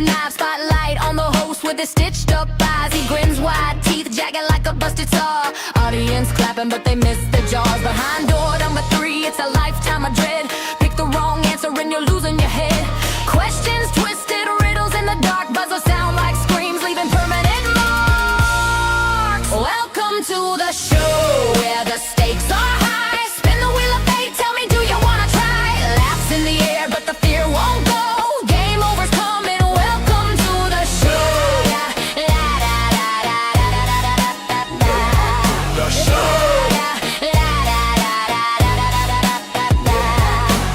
open knife, spotlight on the host with his stitched up eyes. He grins wide, teeth jagged like a busted saw. Audience clapping, but they miss the jaws. Behind door number 3, it's a lifetime of dread. Pick the wrong answer and you're losing your head. Questions twisted, riddles in the dark. Buzzer sound like screams, leaving permanent marks. Welcome to the show where the stakes are high. Spin the wheel of fate, tell me, do you wanna try? Laughs in the air, but the fear won't go. Game over's coming, welcome to the show. The show.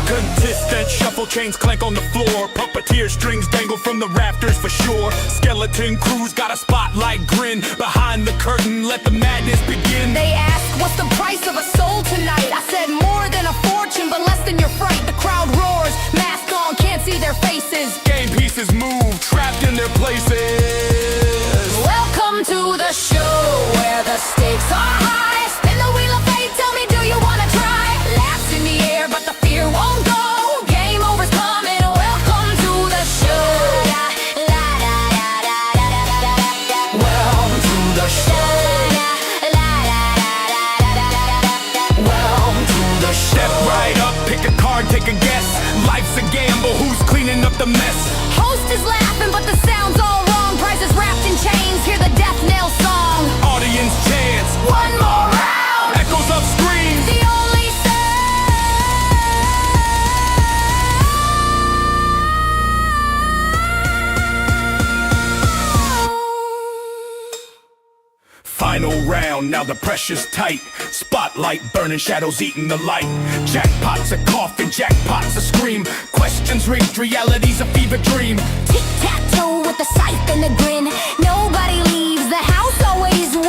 Consistent shuffle, chains clank on the floor. Puppeteer strings dangle from the rafters for sure. Skeleton crews got a spotlight grin. Behind the curtain, let the madness begin. They ask, what's the price of a soul tonight? I said more than a fortune, but less than your fright. The crowd roars, mask on, can't see their faces. Game pieces move, trapped in their places. Welcome to the show where the stakes are high. Spin the wheel of fate, tell me, do you wanna try? Laughs in the air, but the fear won't go. Game over's coming, welcome to the show. Welcome to the show. Welcome to the show. Step right up, pick a card, take a guess. Life's a gamble, who's cleaning up the mess? Host is laughing, but the sound's all wrong. Prizes wrapped in chains, hear the death knell song. Audience chants, One more round. echoes of screams. The only Final round, now the pressure's tight. Spotlight burning, shadows eating the light. Jackpot's a cough and jackpot's a scream. Questions raised, reality's a fever dream. tic-tac-toe with a scythe and a grin. Nobody leaves, the house always wins.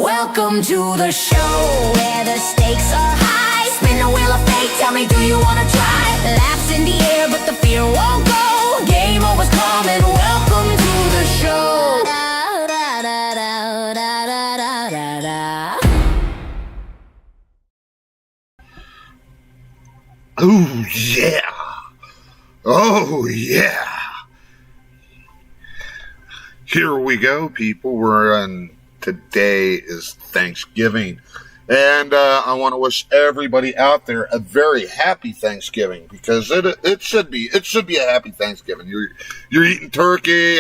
Welcome to the show where the stakes are high. Spin the wheel of fate, tell me, do you wanna try? Laughs in the air, but the fear won't go. Game over's coming, welcome to the show. Oh yeah. Oh yeah. Here we go, people. Today is Thanksgiving. And I want to wish everybody out there a very happy Thanksgiving, because it should be a happy Thanksgiving. You're eating turkey,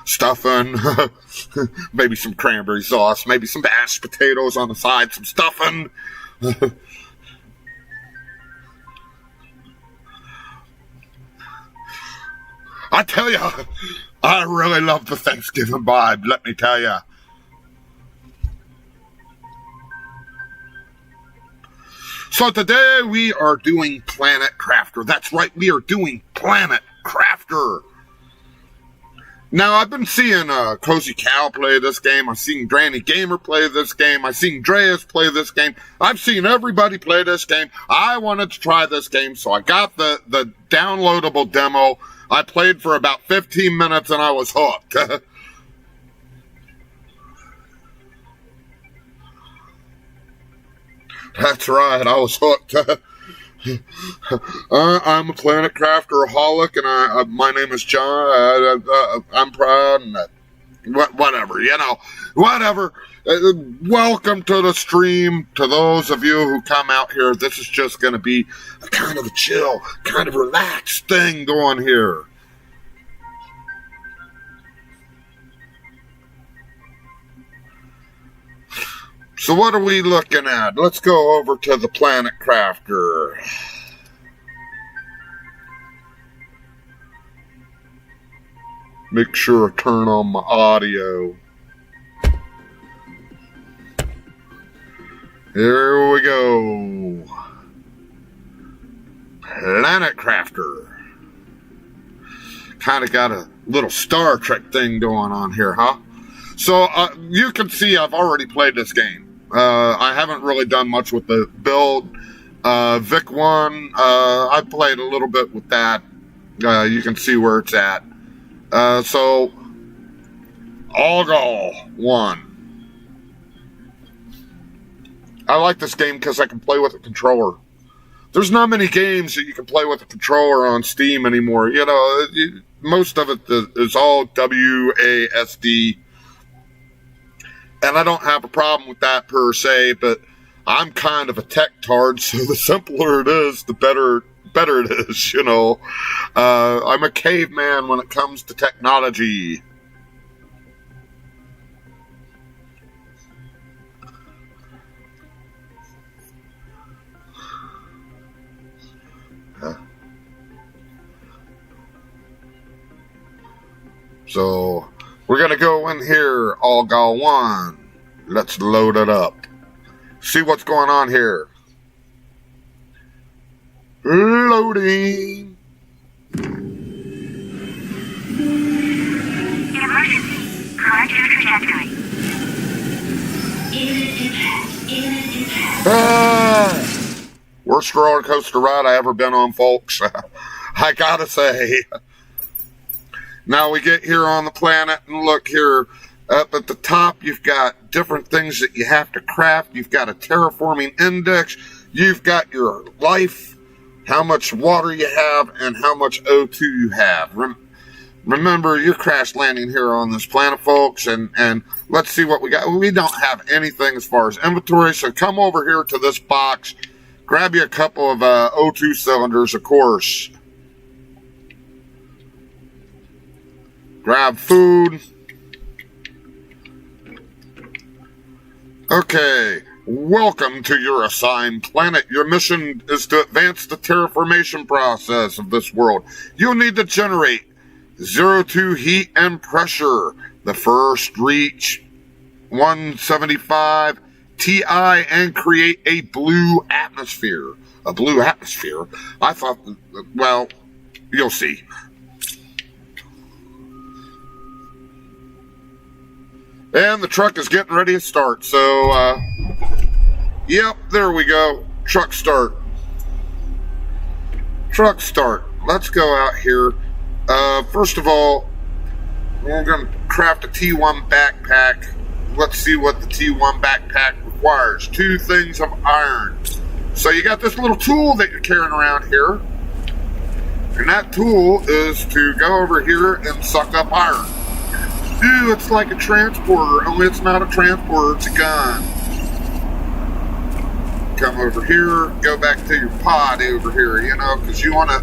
stuffing, maybe some cranberry sauce, maybe some mashed potatoes on the side, some stuffing. I tell you, I really love the Thanksgiving vibe, let me tell you. So today we are doing Planet Crafter. That's right, we are doing Planet Crafter. Now, I've been seeing Cozy Cow play this game. I've seen Granny Gamer play this game. I've seen Dreas play this game. I've seen everybody play this game. I wanted to try this game, so I got the downloadable demo. I played for about 15 minutes and I was hooked. That's right, I was hooked. I'm a Planet Crafter-aholic, and my name is John. I'm proud, and whatever, whatever. Welcome to the stream. To those of you who come out here, this is just going to be a kind of a chill, kind of relaxed thing going here. So what are we looking at? Let's go over to the Planet Crafter. Make sure I turn on my audio. Here we go. Planet Crafter. Kind of got a little Star Trek thing going on here, huh? So you can see I've already played this game. I haven't really done much with the build. Vic 1, I played a little bit with that. You can see where it's at. So Algal 1. I like this game because I can play with a controller. There's not many games that you can play with a controller on Steam anymore. You know, most of it is all WASD. And I don't have a problem with that per se, but I'm kind of a tech tard, so the simpler it is, the better it is, you know. I'm a caveman when it comes to technology. So, we're going to go in here, Algal 1. Let's load it up. See what's going on here. Loading. Emergency. Correct your trajectory. Worst roller coaster ride I ever been on, folks. I gotta say. Now we get here on the planet, and look here, up at the top, you've got different things that you have to craft. You've got a terraforming index. You've got your life, how much water you have, and how much O2 you have. Remember, you're crash landing here on this planet, folks, and let's see what we got. We don't have anything as far as inventory, so come over here to this box. Grab you a couple of O2 cylinders, of course. Grab food. Okay, welcome to your assigned planet. Your mission is to advance the terraformation process of this world. You'll need to generate 0 heat and pressure. The first reach 175 Ti and create a blue atmosphere. A blue atmosphere? I thought, well, you'll see. And the truck is getting ready to start. So, yep, there we go. Truck start. Truck start. Let's go out here. First of all, we're going to craft a T1 backpack. Let's see what the T1 backpack requires. 2 things of iron. So you got this little tool that you're carrying around here. And that tool is to go over here and suck up iron. Ooh, it's like a transporter, only it's not a transporter, it's a gun. Come over here, go back to your pod over here, you know, because you want to,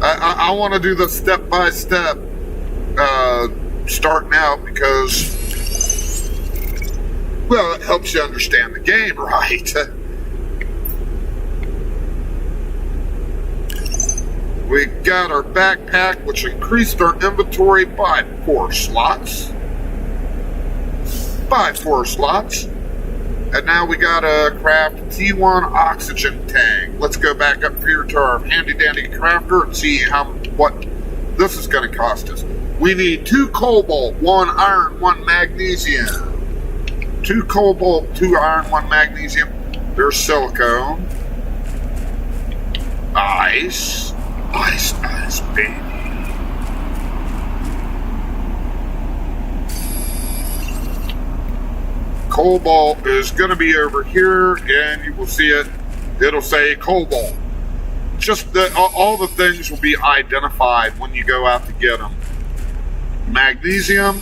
I want to do the step-by-step starting out because, well, it helps you understand the game, right? We got our backpack, which increased our inventory by 4 slots. And now we got a craft T1 oxygen tank. Let's go back up here to our handy dandy crafter and see what this is going to cost us. We need 2 cobalt, 1 iron, 1 magnesium. 2 cobalt, 2 iron, 1 magnesium. There's silicone. Ice. Ice, baby. Cobalt is going to be over here, and you will see it. It'll say cobalt. Just all the things will be identified when you go out to get them. Magnesium,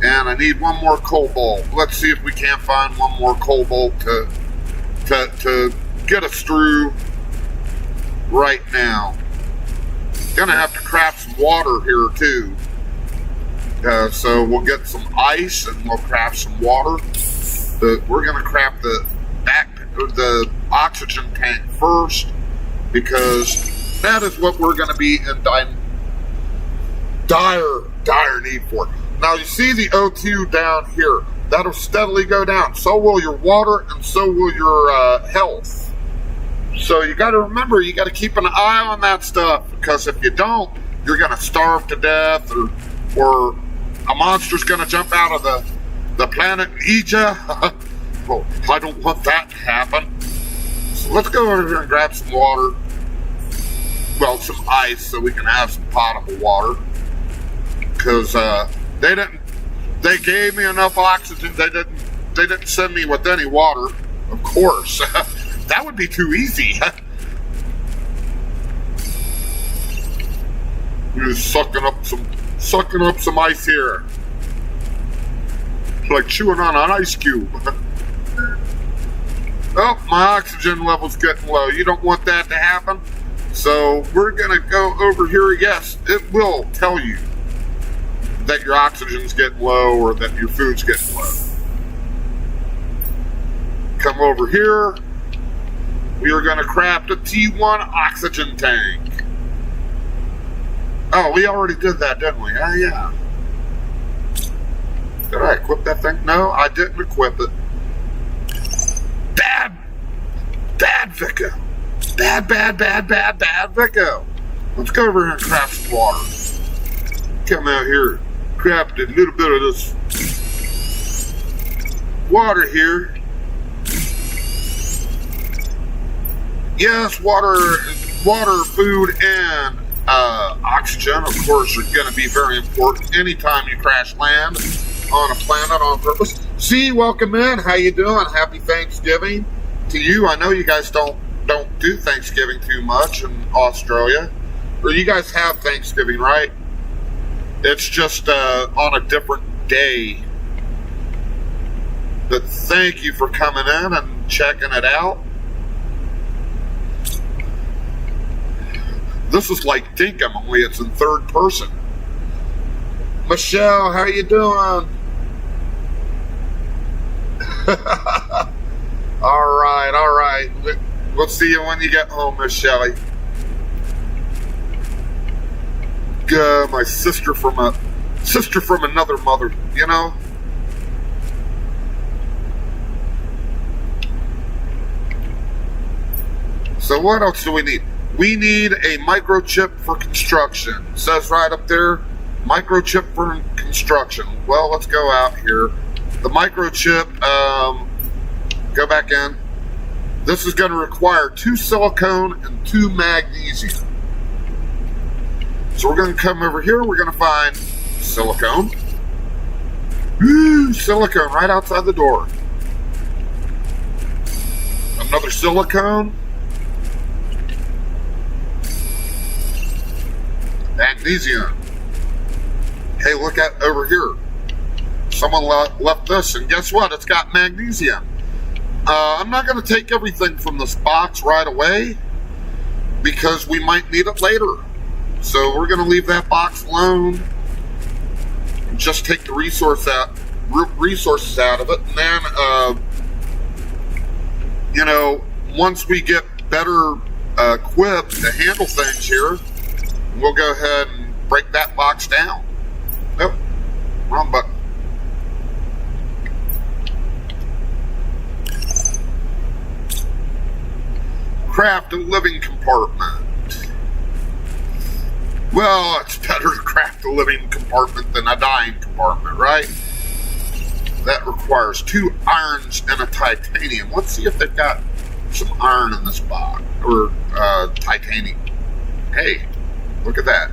and I need 1 more cobalt. Let's see if we can't find 1 more cobalt to get us through right now. Gonna have to craft some water here too. So we'll get some ice and we'll craft some water. We're gonna craft the oxygen tank first because that is what we're gonna be in dire need for. Now you see the O2 down here. That'll steadily go down. So will your water and so will your health. So you got to remember, you got to keep an eye on that stuff because if you don't, you're going to starve to death or a monster's going to jump out of the planet and eat you. Well, I don't want that to happen. So let's go over here and grab some water. Well, some ice so we can have some potable water because they didn't They gave me enough oxygen. They didn't send me with any water, of course. That would be too easy. You're sucking up some ice here. It's like chewing on an ice cube. Oh, my oxygen level's getting low. You don't want that to happen. So we're gonna go over here. Yes, it will tell you that your oxygen's getting low or that your food's getting low. Come over here. We are gonna craft a T1 oxygen tank. Oh, we already did that, didn't we? Oh, yeah. Did I equip that thing? No, I didn't equip it. Bad Victo. Bad Victo. Let's go over here and craft some water. Come out here, craft a little bit of this water here. Yes, water, food, and oxygen, of course, are going to be very important anytime you crash land on a planet on purpose. See, welcome in. How you doing? Happy Thanksgiving to you. I know you guys don't do Thanksgiving too much in Australia. Or you guys have Thanksgiving, right? It's just on a different day. But thank you for coming in and checking it out. This is like Dinkum, only it's in third person. Michelle, how you doing? All right. We'll see you when you get home, Miss Shelley. My sister from another mother, you know. So what else do we need? We need a microchip for construction. It says right up there, microchip for construction. Well, let's go out here. The microchip, go back in. This is going to require 2 silicone and 2 magnesium. So we're going to come over here. We're going to find silicone. Ooh, silicone right outside the door. Another silicone. Magnesium. Hey, look at over here. Someone left this, and guess what? It's got magnesium. I'm not going to take everything from this box right away because we might need it later. So we're going to leave that box alone and just take the resources out of it. And then, once we get better equipped to handle things here, we'll go ahead and break that box down. Nope, wrong button. Craft a living compartment. Well, it's better to craft a living compartment than a dying compartment, right? That requires 2 irons and a titanium. Let's see if they've got some iron in this box, or titanium. Hey, look at that.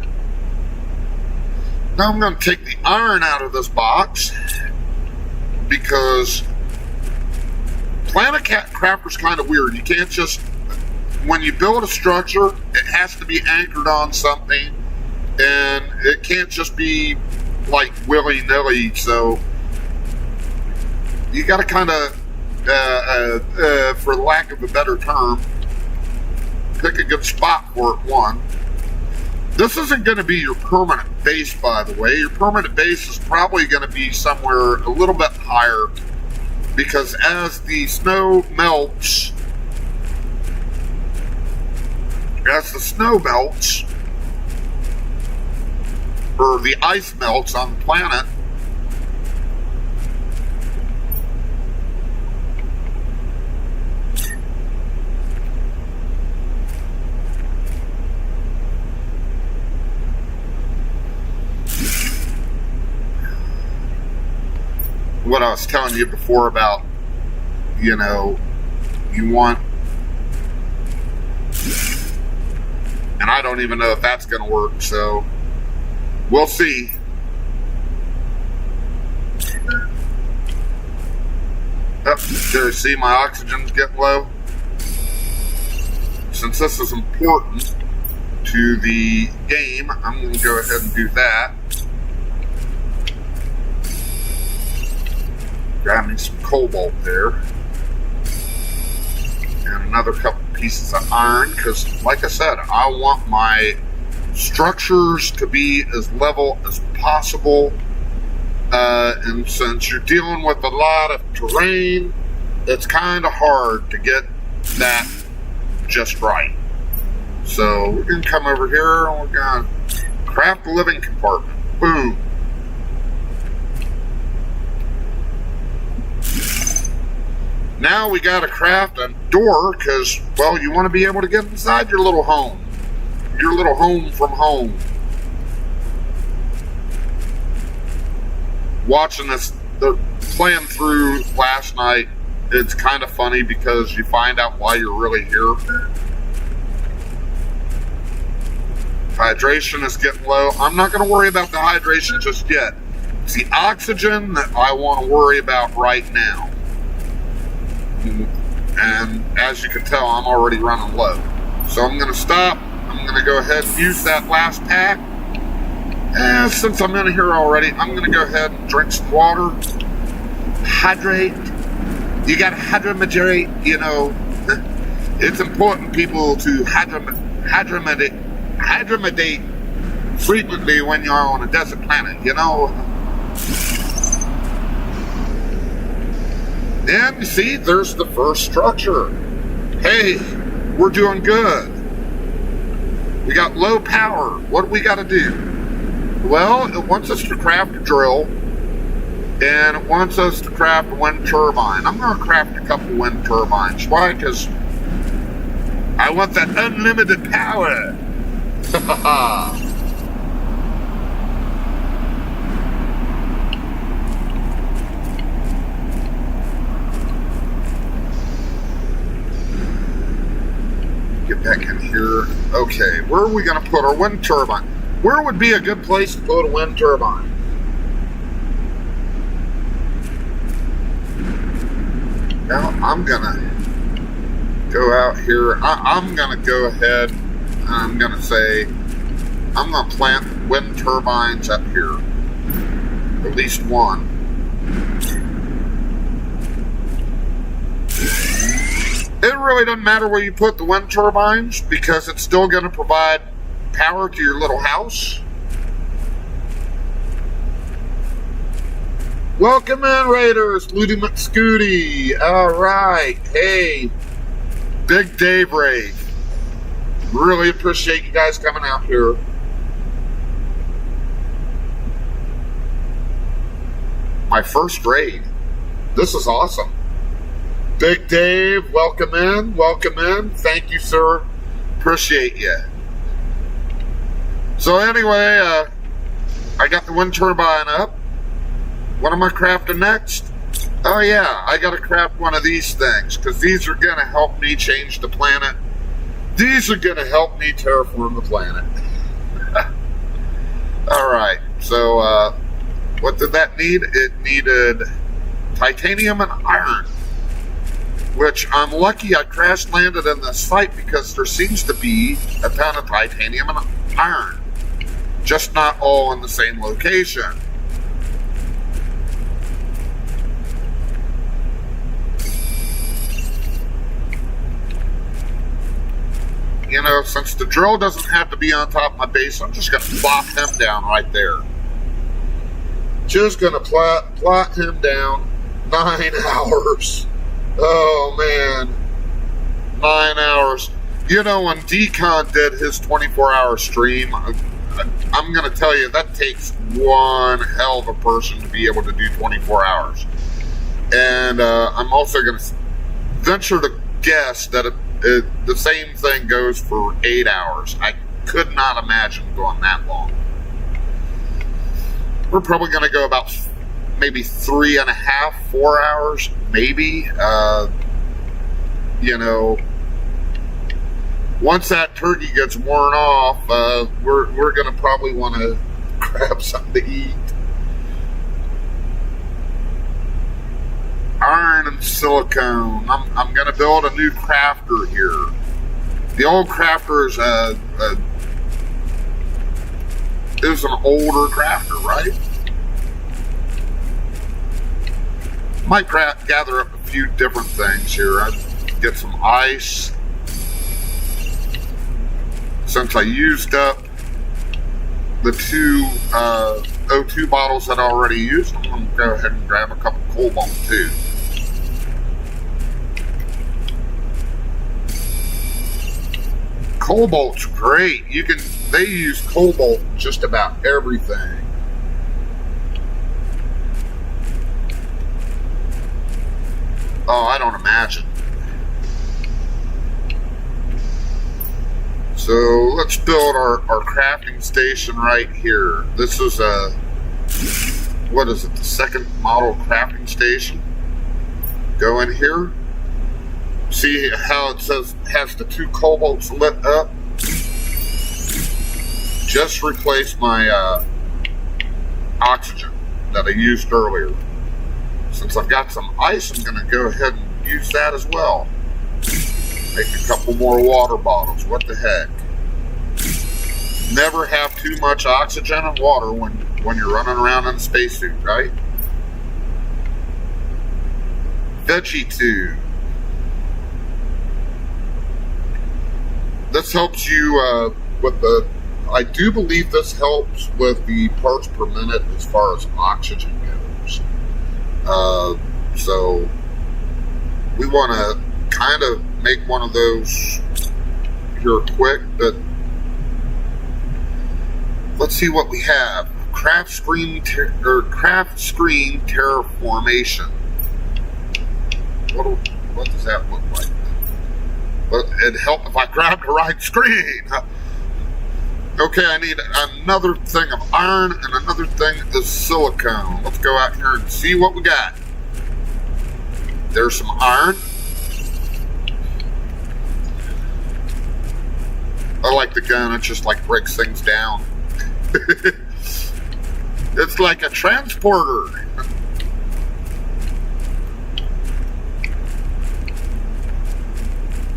Now I'm going to take the iron out of this box because Planet Crafter's kind of weird. You can't just, when you build a structure, it has to be anchored on something, and it can't just be like willy-nilly. So you got to kind of, for lack of a better term, pick a good spot for it. One. This isn't going to be your permanent base, by the way. Your permanent base is probably going to be somewhere a little bit higher, because as the snow melts, or the ice melts on the planet, what I was telling you before about, you want, and I don't even know if that's going to work, so we'll see. Oh, do you see my oxygen's getting low? Since this is important to the game, I'm going to go ahead and do that. Grab me some cobalt there. And another couple pieces of iron, because like I said, I want my structures to be as level as possible. And since you're dealing with a lot of terrain, it's kind of hard to get that just right. So we're going to come over here and we're going to craft a living compartment. Boom. Now we got to craft a door because, well, you want to be able to get inside your little home. Your little home from home. Watching this, playing through last night, it's kind of funny because you find out why you're really here. Hydration is getting low. I'm not going to worry about the hydration just yet. It's the oxygen that I want to worry about right now. And as you can tell, I'm already running low. So I'm going to stop. I'm going to go ahead and use that last pack. And since I'm in here already, I'm going to go ahead and drink some water. Hydrate. You got to hydrate, you know. It's important, people, to hydrate frequently when you're on a desert planet, you know. And you see, there's the first structure. Hey, we're doing good. We got low power. What do we got to do? Well, it wants us to craft a drill, and it wants us to craft a wind turbine. I'm going to craft a couple wind turbines. Why? Because I want that unlimited power. Get back in here. Okay, where are we going to put our wind turbine? Where would be a good place to put a wind turbine? Now, I'm going to go out here. I'm going to go ahead and I'm going to say, I'm going to plant wind turbines up here. At least one. It really doesn't matter where you put the wind turbines because it's still going to provide power to your little house. Welcome in, Raiders. Looty McScooty. All right. Hey, Big Dave Raid. Really appreciate you guys coming out here. My first raid. This is awesome. Big Dave, welcome in. Welcome in. Thank you, sir. Appreciate you. So anyway, I got the wind turbine up. What am I crafting next? Oh yeah, I gotta craft one of these things, because these are gonna help me change the planet. These are gonna help me terraform the planet. Alright, so what did that need? It needed titanium and iron. Which I'm lucky I crash landed in this site because there seems to be a ton of titanium and iron. Just not all in the same location. You know, since the drill doesn't have to be on top of my base, I'm just going to plop him down right there. Just going to plot him down. 9 hours. Oh, man. 9 hours. You know, when Decon did his 24-hour stream, I'm going to tell you, that takes one hell of a person to be able to do 24 hours. And I'm also going to venture to guess that the same thing goes for 8 hours. I could not imagine going that long. We're probably going to go about maybe 3.5, 4 hours, maybe. You know, once that turkey gets worn off, we're going to probably want to grab something to eat. iron and silicone. I'm going to build a new crafter here. The old crafter is an older crafter, right? Might gather up a few different things here. I'd get some ice. Since I used up the two O2 bottles that I already used, I'm going to go ahead and grab a couple cobalt too. Cobalt's great. They use cobalt in just about everything. Oh, I don't imagine. So let's build our crafting station right here. This is what is it, the second model crafting station? Go in here. See how it says has the two cobalts lit up? Just replaced my oxygen that I used earlier. Since I've got some ice, I'm going to go ahead and use that as well. Make a couple more water bottles. What the heck? Never have too much oxygen and water when you're running around in a spacesuit, right? Veggie tube. This helps you with the... I do believe this helps with the parts per minute as far as oxygen goes. So we want to kind of make one of those here quick, but let's see what we have. Craft screen terraformation. What does that look like? But it'd help if I grabbed the right screen. Okay, I need another thing of iron and another thing of silicone. Let's go out here and see what we got. There's some iron. I like the gun. It just like breaks things down. It's like a transporter.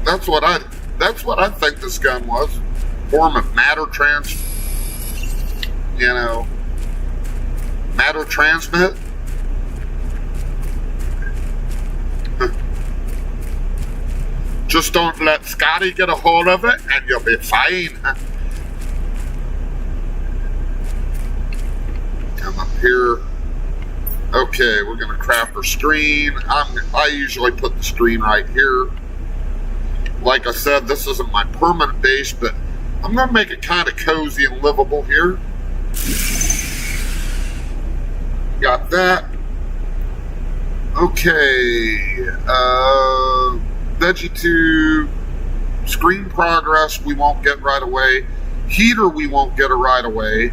That's what I think this gun was. Form of matter matter transmit. Just don't let Scotty get a hold of it and you'll be fine. Come up here. Okay, we're gonna craft our screen. I usually put the screen right here. Like I said, this isn't my permanent base, but I'm gonna make it kind of cozy and livable here. Got that. Okay. Veggie tube. Screen progress we won't get right away. Heater we won't get it right away.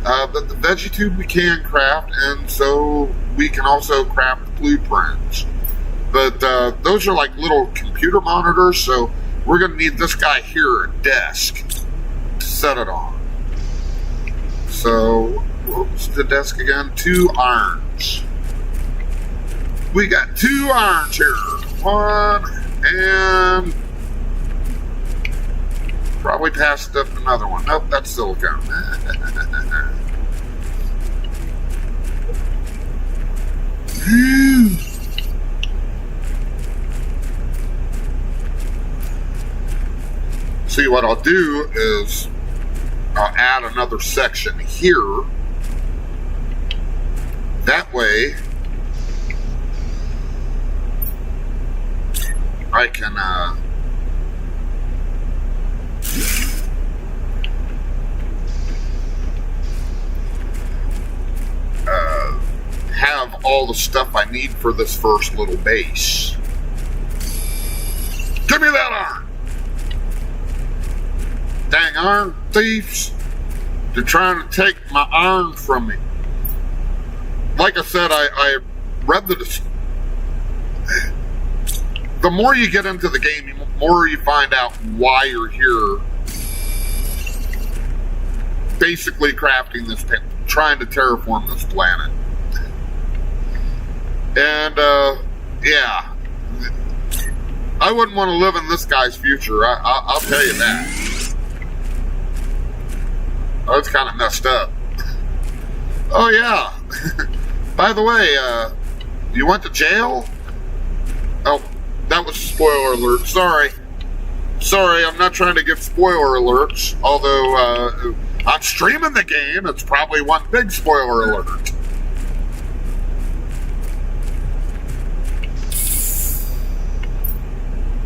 But the veggie tube we can craft, and so we can also craft blueprints. But those are like little computer monitors, so we're going to need this guy here, a desk, to set it on. So, what was the desk again? 2 irons. We got 2 irons here. 1, and probably passed up another one. Nope, that's silicone. See, what I'll do is I'll add another section here. That way I can have all the stuff I need for this first little base. Give me that iron! Dang iron thieves! They're trying to take my iron from me. Like I said, I read the more you get into the game, the more you find out why you're here. Basically crafting this, trying to terraform this planet. And Yeah. I wouldn't want to live in this guy's future. I'll tell you that. Oh, it's kind of messed up. Oh, yeah. By the way, you went to jail? Oh, that was a spoiler alert. Sorry, I'm not trying to give spoiler alerts. Although, I'm streaming the game. It's probably one big spoiler alert.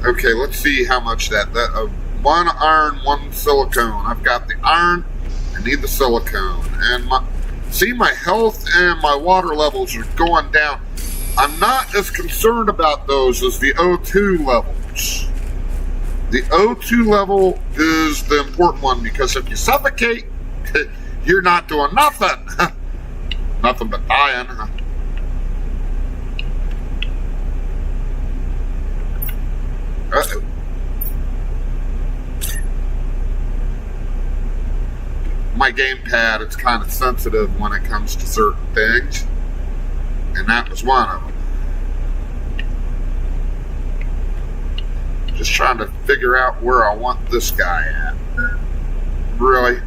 Okay, let's see how much that 1 iron, 1 silicone. I've got the iron. I need the silicone. And my health and my water levels are going down. I'm not as concerned about those as the O2 levels. The O2 level is the important one because if you suffocate, you're not doing nothing. Nothing but dying. Uh-oh. My gamepad, it's kind of sensitive when it comes to certain things. And that was one of them. Just trying to figure out where I want this guy at. Really?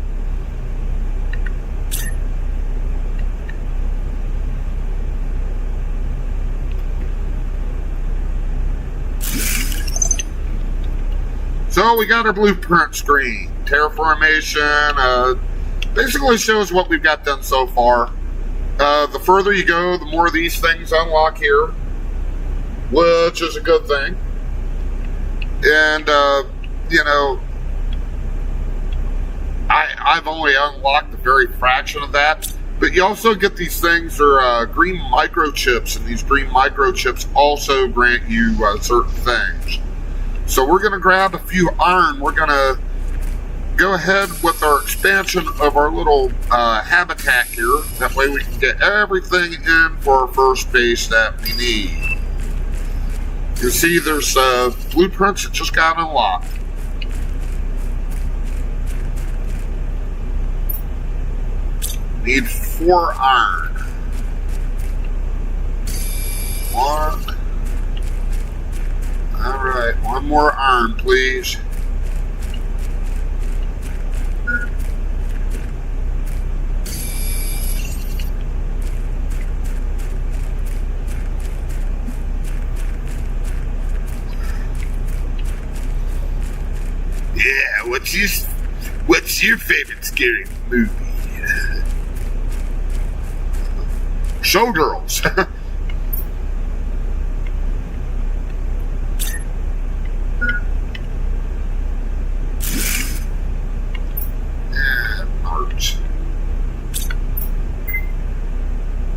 So we got our blueprint screen. Terraformation, basically shows what we've got done so far. The further you go, the more of these things unlock here, which is a good thing. And, I've only unlocked a very fraction of that. But you also get these things, are green microchips, and these green microchips also grant you certain things. So we're going to grab a few iron. We're going to go ahead with our expansion of our little habitat here. That way we can get everything in for our first base that we need. You see there's blueprints that just got unlocked. Need 4 iron. 1. Alright, 1 more iron, please. Yeah, what's your favorite scary movie? Showgirls.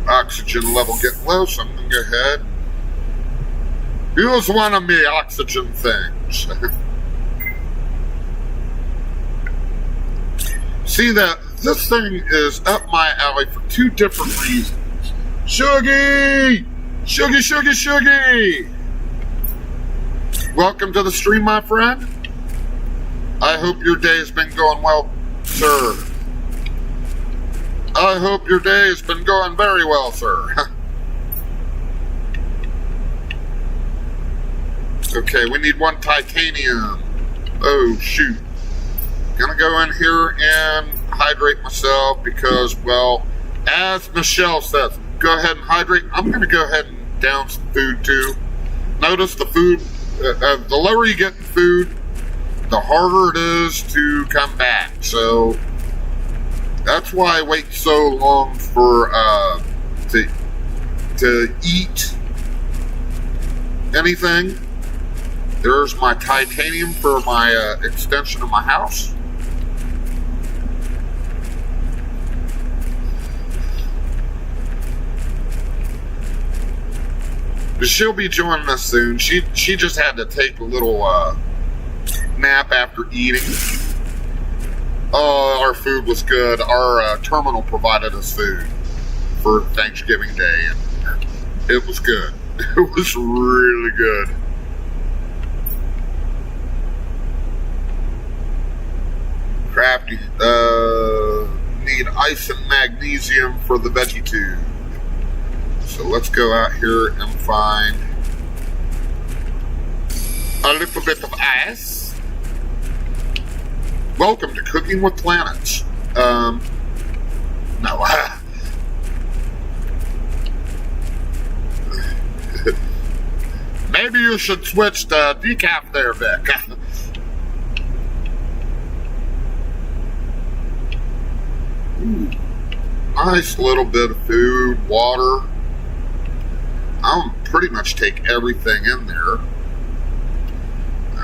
Oxygen level getting low, so I'm gonna go ahead. Use one of me oxygen things. See that this thing is up my alley for 2 different reasons. Shuggy! Shuggy! Welcome to the stream, my friend. I hope your day has been going well, sir. I hope your day has been going very well, sir. Okay, we need 1 titanium. Oh, shoot. Gonna go in here and hydrate myself because, well, as Michelle says, go ahead and hydrate. I'm gonna go ahead and down some food too. Notice the food, the lower you get in food, the harder it is to come back. So that's why I wait so long for to eat anything. There's my titanium for my extension of my house. She'll be joining us soon. She just had to take a little nap after eating. Oh, our food was good. Our terminal provided us food for Thanksgiving Day, and it was good. It was really good. Crafty. Need ice and magnesium for the veggie tube. So let's go out here and find a little bit of ice. Welcome to Cooking with Planets. No. Maybe you should switch to decaf there, Vic. Ooh, nice little bit of food, water. I'll pretty much take everything in there.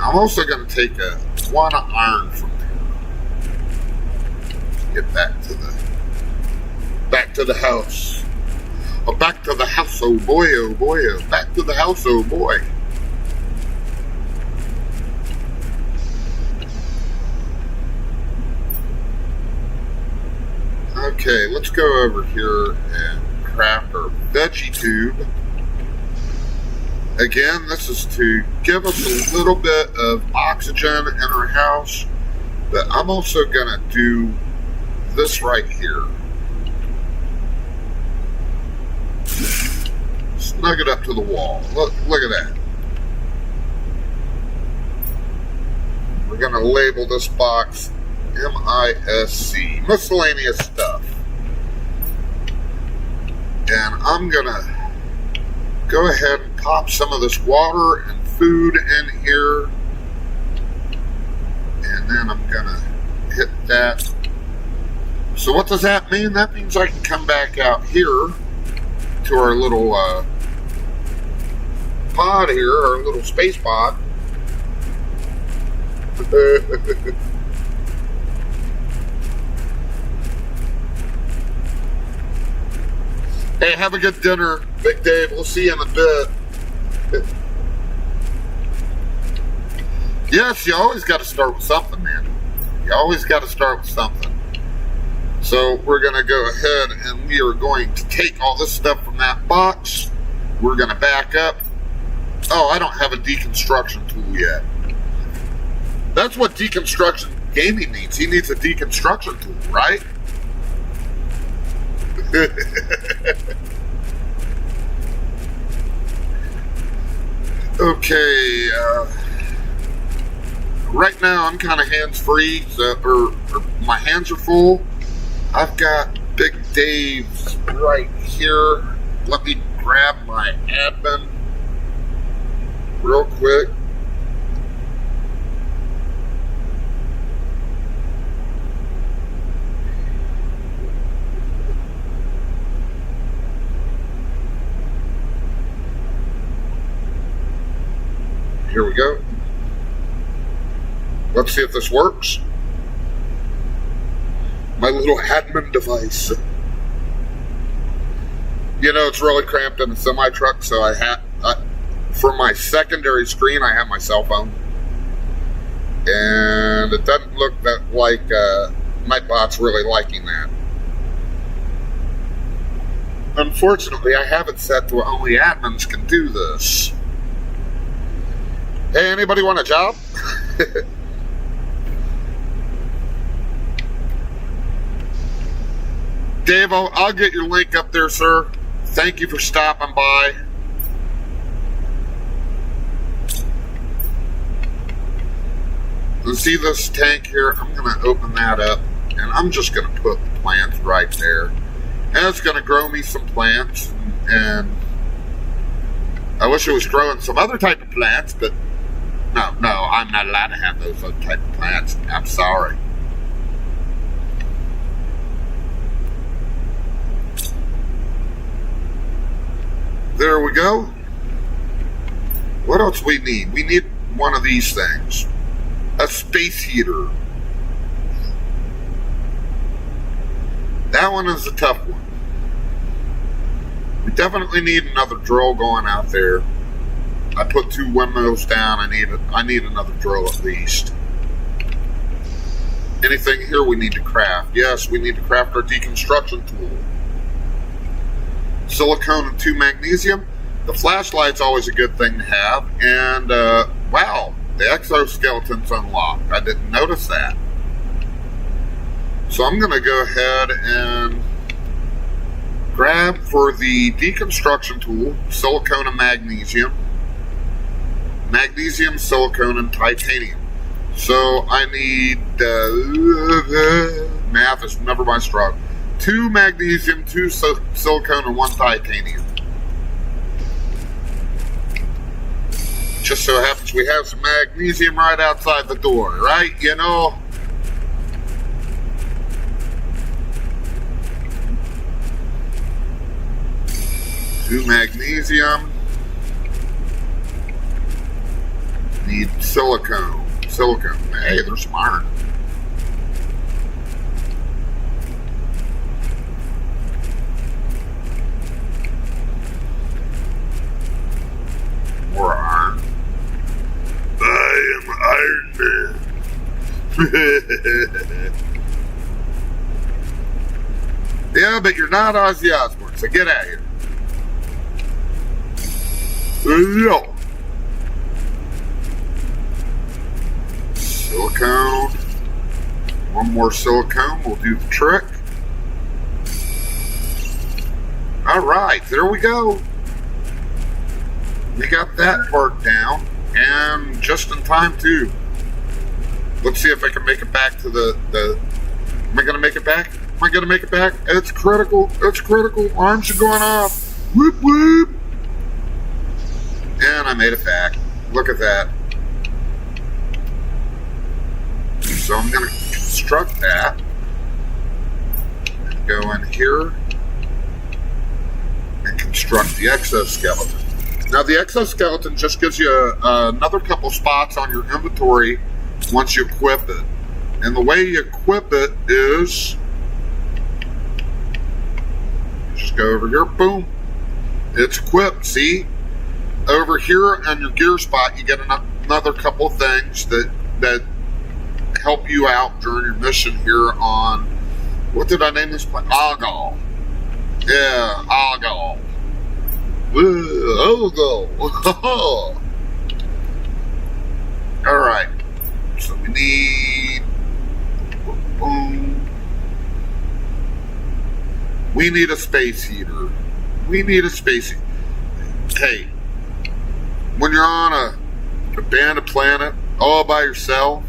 I'm also going to take a one iron from there. Get back to the house. Oh, back to the house, oh boy, oh boy, oh. Back to the house, oh boy. Okay, let's go over here and craft our veggie tube. Again, this is to give us a little bit of oxygen in our house, but I'm also going to do this right here. Snug it up to the wall. Look at that. We're going to label this box MISC, miscellaneous stuff. And I'm going to go ahead and pop some of this water and food in here. And then I'm going to hit that. So what does that mean? That means I can come back out here to our little pod here, our little space pod. Hey, have a good dinner, Big Dave. We'll see you in a bit. Yes, you always got to start with something, man. You always got to start with something. So we're going to go ahead and we are going to take all this stuff from that box. We're going to back up. Oh, I don't have a deconstruction tool yet. That's what deconstruction gaming needs. He needs a deconstruction tool, right? Okay, right now I'm kind of hands-free, or my hands are full. I've got Big Dave's right here. Let me grab my admin real quick. Here we go. Let's see if this works. My little admin device. You know, it's really cramped in a semi-truck, so for my secondary screen, I have my cell phone. And it doesn't look that like my bot's really liking that. Unfortunately, I have it set to where only admins can do this. Hey, anybody want a job? Dave, I'll get your link up there, sir. Thank you for stopping by. You see this tank here? I'm going to open that up, and I'm just going to put the plants right there. And it's going to grow me some plants, and I wish it was growing some other type of plants, but no, I'm not allowed to have those other type of plants. I'm sorry. There we go. What else we need? We need one of these things. A space heater. That one is a tough one. We definitely need another drill going out there. I put 2 windmills down. I need another drill at least. Anything here we need to craft? Yes, we need to craft our deconstruction tool. Silicone and 2 magnesium. The flashlight's always a good thing to have. And, wow, the exoskeleton's unlocked. I didn't notice that. So I'm going to go ahead and grab for the deconstruction tool, silicone and magnesium. magnesium, silicone, and titanium. So I need math is never my strong. 2 magnesium, 2 silicone, and 1 titanium. Just so happens we have some magnesium right outside the door, right? You know. Two magnesium. Need silicone. Silicone. Hey, there's some iron. More iron. I am Iron Man. Yeah, but you're not Ozzy Osbourne, so get out of here. No. Silicone. One more silicone will do the trick. All right, there we go. We got that part down, and just in time too. Let's see if I can make it back to the am I going to make it back? Am I going to make it back? It's critical. It's critical. Arms are going off. Whoop, whoop. And I made it back. Look at that. So I'm going to construct that. Go in here and construct the exoskeleton. Now the exoskeleton just gives you another couple spots on your inventory once you equip it. And the way you equip it is just go over here, boom. It's equipped, see? Over here on your gear spot, you get another couple of things that help you out during your mission here on, what did I name this place? Algol. Yeah, Algol. Algol. Alright. So we need, boom. We need a space heater. We need a space heater. Hey, when you're on a abandoned planet all by yourself,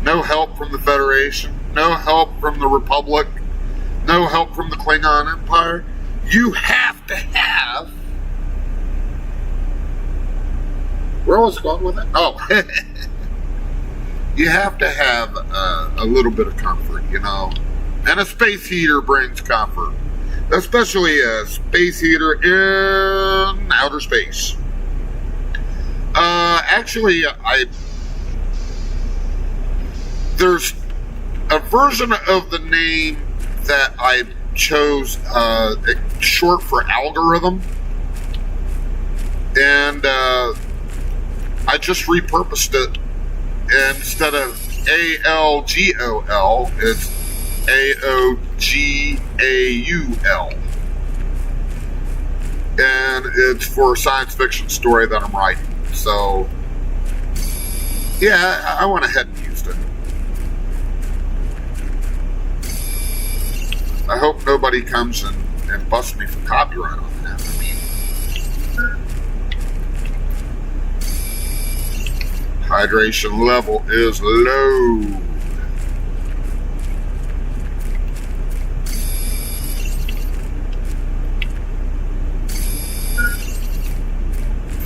no help from the Federation, no help from the Republic, no help from the Klingon Empire, you have to have, where was I going with it? Oh, you have to have a little bit of comfort, you know, and a space heater brings comfort, especially a space heater in outer space. Actually, there's a version of the name that I chose, short for algorithm, and I just repurposed it. Instead of ALGOL, it's AOGAUL, and it's for a science fiction story that I'm writing. So, yeah, I went ahead and used it. I hope nobody comes and busts me for copyright on that. I mean, hydration level is low.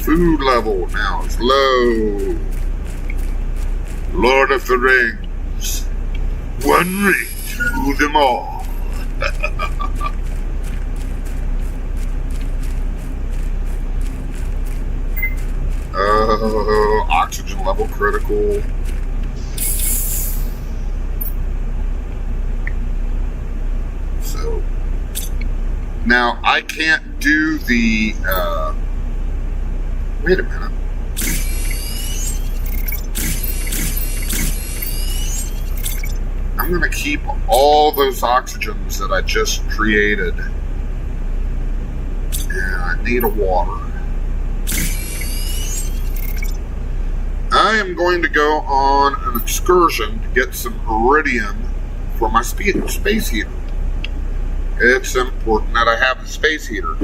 Food level now is low. Lord of the Rings. One ring to rule them all. Oxygen level critical. So now I can't do the wait a minute. I'm going to keep all those oxygens that I just created. And I need a water. I am going to go on an excursion to get some iridium for my space heater. It's important that I have a space heater.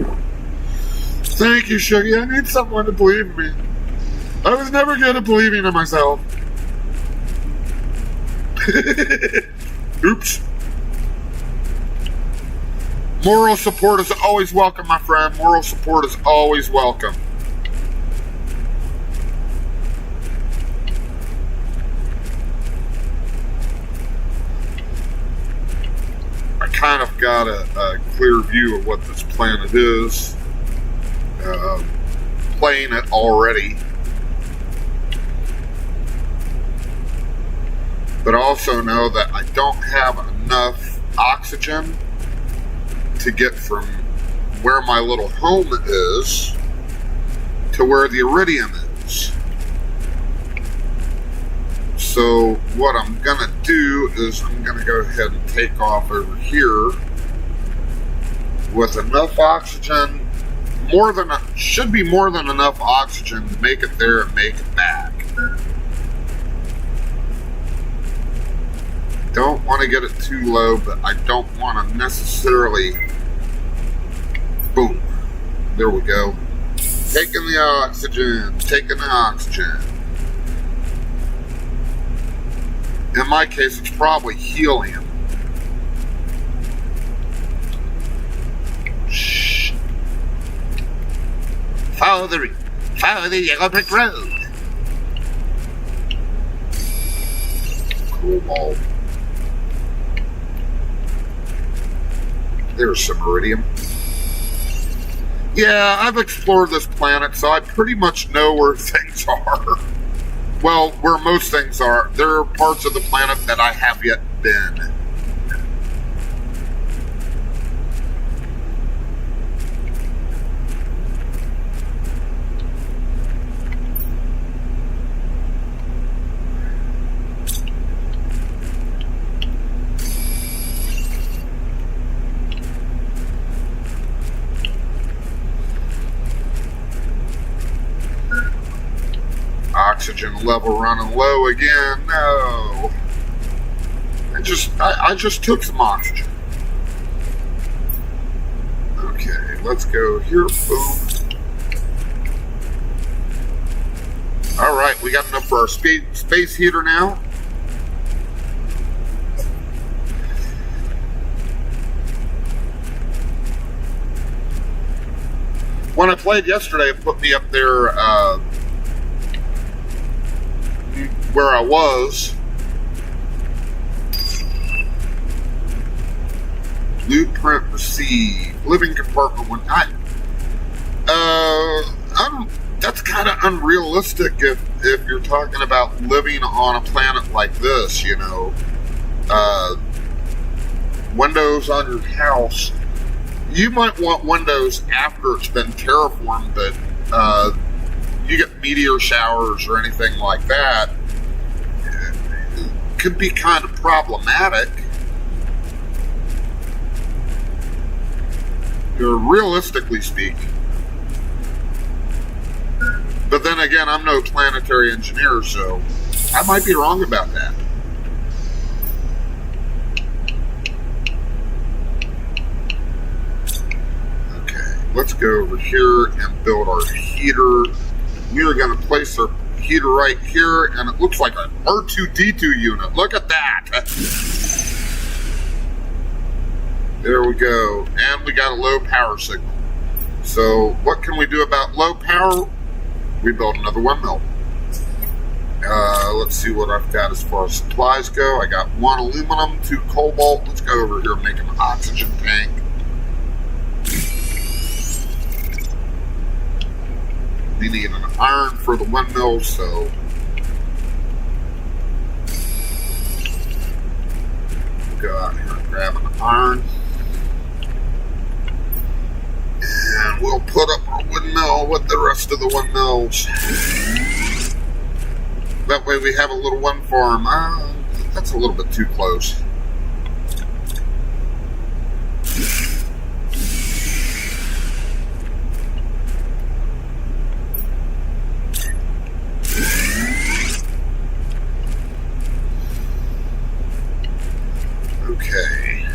Thank you, Shuggy. I need someone to believe me. I was never good at believing in myself. Oops. Moral support is always welcome, my friend. Moral support is always welcome. I kind of got a clear view of what this planet is. Playing it already. But I also know that I don't have enough oxygen to get from where my little home is to where the iridium is. So what I'm gonna do is I'm gonna go ahead and take off over here with enough oxygen, should be more than enough oxygen to make it there and make it back. Don't want to get it too low, but I don't want to necessarily. Boom. There we go. Taking the oxygen. In my case, it's probably helium. Shh. Follow the yellow brick road. Cobalt. There's some iridium. Yeah, I've explored this planet, so I pretty much know where things are. Well, where most things are. There are parts of the planet that I have yet been. Oxygen level running low again. No. I just took some oxygen. Okay, let's go here. Boom. Alright, we got enough for our space heater now. When I played yesterday, it put me up there where I was. Blueprint received. Living compartment when that's kind of unrealistic if you're talking about living on a planet like this, you know. Windows on your house. You might want windows after it's been terraformed, but you get meteor showers or anything like that, it could be kind of problematic. Realistically speaking. But then again, I'm no planetary engineer, so I might be wrong about that. Okay, let's go over here and build our heater. We are going to place our heater right here, and it looks like an R2-D2 unit. Look at that! There we go. And we got a low power signal. So what can we do about low power? We build another windmill. Let's see what I've got as far as supplies go. I got 1 aluminum, 2 cobalt. Let's go over here and make an oxygen tank. We need an iron for the windmill, so go out here and grab an iron. And we'll put up our windmill with the rest of the windmills. That way we have a little wind farm. That's a little bit too close. Okay.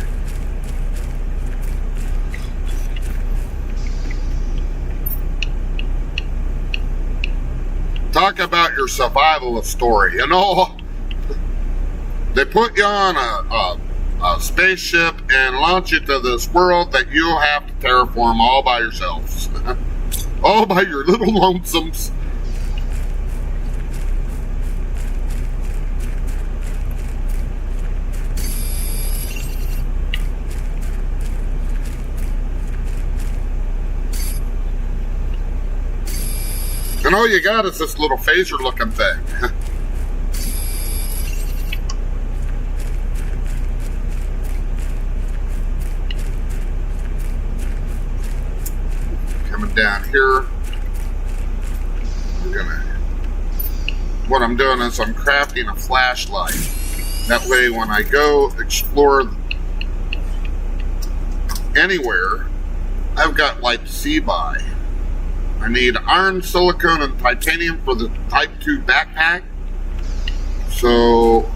talk about your survivalist story. You know, they put you on a spaceship and launch you to this world that you'll have to terraform all by yourselves. All by your little lonesomes. And all you got is this little phaser looking thing. Coming down here. What I'm doing is I'm crafting a flashlight. That way when I go explore anywhere, I've got light to see by. I need iron, silicone, and titanium for the Type 2 backpack. So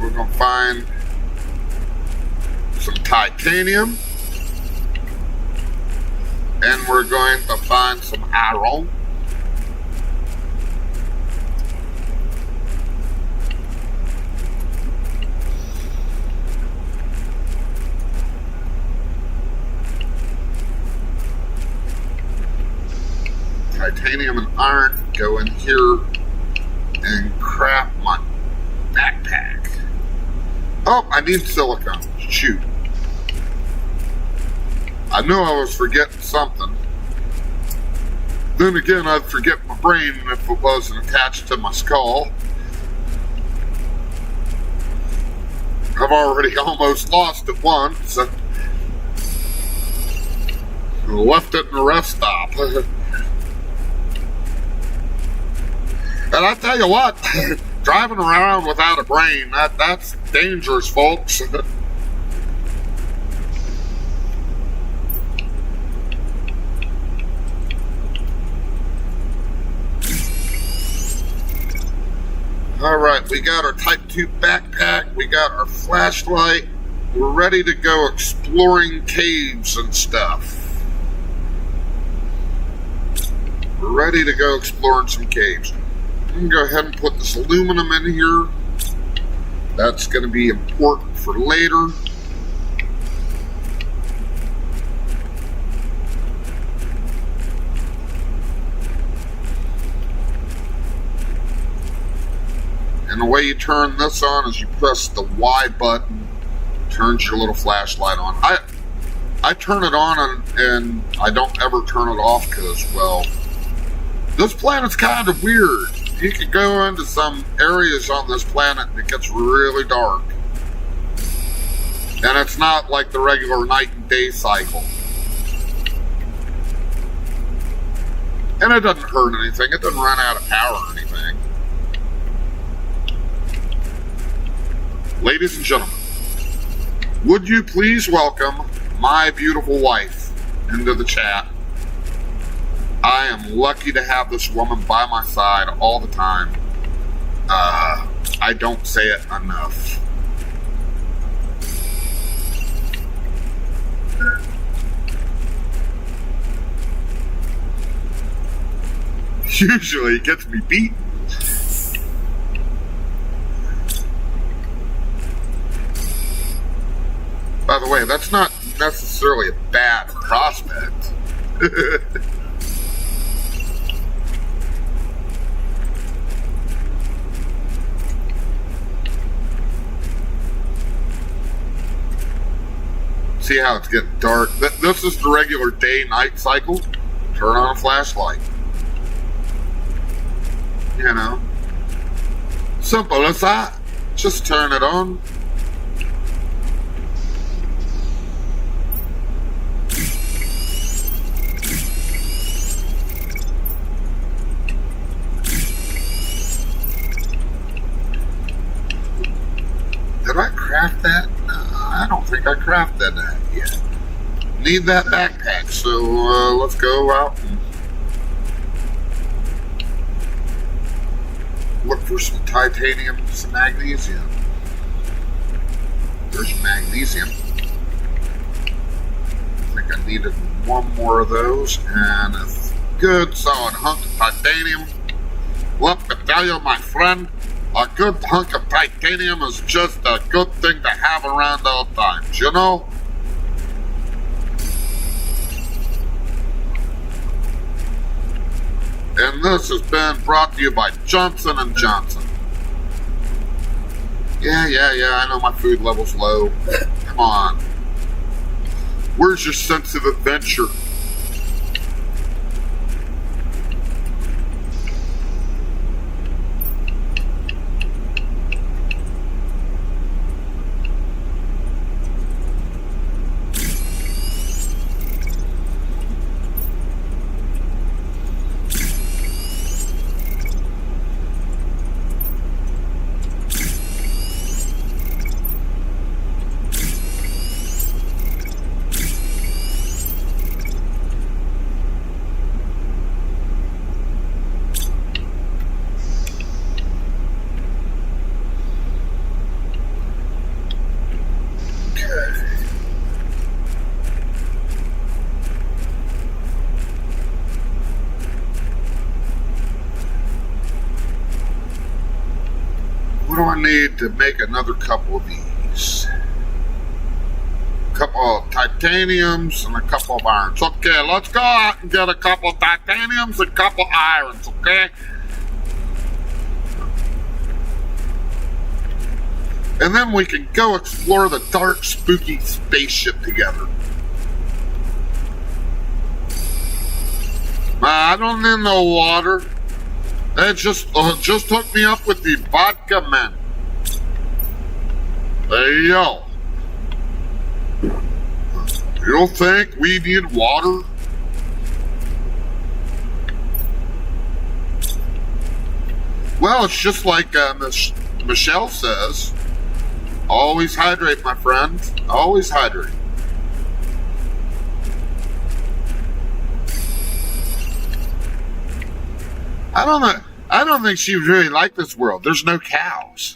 we're going to find some titanium. And we're going to find some iron. Titanium and iron go in here and craft my backpack. Oh, I need silicone. Shoot. I knew I was forgetting something. Then again, I'd forget my brain if it wasn't attached to my skull. I've already almost lost it once. I left it in a rest stop. And I tell you what, driving around without a brain, that's dangerous, folks. Alright, we got our Type 2 backpack, we got our flashlight, we're ready to go exploring caves and stuff. We're ready to go exploring some caves. I'm going to go ahead and put this aluminum in here. That's going to be important for later. And the way you turn this on is you press the Y button, turns your little flashlight on. I turn it on and I don't ever turn it off because, well, this planet's kind of weird. You could go into some areas on this planet and it gets really dark. And it's not like the regular night and day cycle. And it doesn't hurt anything. It doesn't run out of power or anything. Ladies and gentlemen, would you please welcome my beautiful wife into the chat? I am lucky to have this woman by my side all the time. I don't say it enough. Usually it gets me beaten. By the way, that's not necessarily a bad prospect. See how it's getting dark? This is the regular day-night cycle. Turn on a flashlight. You know. Simple as that. Just turn it on. Did I craft that? No, I don't think I crafted that yet. Need that backpack, so let's go out and look for some titanium, some magnesium. There's magnesium. I think I needed one more of those and a good solid hunk of titanium. Let me tell you, my friend, a good hunk of titanium is just a good thing to have around all times, you know? And this has been brought to you by Johnson & Johnson. Yeah, I know my food level's low. Come on. Where's your sense of adventure? What do I need to make another couple of these? A couple of titaniums and a couple of irons. Okay, let's go out and get a couple of titaniums and a couple of irons, okay? And then we can go explore the dark, spooky spaceship together. I don't need no water. They just hook me up with the vodka man. Hey, yo. You don't think we need water? Well, it's just like Michelle says. Always hydrate, my friend. Always hydrate. I don't think she really liked this world. There's no cows.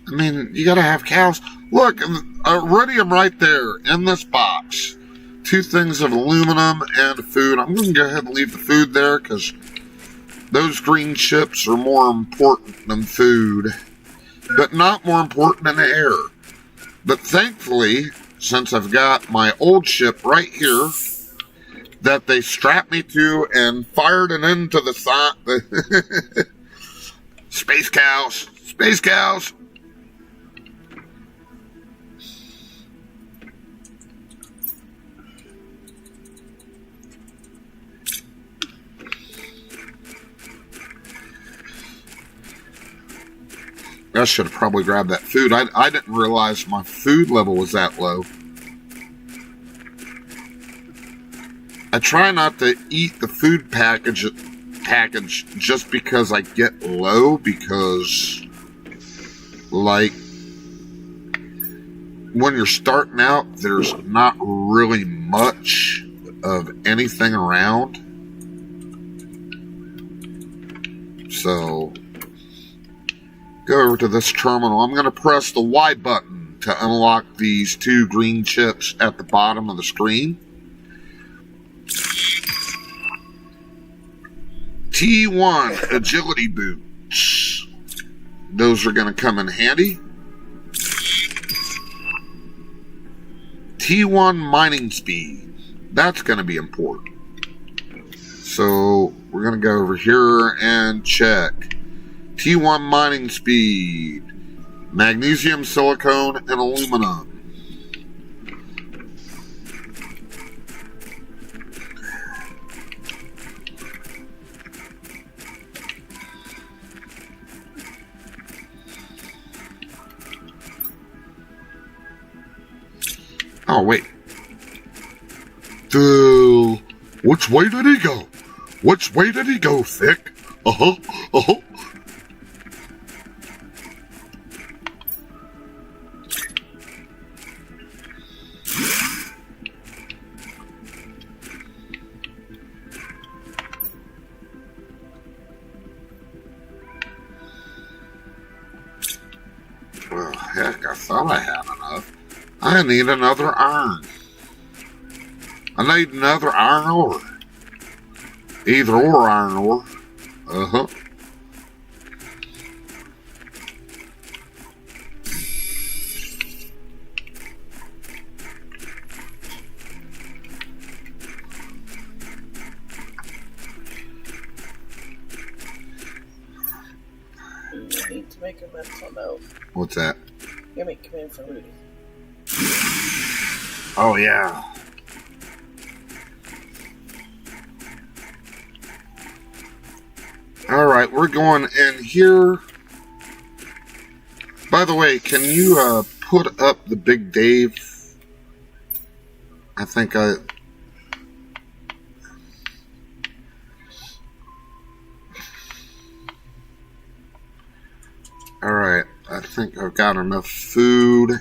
I mean, you gotta have cows. Look, iridium right there in this box. 2 things of aluminum and food. I'm gonna go ahead and leave the food there because those green chips are more important than food, but not more important than air. But thankfully, since I've got my old ship right here, that they strapped me to and fired it into the sun. Space cows. Space cows. I should have probably grabbed that food. I didn't realize my food level was that low. I try not to eat the food package just because I get low, because like when you're starting out, there's not really much of anything around. So go over to this terminal. I'm going to press the Y button to unlock these 2 green chips at the bottom of the screen. T1 agility boots. Those are going to come in handy. T1 mining speed. That's going to be important. So we're going to go over here and check. T1 mining speed. Magnesium, silicone, and aluminum. Oh, wait. Which way did he go? Which way did he go, Thick? Uh-huh. Well, heck, I thought I had enough. I need another iron. I need another iron ore. Either or iron ore. Uh-huh. You need to make a mental note. What's that? You make command for Rudy. Oh, yeah. Alright, we're going in here. By the way, can you put up the Big Dave? I think I... Alright, I think I've got enough food,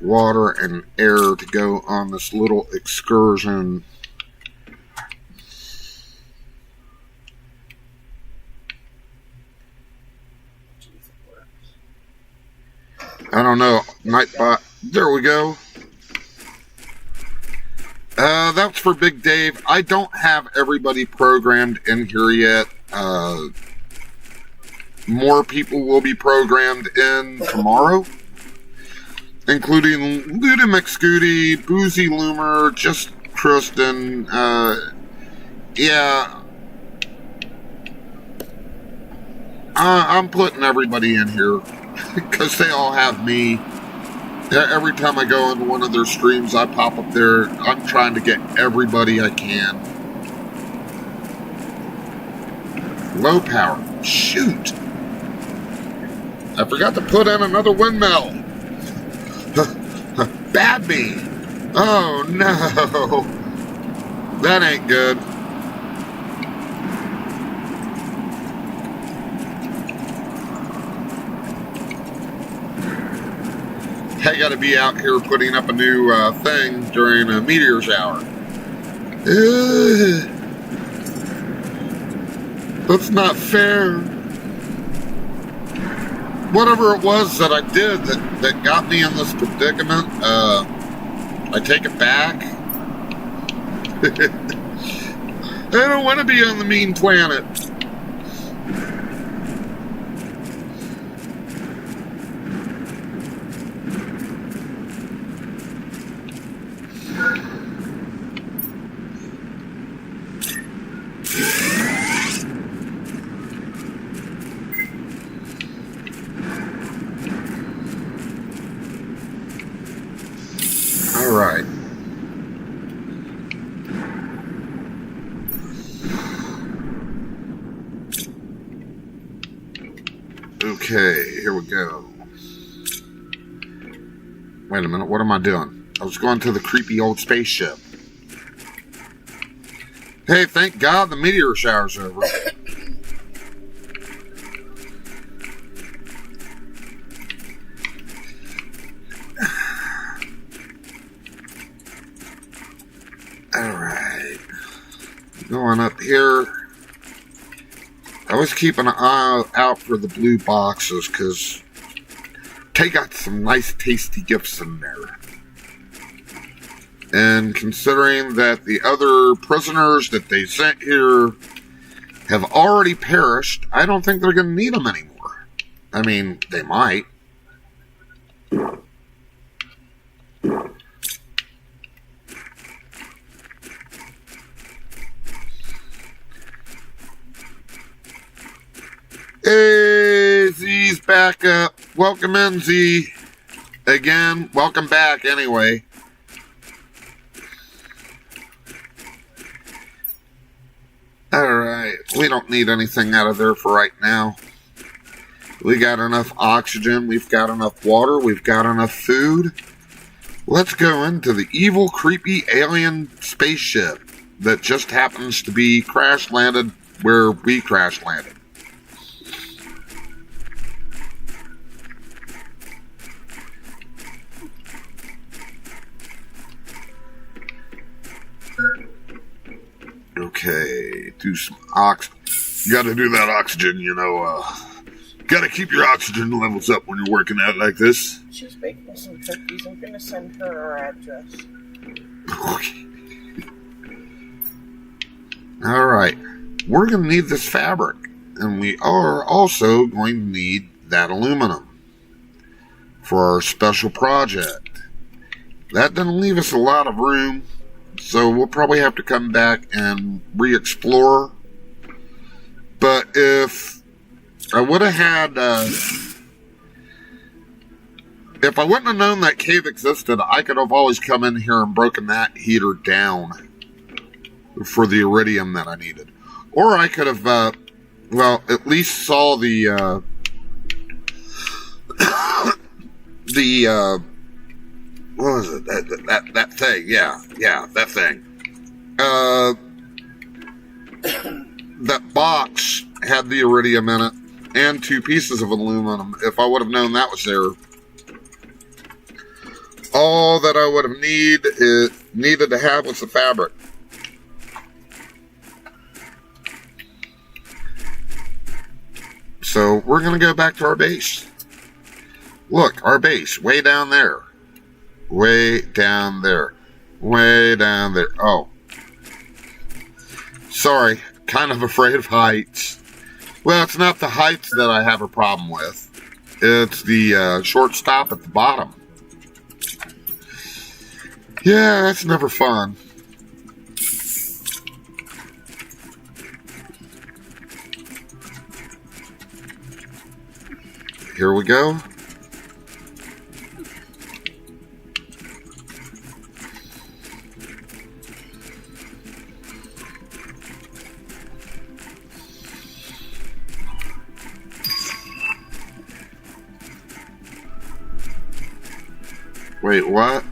water, and air to go on this little excursion. I don't know. Nightbot. There we go. That's for Big Dave. I don't have everybody programmed in here yet. More people will be programmed in tomorrow, including Luda McScooty, Boozy Loomer, Just Kristen. Yeah. I'm putting everybody in here. Because they all have me. Every time I go into one of their streams, I pop up there. I'm trying to get everybody I can. Low power. Shoot. I forgot to put in another windmill. Bad me. Oh, no. That ain't good. I gotta be out here putting up a new thing during a meteor shower. That's not fair. Whatever it was that I did that got me in this predicament, I take it back. I don't want to be on the mean planet. Alright. Okay, here we go. Wait a minute, what am I doing? I was going to the creepy old spaceship. Hey, thank God the meteor shower's over. Alright. Going up here. I was keeping an eye out for the blue boxes because they got some nice tasty gifts in there. And considering that the other prisoners that they sent here have already perished, I don't think they're going to need them anymore. I mean, they might. Hey, Z's back up. Welcome in, Z. Again, welcome back anyway. Alright, we don't need anything out of there for right now. We got enough oxygen, we've got enough water, we've got enough food. Let's go into the evil, creepy alien spaceship that just happens to be crash landed where we crash landed. Okay, do some gotta do that oxygen, Gotta keep your oxygen levels up when you're working out like this. She's baking some cookies. I'm gonna send her our address. Okay. Alright. We're gonna need this fabric. And we are also going to need that aluminum for our special project. That doesn't leave us a lot of room, so we'll probably have to come back and re-explore. But if I would have had, if I wouldn't have known that cave existed, I could have always come in here and broken that heater down for the iridium that I needed. Or I could have, well, at least saw the what was it? That thing, yeah, that thing. That box had the iridium in it and 2 pieces of aluminum. If I would have known that was there, all that I would have needed to have was the fabric. So we're going to go back to our base. Look, our base, way down there. Way down there. Way down there. Oh. Sorry, kind of afraid of heights. Well, it's not the heights that I have a problem with. It's the short stop at the bottom. Yeah, that's never fun. Here we go. Wait, what?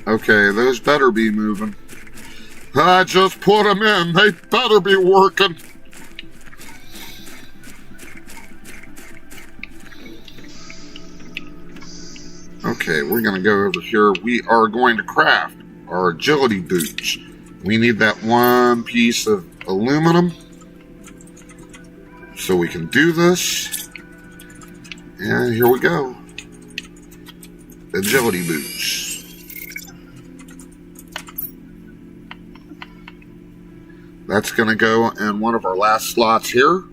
Okay, those better be moving. I just put them in. They better be working. Okay, we're going to go over here. We are going to craft our agility boots. We need that 1 piece of aluminum so we can do this. And here we go. Agility boots. That's going to go in one of our last slots here.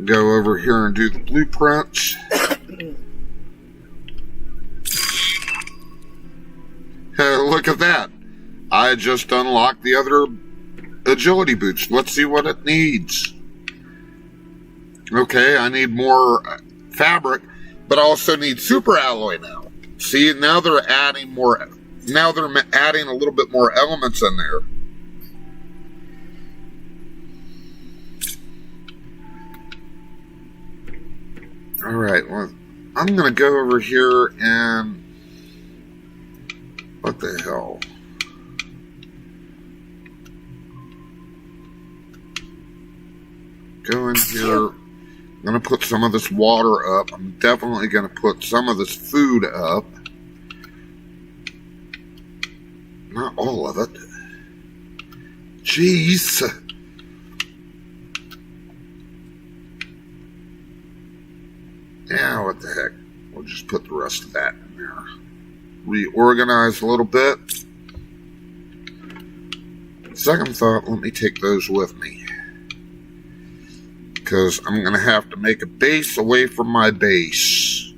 Go over here and do the blueprints. Look at that. I just unlocked the other agility boots. Let's see what it needs. Okay, I need more fabric, but I also need super alloy now. See, now they're adding more. Now they're adding a little bit more elements in there. All right, well, I'm going to go over here and... What the hell? Go in here. I'm going to put some of this water up. I'm definitely going to put some of this food up. Not all of it. Jeez. Yeah, what the heck. We'll just put the rest of that in there. Reorganize a little bit. Second thought, let me take those with me. Because I'm going to have to make a base away from my base.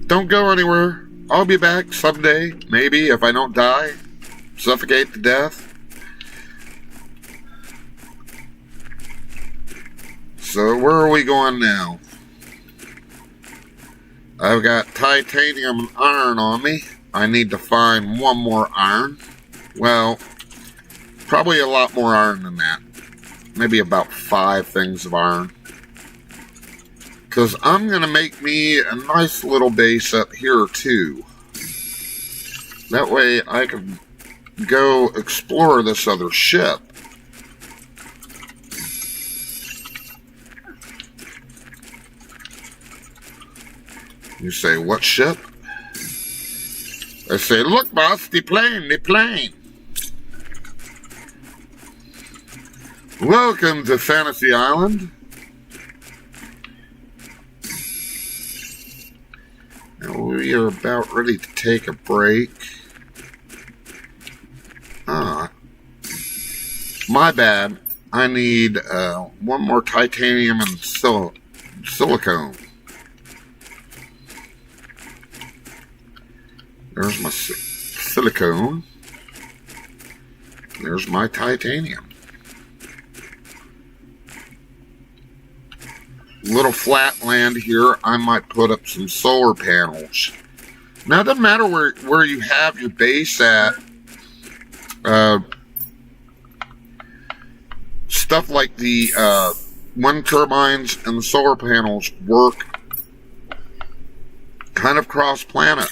Don't go anywhere. I'll be back someday, maybe, if I don't die. Suffocate to death. So, where are we going now? I've got titanium and iron on me. I need to find 1 more iron. Well, probably a lot more iron than that. Maybe about 5 things of iron. Because I'm going to make me a nice little base up here too. That way I can go explore this other ship. You say, what ship? I say, look boss, the plane, the plane. Welcome to Fantasy Island. Now we are about ready to take a break. My bad. I need one more titanium and silicone. There's my silicone. There's my titanium. Little flat land here, I might put up some solar panels. Now, it doesn't matter where you have your base at. Stuff like the wind turbines and the solar panels work kind of cross-planet.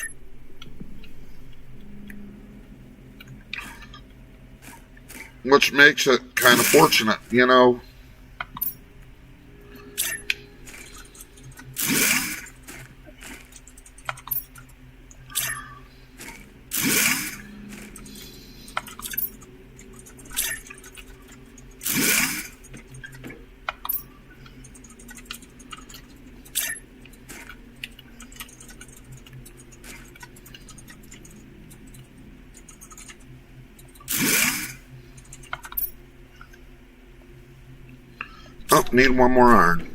Which makes it kind of fortunate, you know. Oh, need one more iron.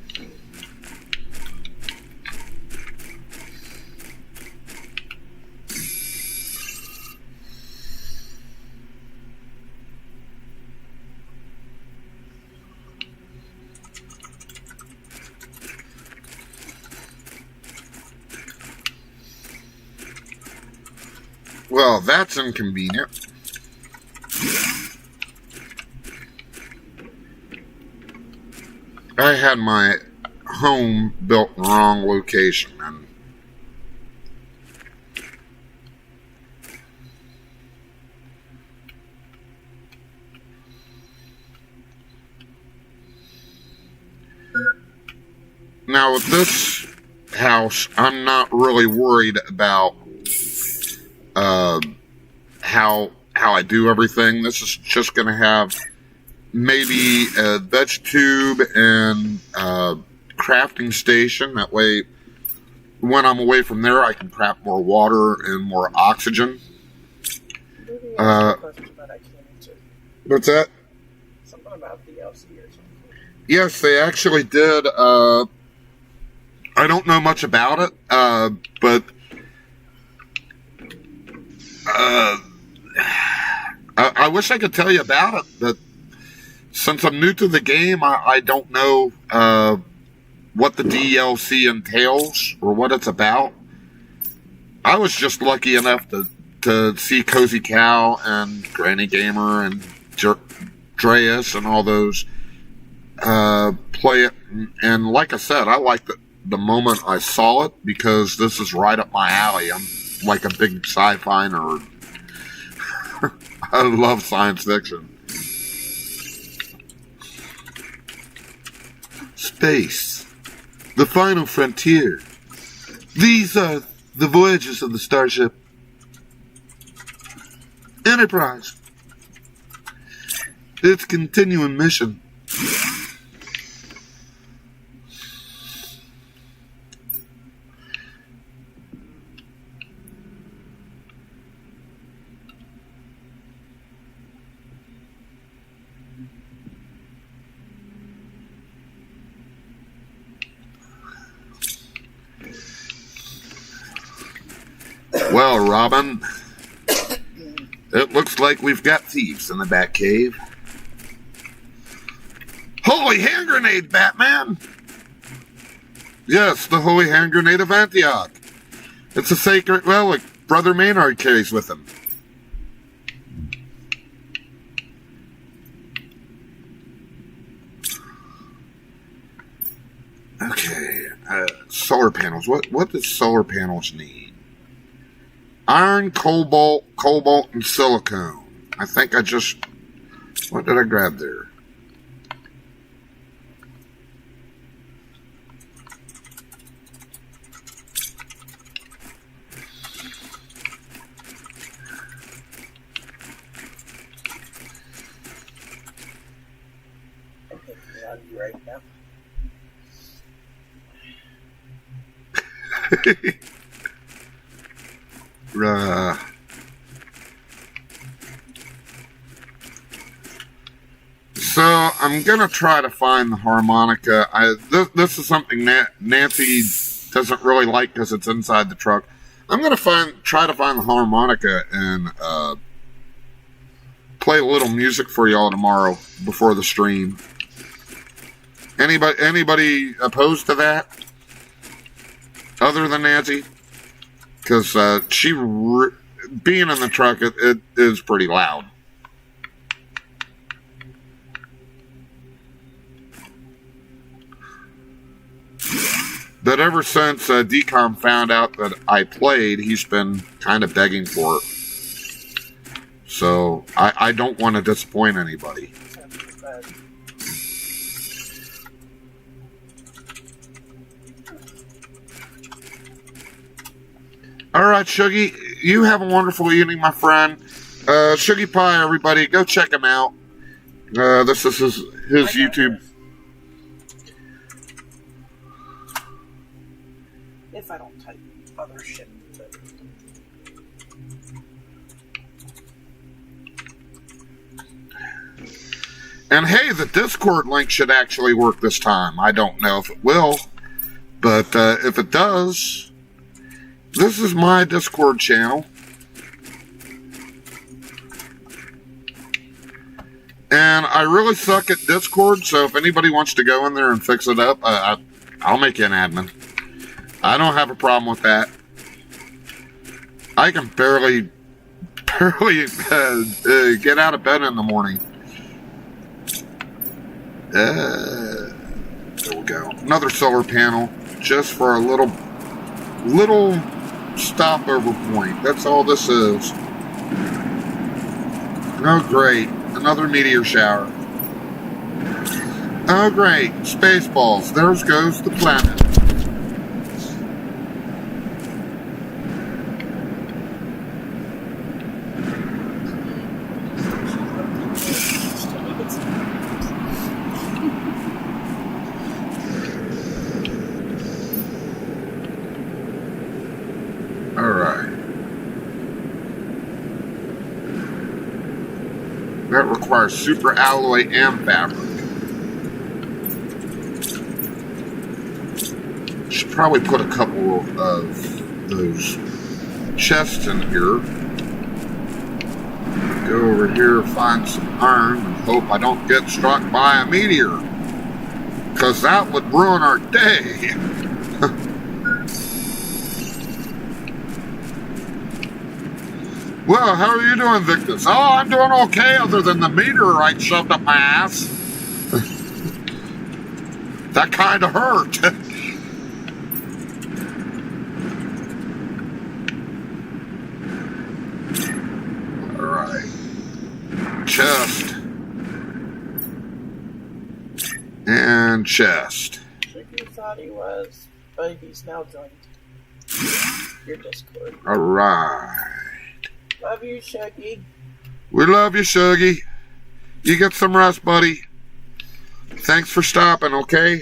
Well, that's inconvenient. I had my home built in the wrong location, and now with this house, I'm not really worried about how I do everything. This is just going to have maybe a veg tube and crafting station. That way, when I'm away from there, I can craft more water and more oxygen. What's that? Something about DLC or something. Yes, they actually did. I don't know much about it, but I wish I could tell you about it, but since I'm new to the game, I don't know what the DLC entails or what it's about. I was just lucky enough to see Cozy Cow and Granny Gamer and Dreas and all those play it. And like I said, I liked it the moment I saw it because this is right up my alley. I'm like a big sci-fi nerd. I love science fiction. Space. The final frontier. These are the voyages of the starship Enterprise. Its continuing mission. Well, Robin, it looks like we've got thieves in the back cave. Holy hand grenade, Batman! Yes, the holy hand grenade of Antioch. It's a sacred relic Brother Maynard carries with him. Okay, solar panels. What does solar panels need? Iron, cobalt, and silicone. I think I just... What did I grab there? right now. So I'm gonna try to find the harmonica. This is something that Nancy doesn't really like because it's inside the truck. I'm gonna try to find the harmonica and play a little music for y'all tomorrow before the stream. Anybody opposed to that? Other than Nancy? Because being in the truck, it is pretty loud. But ever since DCOM found out that I played, he's been kind of begging for it. So I don't want to disappoint anybody. All right, Shuggy, you have a wonderful evening, my friend. Shuggy Pie, everybody, go check him out. This is his YouTube. If I don't type other shit. And hey, the Discord link should actually work this time. I don't know if it will, but if it does, this is my Discord channel. And I really suck at Discord, so if anybody wants to go in there and fix it up, I'll make you an admin. I don't have a problem with that. I can barely get out of bed in the morning. There we go. Another solar panel, just for a little stopover point. That's all this is. Oh, great. Another meteor shower. Oh, great. Spaceballs. There goes the planet. That requires super alloy and fabric. Should probably put a couple of those chests in here. Go over here, find some iron, and hope I don't get struck by a meteor. Because that would ruin our day. Well, how are you doing, Victus? Oh, I'm doing okay, other than the meteorite shoved up my ass. That kind of hurt. All right. Chest. And chest. Tricky thought he was, but he's now joined your Discord. All right. Love you, Shuggy. We love you, Shuggy. You get some rest, buddy. Thanks for stopping, okay?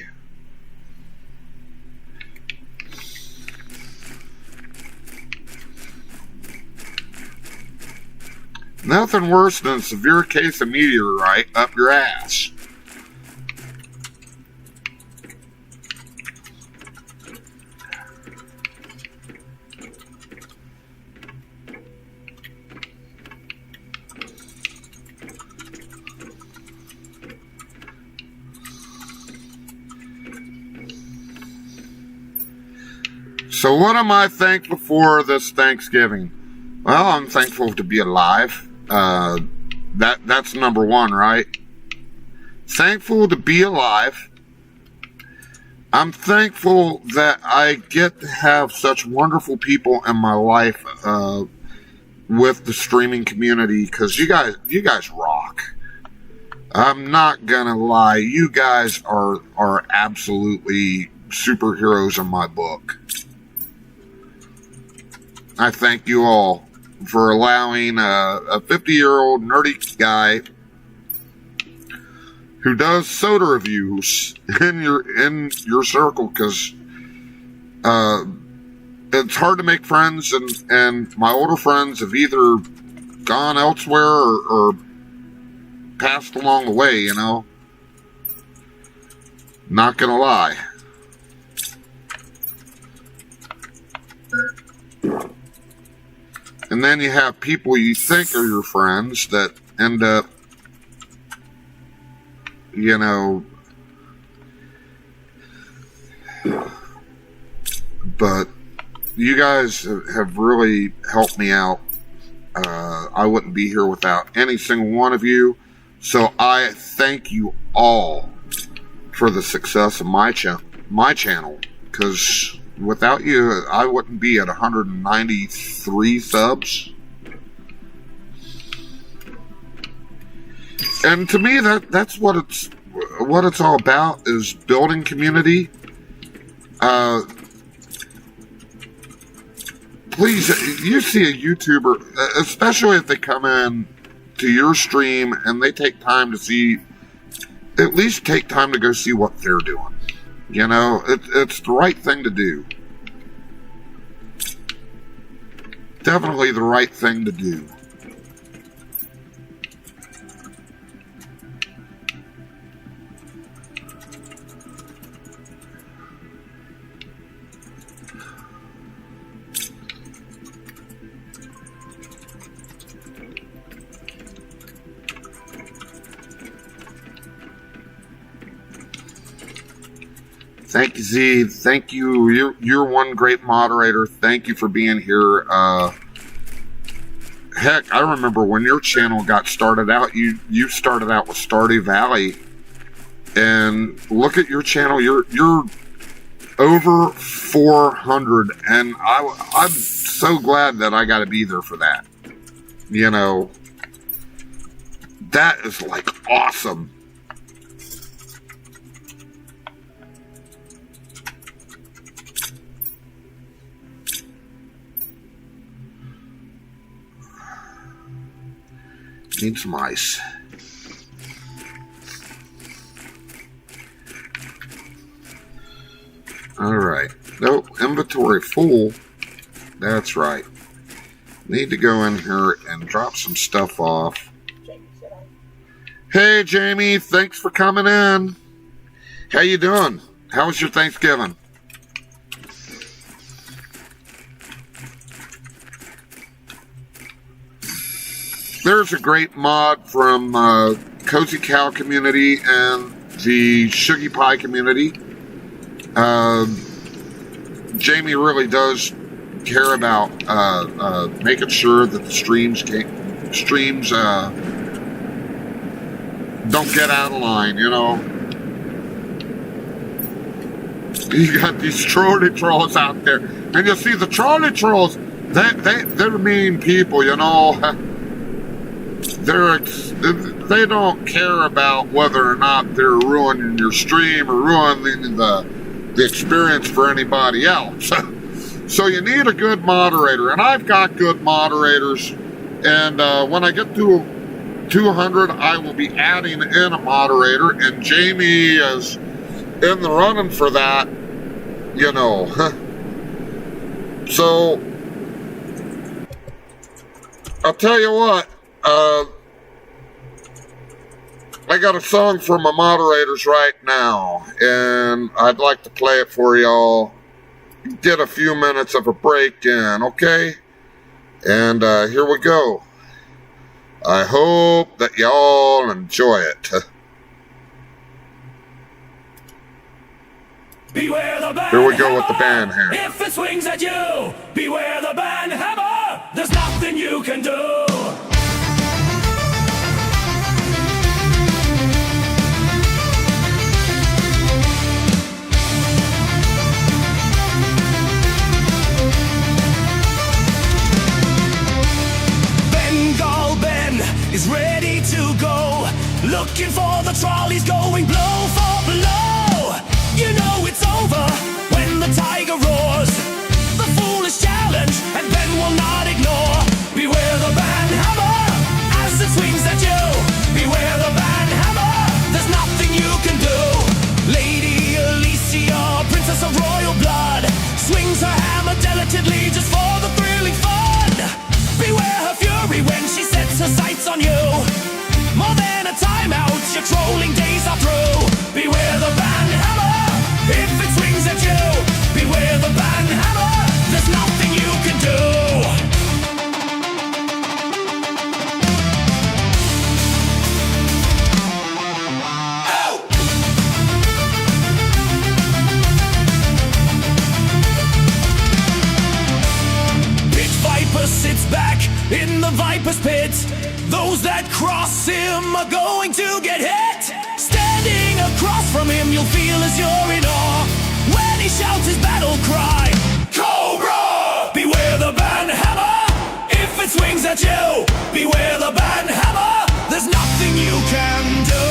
Nothing worse than a severe case of meteorite up your ass. So what am I thankful for this Thanksgiving? Well, I'm thankful to be alive. That's number one, right? Thankful to be alive. I'm thankful that I get to have such wonderful people in my life with the streaming community, because you guys rock. I'm not gonna lie, you guys are absolutely superheroes in my book. I thank you all for allowing a 50-year-old nerdy guy who does soda reviews in your circle, because it's hard to make friends, and my older friends have either gone elsewhere or passed along the way, you know. Not gonna lie. And then you have people you think are your friends that end up, you know, but you guys have really helped me out. I wouldn't be here without any single one of you. So I thank you all for the success of my channel, because without you, I wouldn't be at 193 subs. And to me, that's what it's all about, is building community. Please, you see a YouTuber, especially if they come in to your stream and they take time to see, at least take time to go see what they're doing. You know, it's the right thing to do. Definitely the right thing to do. Thank you, Z. Thank you. You're one great moderator. Thank you for being here. Heck, I remember when your channel got started out, you started out with Stardew Valley. And look at your channel. You're over 400. And I'm so glad that I got to be there for that. You know, that is like awesome. Need some ice. Alright. Nope, inventory full. That's right. Need to go in here and drop some stuff off. Hey, Jamie, thanks for coming in. How you doing? How was your Thanksgiving? There's a great mod from Cozy Cow community and the Shuggy Pie community. Jamie really does care about making sure that the streams don't get out of line, you know. You got these trolley trolls out there, and you see the trolley trolls. They're mean people, you know. They don't care about whether or not they're ruining your stream or ruining the experience for anybody else. So you need a good moderator, and I've got good moderators. And when I get to 200, I will be adding in a moderator, and Jamie is in the running for that, you know. So I'll tell you what. I got a song for my moderators right now, and I'd like to play it for y'all. Get a few minutes of a break in, okay? And here we go. I hope that y'all enjoy it. Beware the band Here we go with the hammer. band hammer. If it swings at you, beware the band hammer. There's nothing you can do. Is ready to go, looking for the trolleys going blow for blow. You know it's over when the tiger roars. The foolish challenge, and Ben will not ignore. Beware the band hammer as it swings at you. Beware the band hammer. There's nothing rolling days are through. Beware the band hammer, if it swings at you. Beware the band hammer, there's nothing you can do. Sits back in the viper's pit. Those that cross him are going to get hit. Standing across from him, you'll feel as you're in awe when he shouts his battle cry, Cobra! Beware the band hammer, if it swings at you. Beware the band hammer, there's nothing you can do.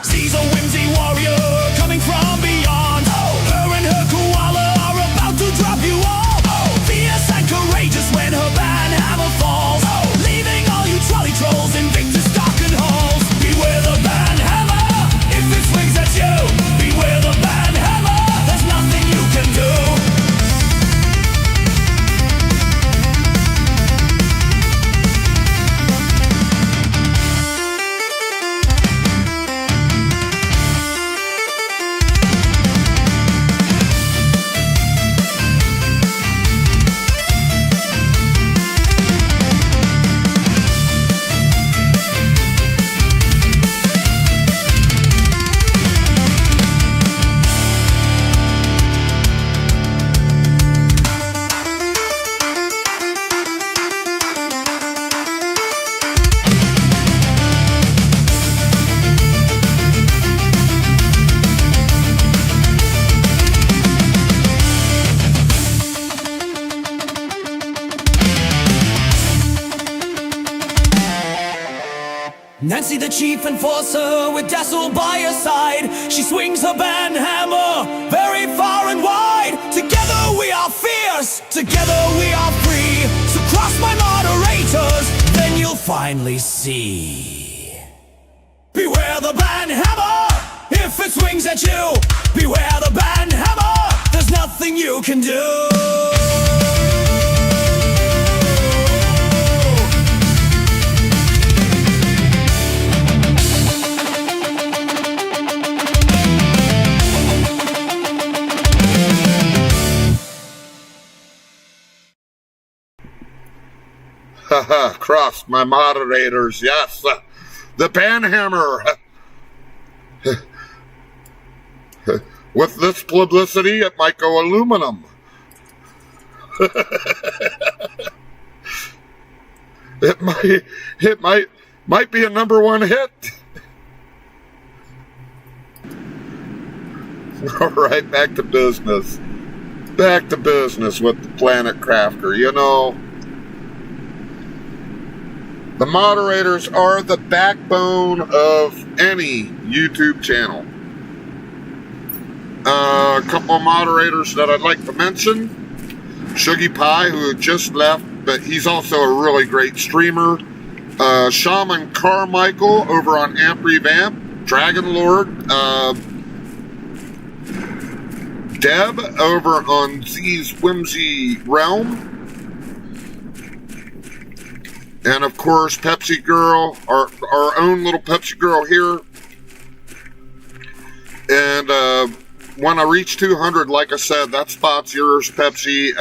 She's a whimsy warrior coming from beyond. Her and her koala are about to drop you all. Fierce and courageous when her band hammer falls, leaving all you trolley trolls in Victus darkened halls. Beware the band hammer, if it swings at you. Beware the band hammer, there's nothing you can do. Nancy the chief enforcer with Dazzle by her side. She swings her band hammer very far and wide. Together we are fierce, together we are free. So cross my moderators, then you'll finally see. Beware the band hammer, if it swings at you. Beware the band hammer, there's nothing you can do. Haha, crossed my moderators, yes. The banhammer. With this publicity, it might go aluminum. It might be a #1 hit. All right, back to business. Back to business with the Planet Crafter. You know, the moderators are the backbone of any YouTube channel. A couple of moderators that I'd like to mention. Shuggy Pie, who just left, but he's also a really great streamer. Shaman Carmichael over on Amp Revamp. Dragon Lord. Deb over on Z's Whimsy Realm. And of course, Pepsi Girl, our own little Pepsi Girl here. And when I reach 200, like I said, that spot's yours, Pepsi.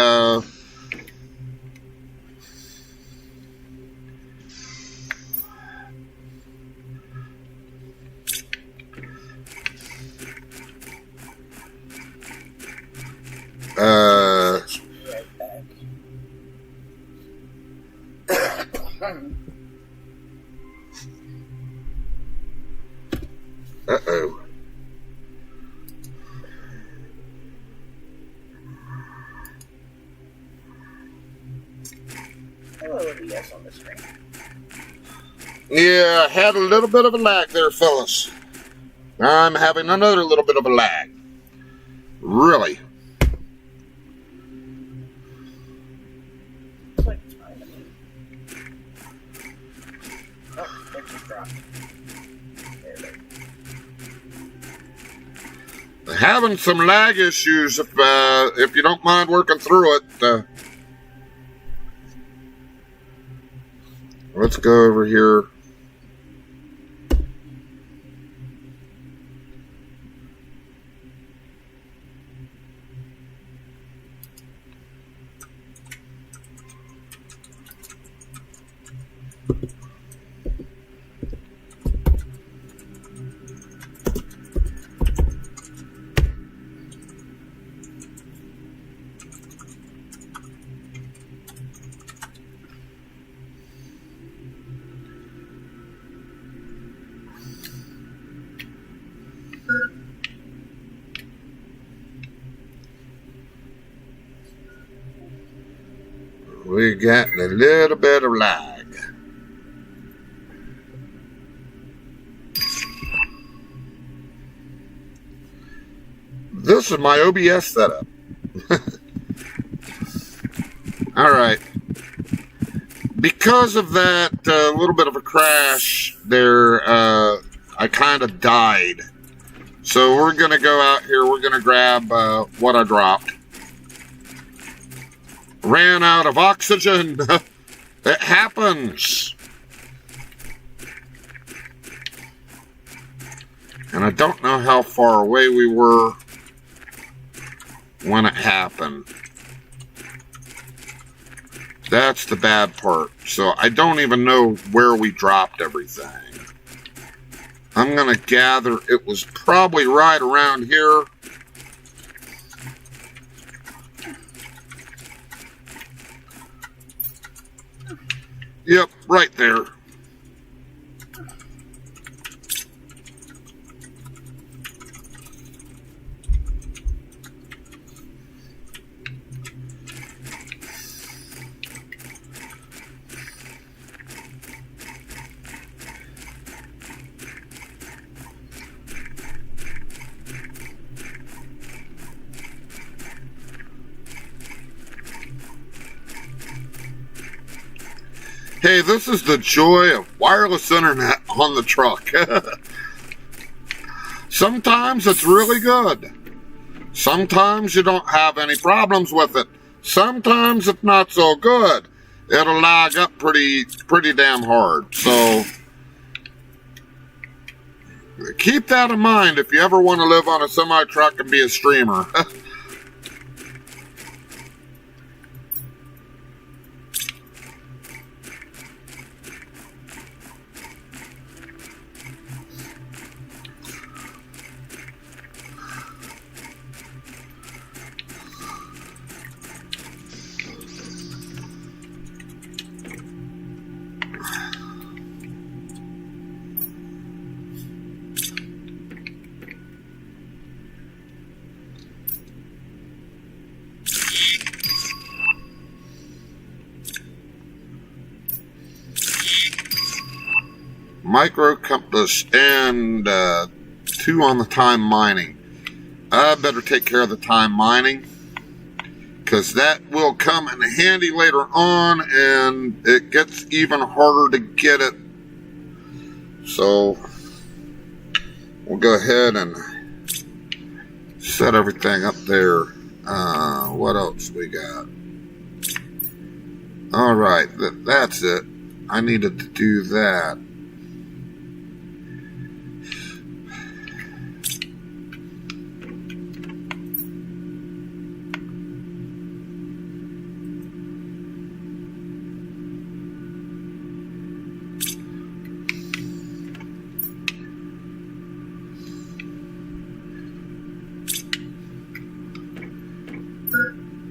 Uh-oh. Hello, yes on the screen. Yeah, I had a little bit of a lag there, fellas. I'm having another little bit of a lag. Really. It's like time. Oh, it just dropped. There it is. Having some lag issues, if you don't mind working through it. let's go over here. We're getting a little bit of lag. This is my OBS setup. All right. Because of that little bit of a crash there, I kind of died. So we're going to go out here. We're going to grab what I dropped. Ran out of oxygen. It happens. And I don't know how far away we were when it happened. That's the bad part. So I don't even know where we dropped everything. I'm going to gather it was probably right around here. Yep, right there. Hey, this is the joy of wireless internet on the truck. Sometimes it's really good. Sometimes you don't have any problems with it. Sometimes it's not so good. It'll lag up pretty damn hard. So keep that in mind if you ever want to live on a semi-truck and be a streamer. Micro compass and 2 on the time mining. I better take care of the time mining because that will come in handy later on and it gets even harder to get it. So we'll go ahead and set everything up there. What else we got? All right, that's it. I needed to do that.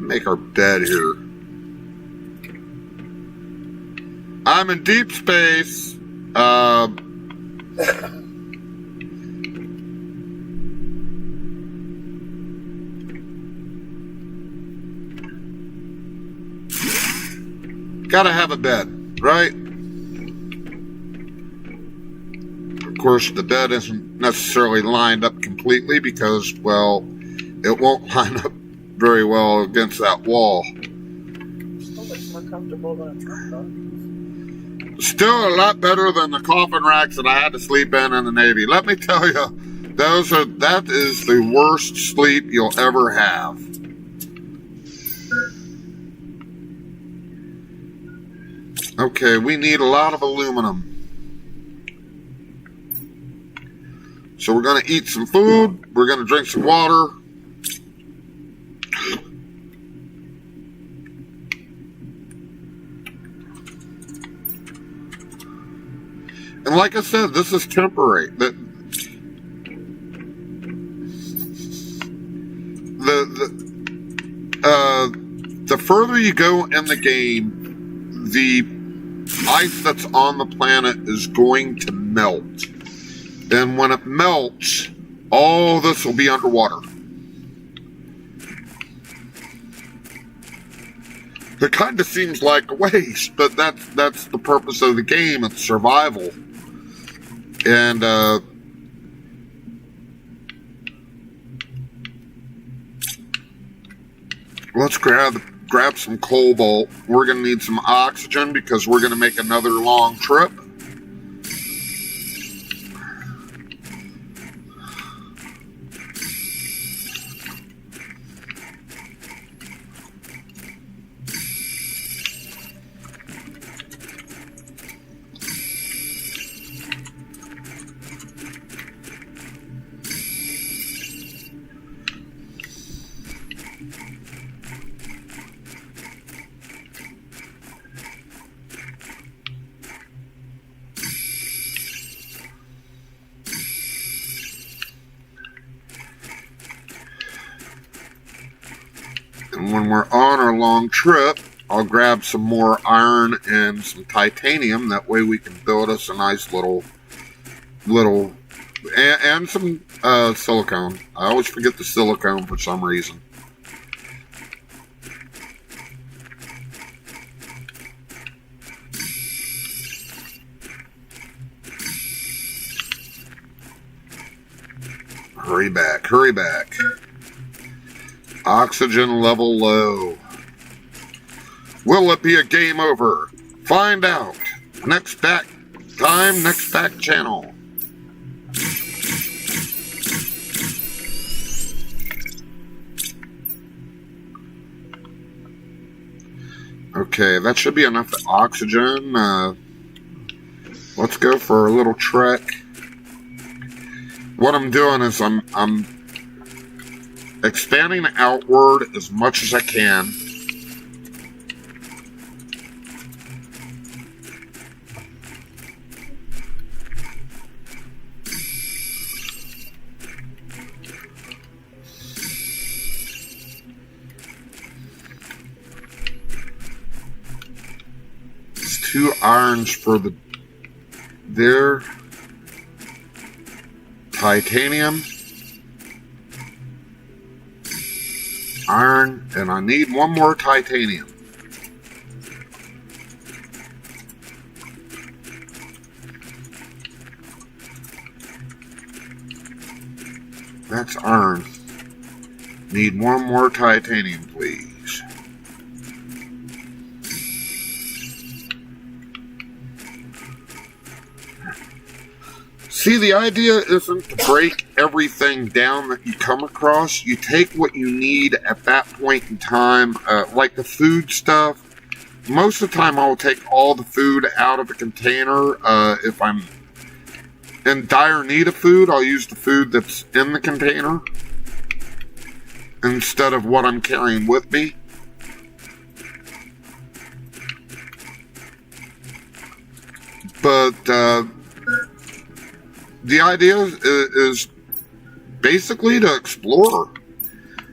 Make our bed here. I'm in deep space. Gotta have a bed, right? Of course, the bed isn't necessarily lined up completely because, well, it won't line up very well against that wall. Still looks more comfortable than a truck though. Still a lot better than the coffin racks that I had to sleep in the Navy. Let me tell you, that is the worst sleep you'll ever have. Okay, we need a lot of aluminum. So we're going to eat some food. We're going to drink some water. And like I said, this is temporary. The further you go in the game, the ice that's on the planet is going to melt. And when it melts, all this will be underwater. It kind of seems like a waste, but that's the purpose of the game. It's survival. And let's grab some cobalt. We're going to need some oxygen because we're going to make another long trip. And when we're on our long trip, I'll grab some more iron and some titanium. That way we can build us a nice little, and some silicone. I always forget the silicone for some reason. Hurry back, hurry back. Oxygen level low. Will it be a game over? Find out. Next back time, next back channel. Okay, that should be enough oxygen. Let's go for a little trek. What I'm doing is I'm expanding outward as much as I can. It's 2 irons for there. Titanium. Iron, and I need 1 more titanium. That's iron. Need 1 more titanium, please. See, the idea isn't to break everything down that you come across. You take what you need at that point in time, like the food stuff. Most of the time, I'll take all the food out of a container. If I'm in dire need of food, I'll use the food that's in the container instead of what I'm carrying with me. But the idea is basically to explore.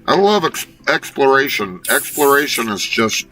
I love exploration. Exploration is just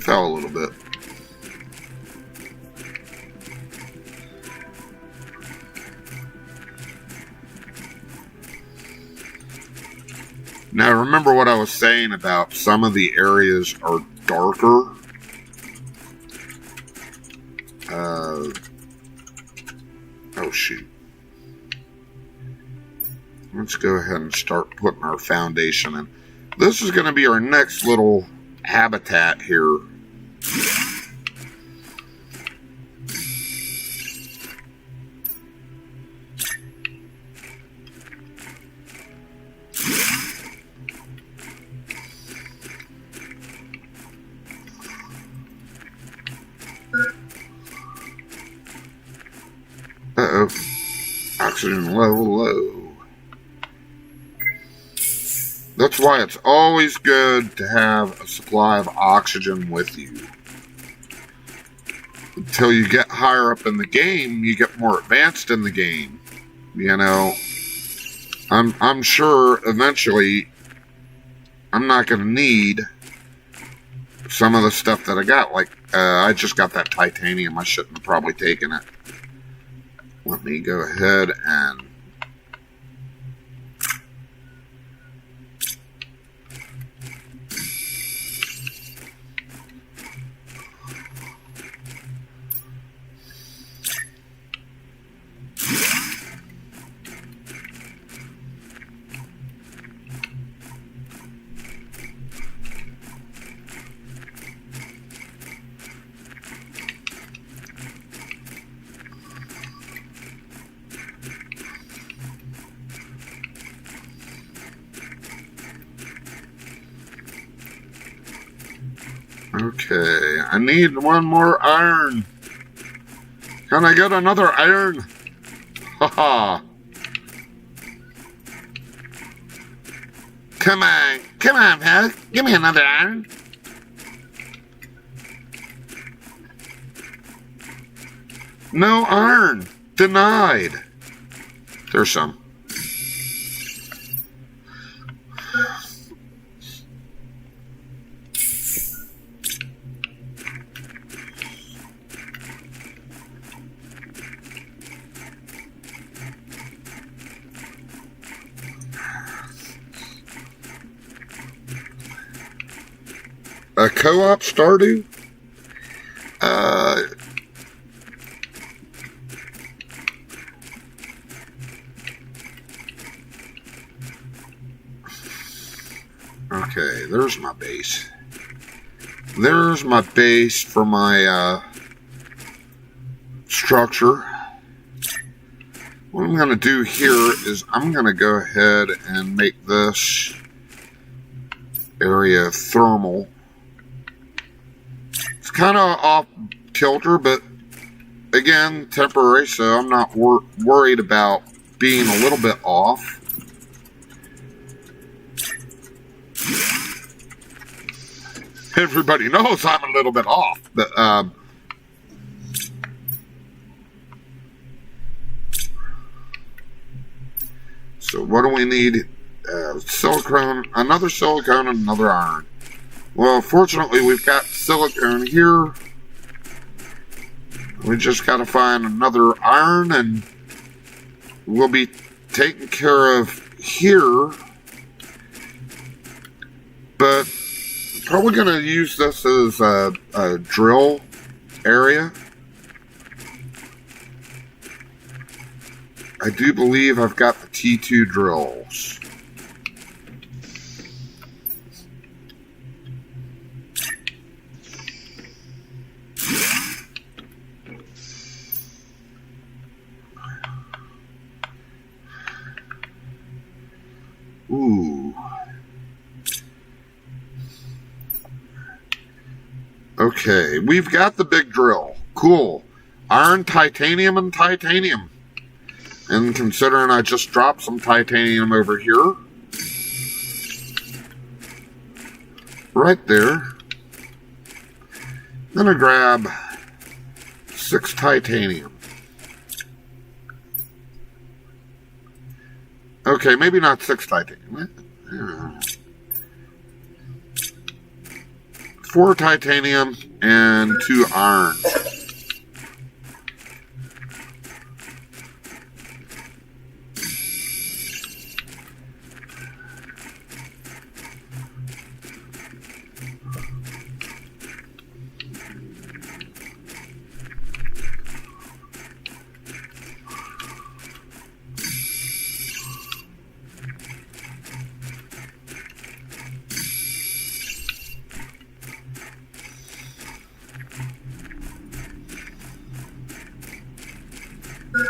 fell a little bit. Now, remember what I was saying about some of the areas are darker. Oh, shoot. Let's go ahead and start putting our foundation in. This is going to be our next little habitat here. Uh-oh. Oxygen level low. That's why it's always good to have a supply of oxygen with you. Until you get higher up in the game, you get more advanced in the game. You know, I'm sure eventually I'm not going to need some of the stuff that I got. Like, I just got that titanium. I shouldn't have probably taken it. Let me go ahead and okay, I need one more iron. Can I get another iron? Haha. Come on, pal. Give me another iron. No iron. Denied. There's some. A co-op Stardew? Okay, there's my base. There's my base for my structure. What I'm going to do here is I'm going to go ahead and make this area thermal. It's kind of off kilter, but again, temporary, so I'm not worried about being a little bit off. Everybody knows I'm a little bit off, but so what do we need? Silicone, another silicone, and another iron. Well, fortunately, we've got silicone here. We just got to find another iron, and we'll be taken care of here. But probably going to use this as a drill area. I do believe I've got the T2 drills. Ooh. Okay, we've got the big drill. Cool. Iron, titanium, and titanium. And considering I just dropped some titanium over here. Right there. I'm gonna grab 6 titanium. Okay, maybe not 6 titanium. 4 titanium and 2 iron.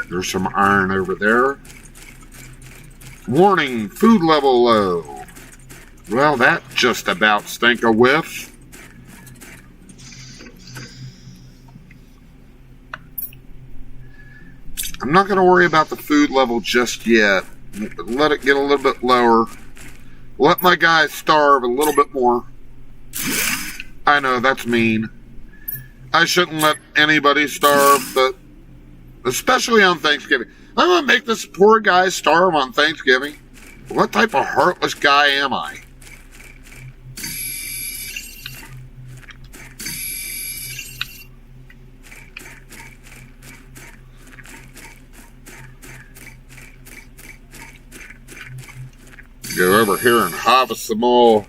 There's some iron over there. Warning, food level low. Well, that just about stank a whiff. I'm not going to worry about the food level just yet. Let it get a little bit lower. Let my guys starve a little bit more. I know, that's mean. I shouldn't let anybody starve, but especially on Thanksgiving. I'm going to make this poor guy starve on Thanksgiving? What type of heartless guy am I? Go over here and harvest some more.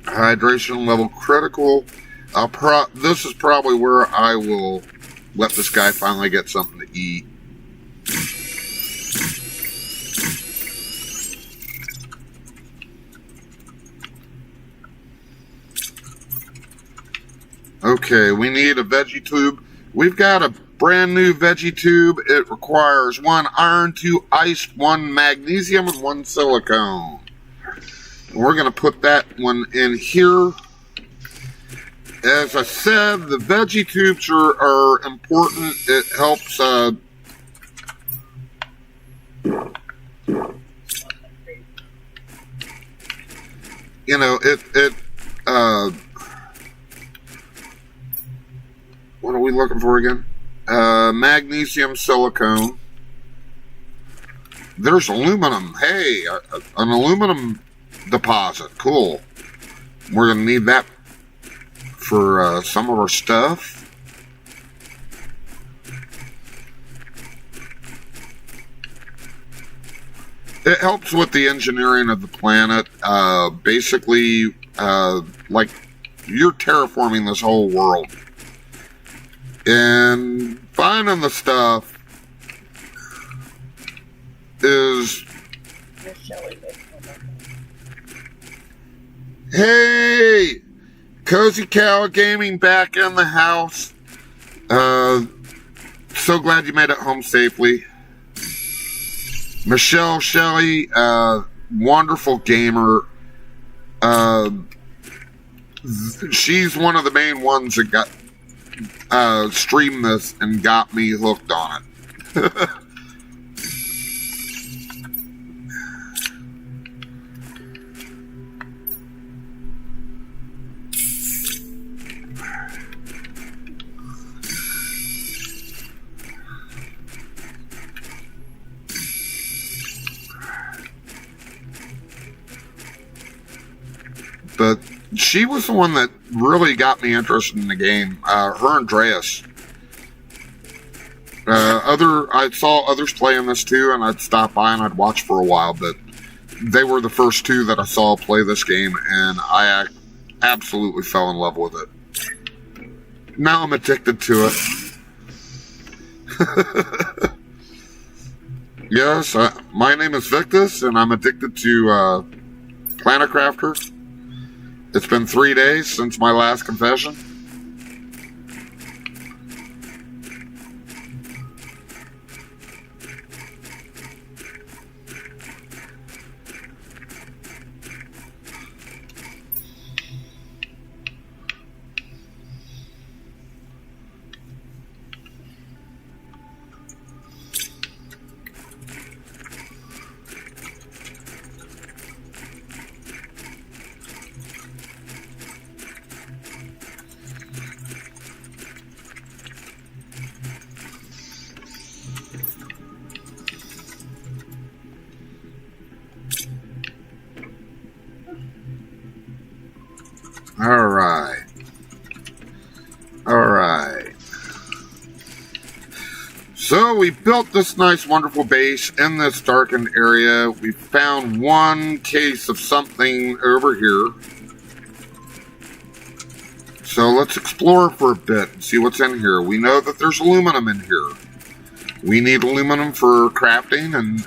Hydration level critical. This is probably where I will let this guy finally get something to eat. Okay, we need a veggie tube. We've got a brand new veggie tube. It requires 1 iron, 2 ice, 1 magnesium, and 1 silicone. We're going to put that one in here. As I said, the veggie tubes are important. It helps you know, what are we looking for again? Magnesium silicone. There's aluminum. Hey, an aluminum deposit. Cool. We're going to need that for some of our stuff. It helps with the engineering of the planet. Basically, like you're terraforming this whole world. And finding the stuff is... Hey! Cozy Cow Gaming back in the house. So glad you made it home safely. Michelle Shelley, wonderful gamer. She's one of the main ones that got streamed this and got me hooked on it. But she was the one that really got me interested in the game. Her and Andreas. I saw others playing this too, and I'd stop by and I'd watch for a while, but they were the first two that I saw play this game, and I absolutely fell in love with it. Now I'm addicted to it. Yes, my name is Victus, and I'm addicted to Planet Crafter. It's been 3 days since my last confession. Alright. we built this nice, wonderful base in this darkened area. We found one case of something over here. So let's explore for a bit and see what's in here. We know that there's aluminum in here. We need aluminum for crafting, and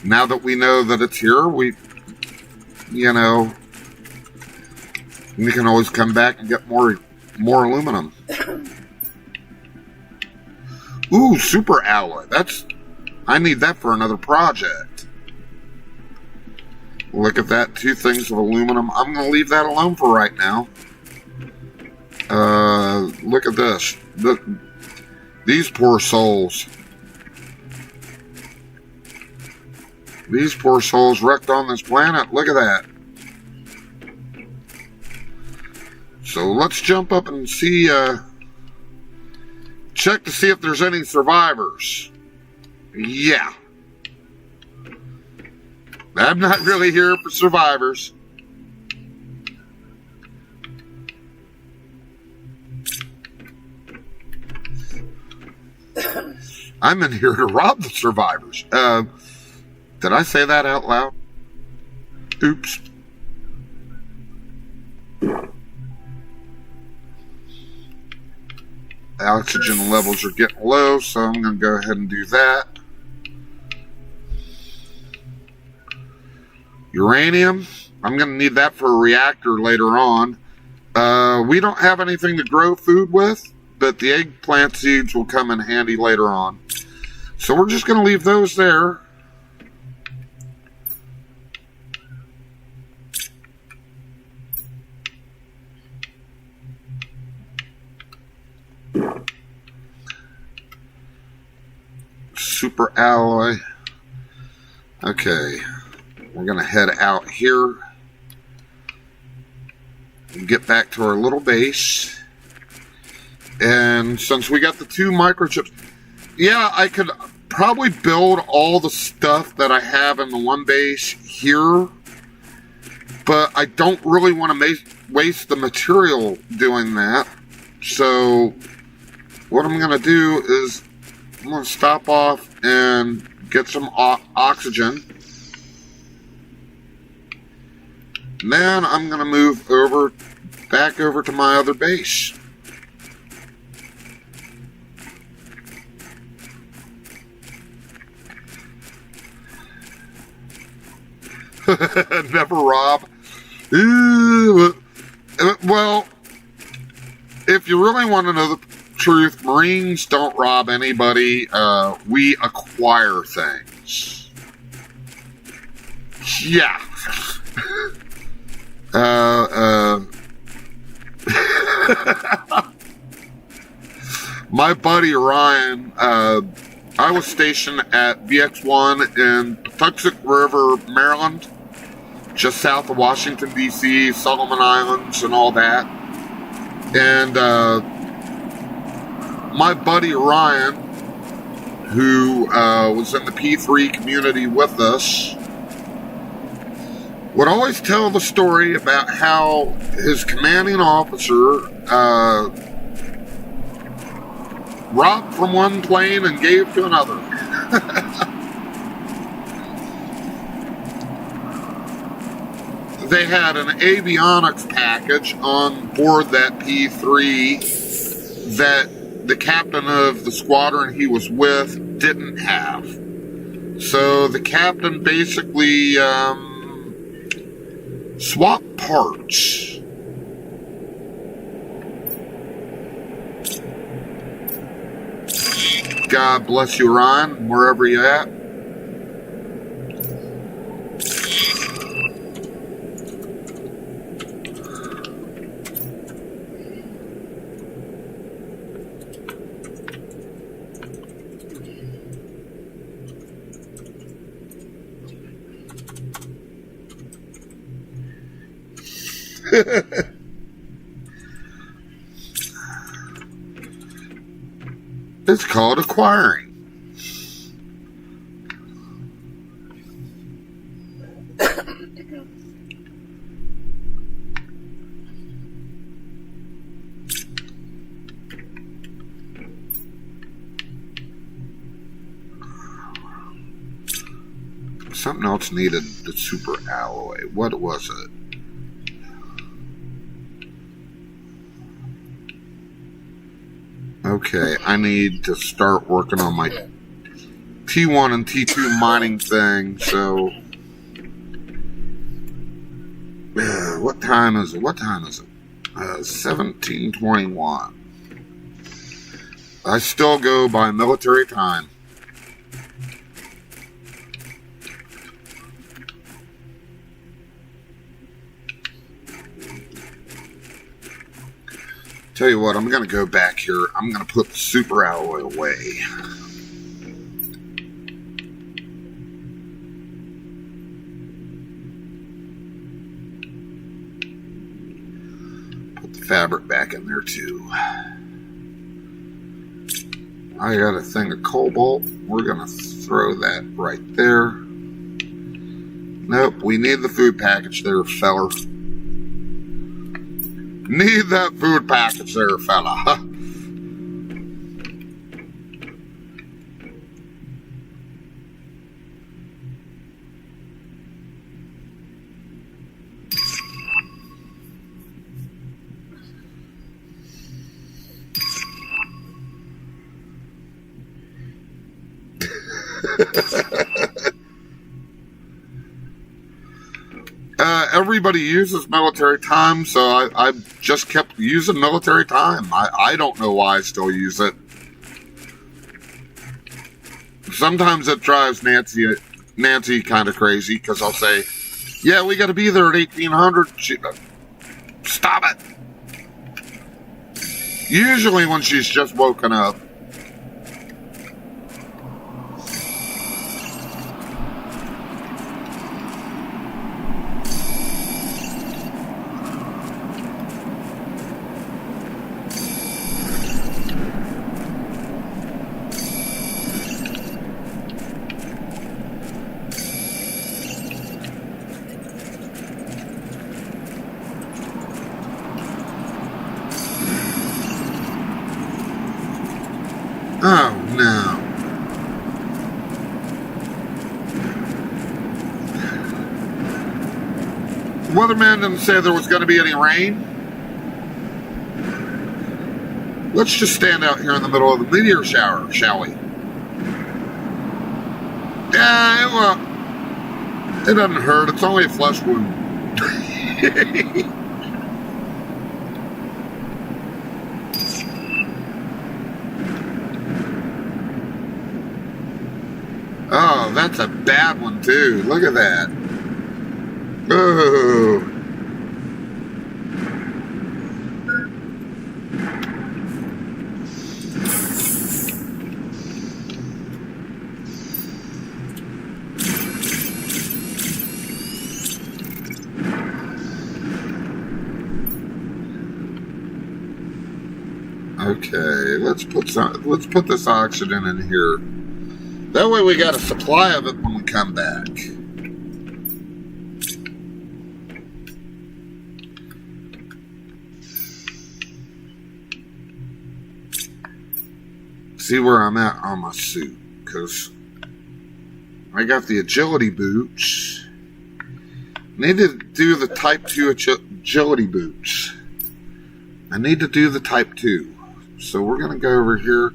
now that we know that it's here, we can always come back and get more aluminum. Ooh, super alloy. I need that for another project. Look at that, 2 things of aluminum. I'm going to leave that alone for right now. Look at this. These poor souls. These poor souls wrecked on this planet. Look at that. So let's jump up and see, check to see if there's any survivors. Yeah. I'm not really here for survivors. I'm in here to rob the survivors. Did I say that out loud? Oops. Oxygen levels are getting low, so I'm going to go ahead and do that. Uranium, I'm going to need that for a reactor later on. We don't have anything to grow food with, but the eggplant seeds will come in handy later on. So we're just going to leave those there. Super alloy. Okay, we're going to head out here and get back to our little base. And since we got the 2 microchips, yeah, I could probably build all the stuff that I have in the one base here, but I don't really want to waste the material doing that. So what I'm going to do is I'm going to stop off and get some oxygen. And then I'm going to move back over to my other base. Never rob. Well, if you really want to know the truth, Marines don't rob anybody. We acquire things. Yeah. My buddy Ryan, I was stationed at VX1 in Patuxent River, Maryland, just south of Washington, D.C., Solomon Islands, and all that. And my buddy Ryan, who was in the P3 community with us, would always tell the story about how his commanding officer robbed from one plane and gave to another. They had an avionics package on board that P3 that the captain of the squadron he was with didn't have. So the captain basically swapped parts. God bless you, Ryan, wherever you're at. It's called acquiring. something else needed the super alloy. What was it? Okay, I need to start working on my T1 and T2 mining thing, so... what time is it? 17:21. I still go by military time. Tell you what, I'm going to go back here. I'm going to put the super alloy away. Put the fabric back in there too. I got a thing of cobalt. We're going to throw that right there. Nope, we need the food package there, fella. Need that food package there, fella. Everybody uses military time, so I just kept using military time. I don't know why I still use it. Sometimes it drives Nancy kind of crazy, because I'll say, yeah, we got to be there at 1800. Stop it. Usually when she's just woken up. Oh, no. The weatherman didn't say there was going to be any rain. Let's just stand out here in the middle of the meteor shower, shall we? Yeah, well, it doesn't hurt. It's only a flesh wound. Oh, that's a bad one, too. Look at that. Oh. Okay, let's put this oxygen in here. That way we got a supply of it when we come back. See where I'm at on my suit, because I got the agility boots. Need to do the type 2 agility boots. I need to do the type 2. So we're going to go over here.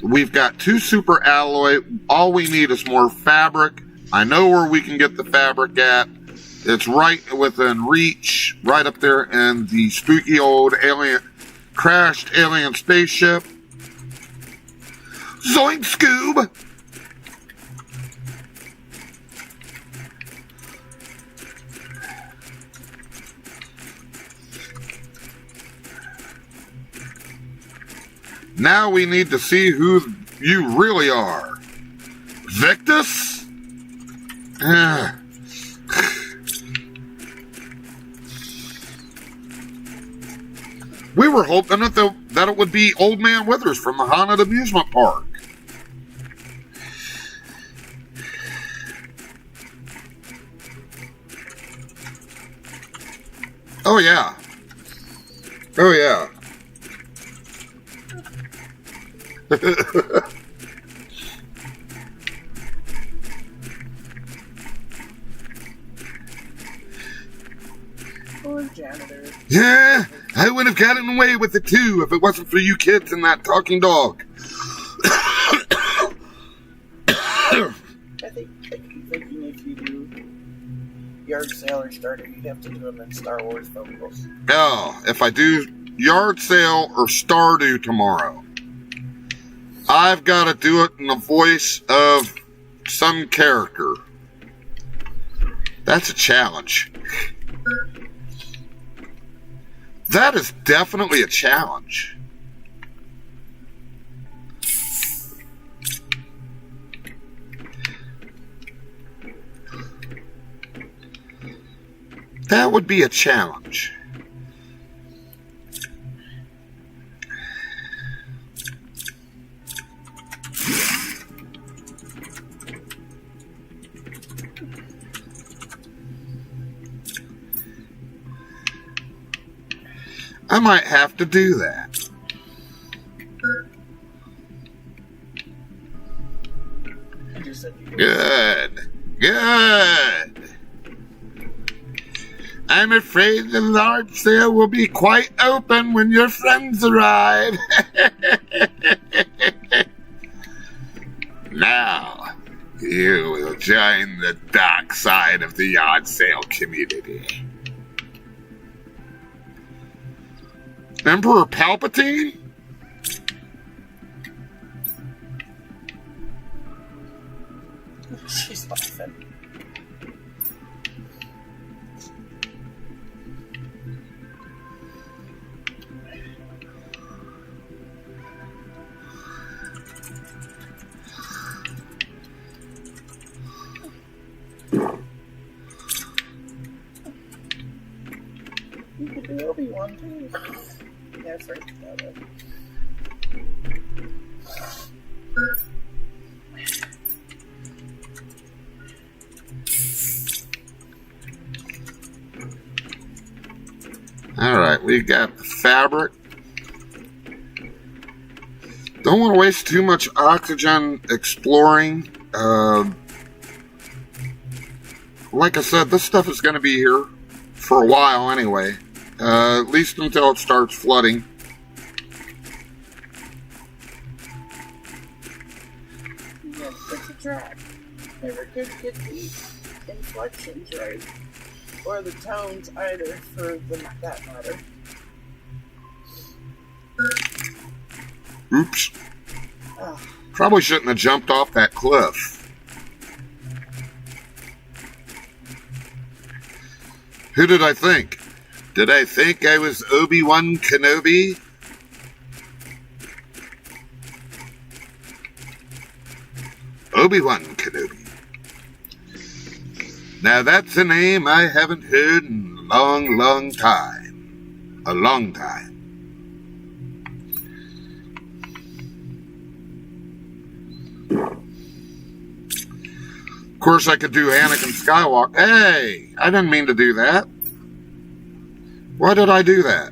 We've got 2 super alloy. All we need is more fabric. I know where we can get the fabric at. It's right within reach, right up there in the spooky old crashed alien spaceship. Zoink, Scoob! Now we need to see who you really are. Victus? We were hoping that it would be Old Man Withers from the Haunted Amusement Park. Oh yeah. Oh yeah. Poor janitor. Yeah, I would have gotten away with it too if it wasn't for you kids and that talking dog. I think thinking if you do yard sale or starter, you'd have to do them in Star Wars vocals. Oh, if I do yard sale or Stardew tomorrow, I've got to do it in the voice of some character. That's a challenge. That is definitely a challenge. That would be a challenge. I might have to do that. Good. Good. I'm afraid the large sale will be quite open when your friends arrive. Now, you will join the dark side of the yard sale community. Emperor Palpatine? She's laughing. You could do Obi-Wan too. Yeah, sorry. Alright, we got the fabric. Don't want to waste too much oxygen exploring. Like I said, this stuff is going to be here for a while anyway. At least until it starts flooding. Yeah, it's a track. Never could get the inflections right. Or the tones either, for that matter. Oops. Oh. Probably shouldn't have jumped off that cliff. Who did I think? Did I think I was Obi-Wan Kenobi? Obi-Wan Kenobi. Now that's a name I haven't heard in a long, long time. A long time. Of course, I could do Anakin Skywalker. Hey, I didn't mean to do that. Why did I do that?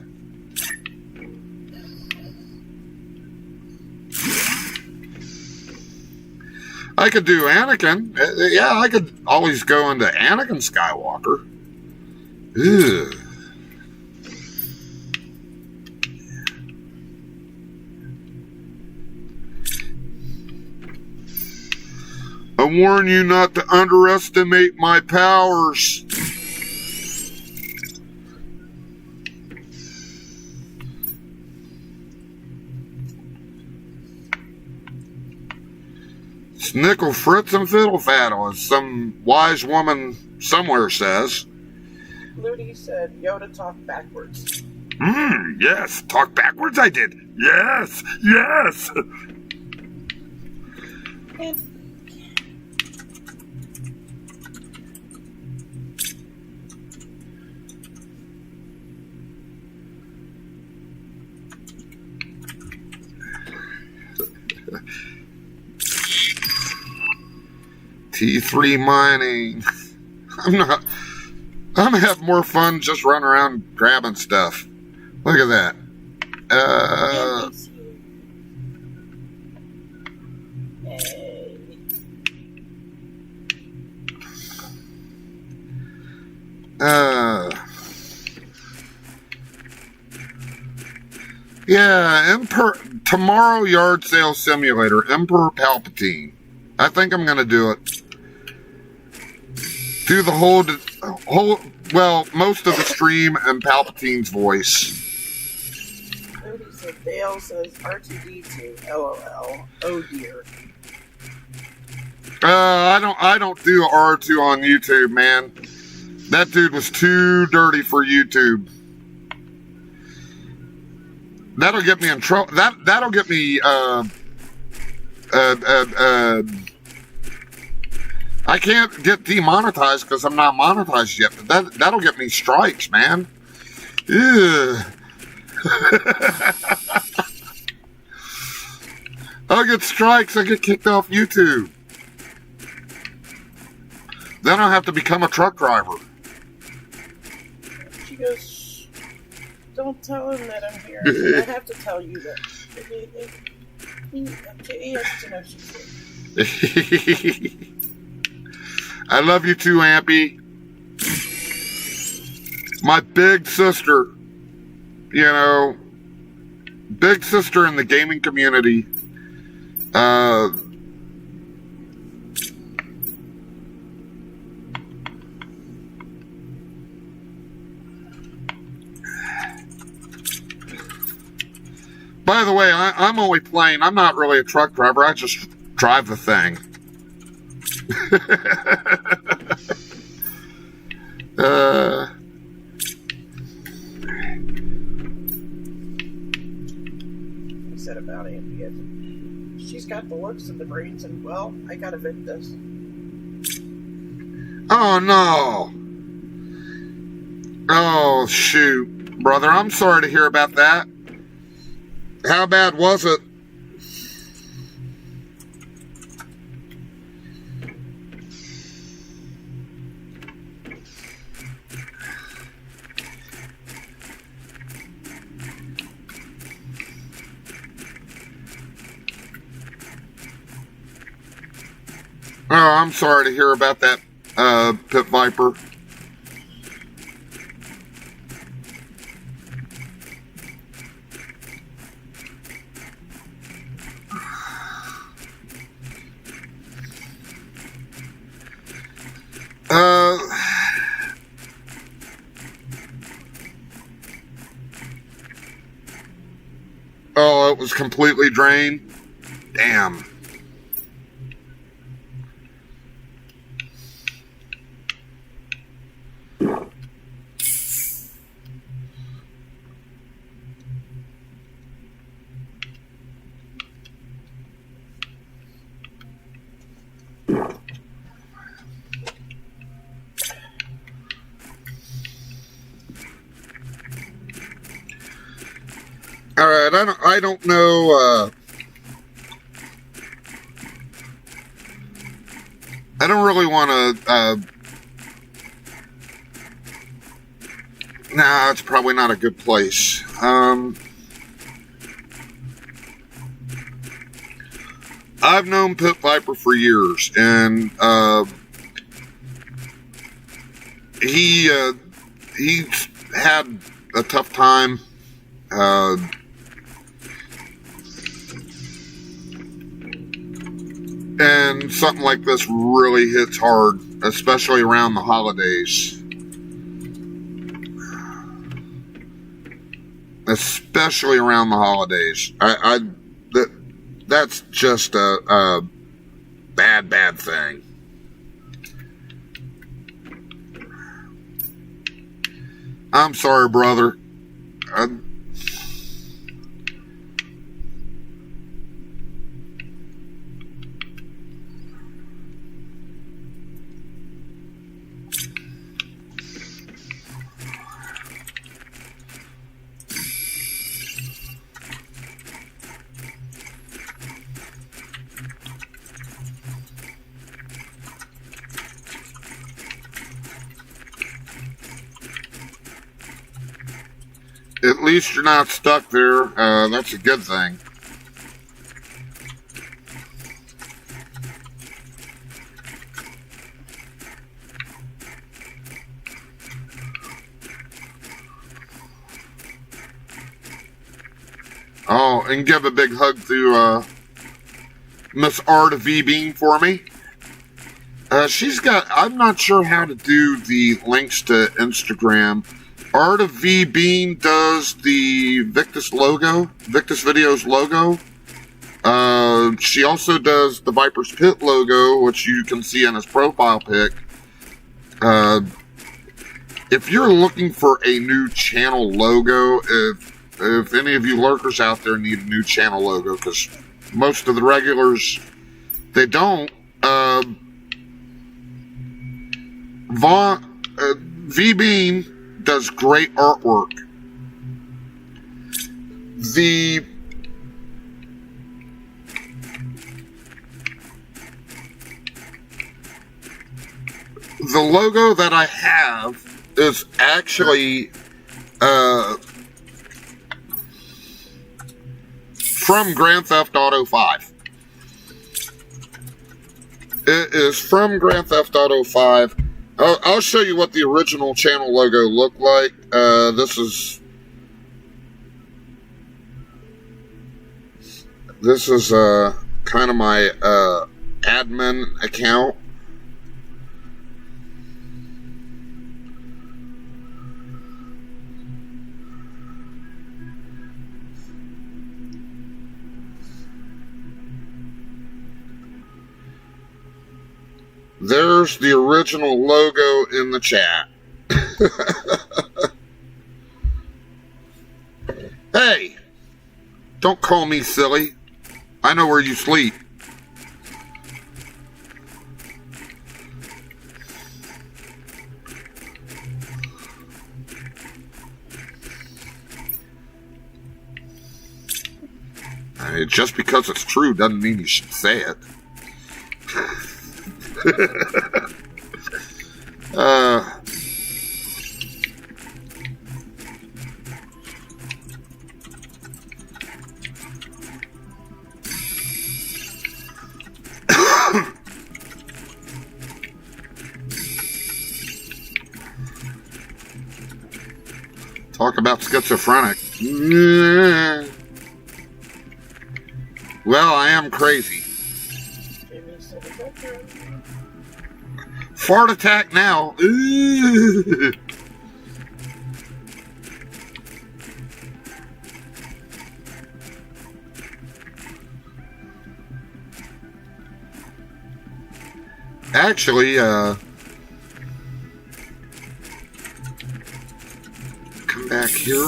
I could do Anakin. Yeah, I could always go into Anakin Skywalker. Ugh. I warn you not to underestimate my powers. Nickel Fritz and Fiddle Faddle, as some wise woman somewhere says. Ludi said, Yoda talked backwards. Yes, talk backwards I did. Yes, yes. And T3 mining. I'm gonna have more fun just running around grabbing stuff. Look at that. Yeah, tomorrow yard sale simulator, Emperor Palpatine. I think I'm gonna do it. Do the whole, most of the stream in Palpatine's voice. Cody said Dale says R2D2. LOL. Oh dear. I don't do R2 on YouTube, man. That dude was too dirty for YouTube. That'll get me in trouble. That'll get me, I can't get demonetized because I'm not monetized yet, but that'll get me strikes, man. Ew. I'll get strikes, I get kicked off YouTube. Then I'll have to become a truck driver. She goes, shh, don't tell him that I'm here. I have to tell you that. He has to know she's here. I love you too, Ampy. My big sister, you know, big sister in the gaming community. By the way, I'm only playing. I'm not really a truck driver. I just drive the thing. I said about Ampy, she's got the looks and the brains, and well, I got a Victus. Oh no! Oh shoot, brother! I'm sorry to hear about that. How bad was it? Oh, I'm sorry to hear about that, Pit Viper. Oh, it was completely drained? Damn. All right, I don't know. I don't really want to. Nah, it's probably not a good place. I've known Pit Viper for years, and he's had a tough time. And something like this really hits hard, especially around the holidays. Especially around the holidays. That's just a bad thing. I'm sorry, brother. At least you're not stuck there. That's a good thing. Oh, and give a big hug to Miss Art of V Bean for me. She's got, I'm not sure how to do the links to Instagram. Art of V Bean does the Victus logo, Victus Videos logo. She also does the Viper's Pit logo, which you can see in his profile pic. If you're looking for a new channel logo, if any of you lurkers out there need a new channel logo, because most of the regulars, they don't, V Bean does great artwork. The logo that I have is actually from Grand Theft Auto 5. It is from Grand Theft Auto 5. I'll show you what the original channel logo looked like. This is kind of my admin account. There's the original logo in the chat. Hey, don't call me silly. I know where you sleep. Just because it's true doesn't mean you should say it. Talk about schizophrenic. Well, I am crazy. Fart attack now. Actually, come back here.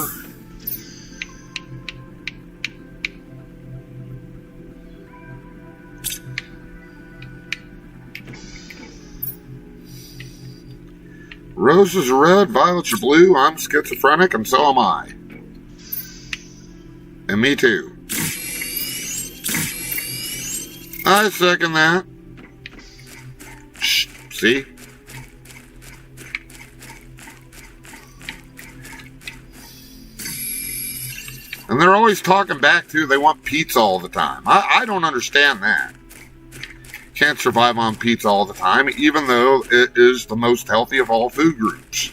Roses are red, violets are blue. I'm schizophrenic, and so am I. And me too. I second that. Shh, see? And they're always talking back, too. They want pizza all the time. I don't understand that. Can't survive on pizza all the time, even though it is the most healthy of all food groups.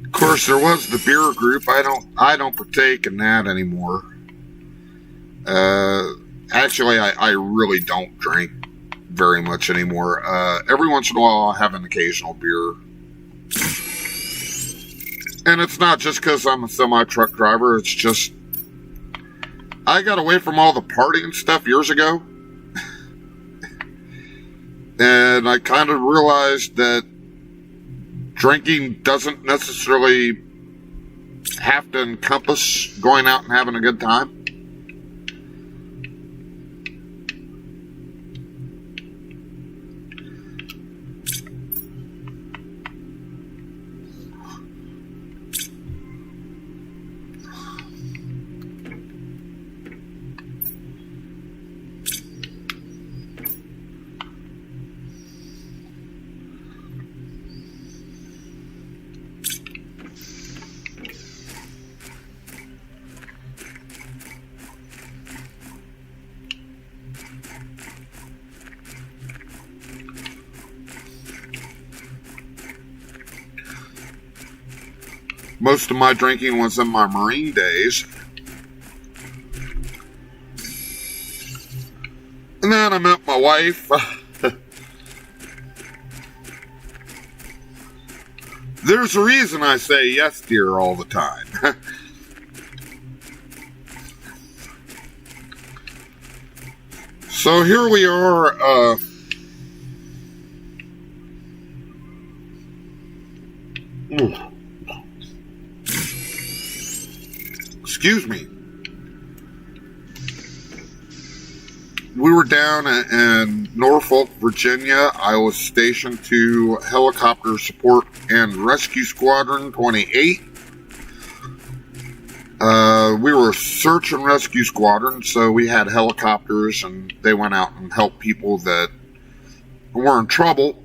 Of course, there was the beer group. I don't partake in that anymore. Actually, I really don't drink very much anymore. Every once in a while, I'll have an occasional beer. And it's not just because I'm a semi-truck driver. It's just, I got away from all the partying stuff years ago. And I kind of realized that drinking doesn't necessarily have to encompass going out and having a good time. Most of my drinking was in my Marine days. And then I met my wife. There's a reason I say yes, dear, all the time. So here we are, excuse me. We were down in Norfolk, Virginia. I was stationed to Helicopter Support and Rescue Squadron 28. We were a search and rescue squadron, so we had helicopters, and they went out and helped people that were in trouble.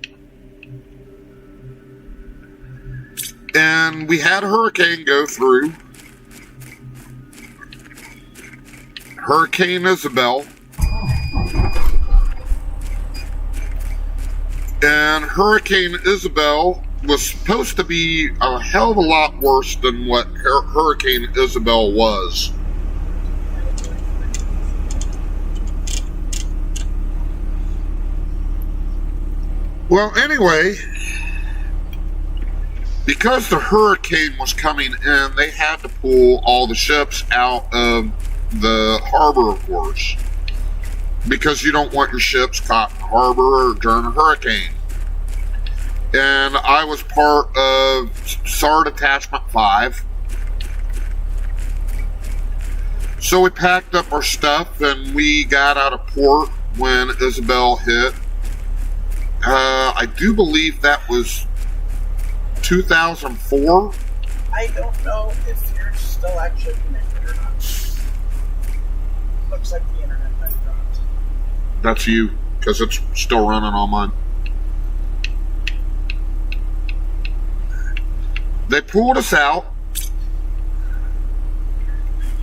And we had a hurricane go through. Hurricane Isabel. And Hurricane Isabel was supposed to be a hell of a lot worse than what Hurricane Isabel was. Well, anyway, because the hurricane was coming in, they had to pull all the ships out of the harbor, of course, because you don't want your ships caught in the harbor during a hurricane. And I was part of SAR Detachment 5. So we packed up our stuff and we got out of port when Isabel hit. I do believe that was 2004. I don't know if you're still actually connected or not. Looks like the internet has dropped. That's you, because it's still running on mine. They pulled us out,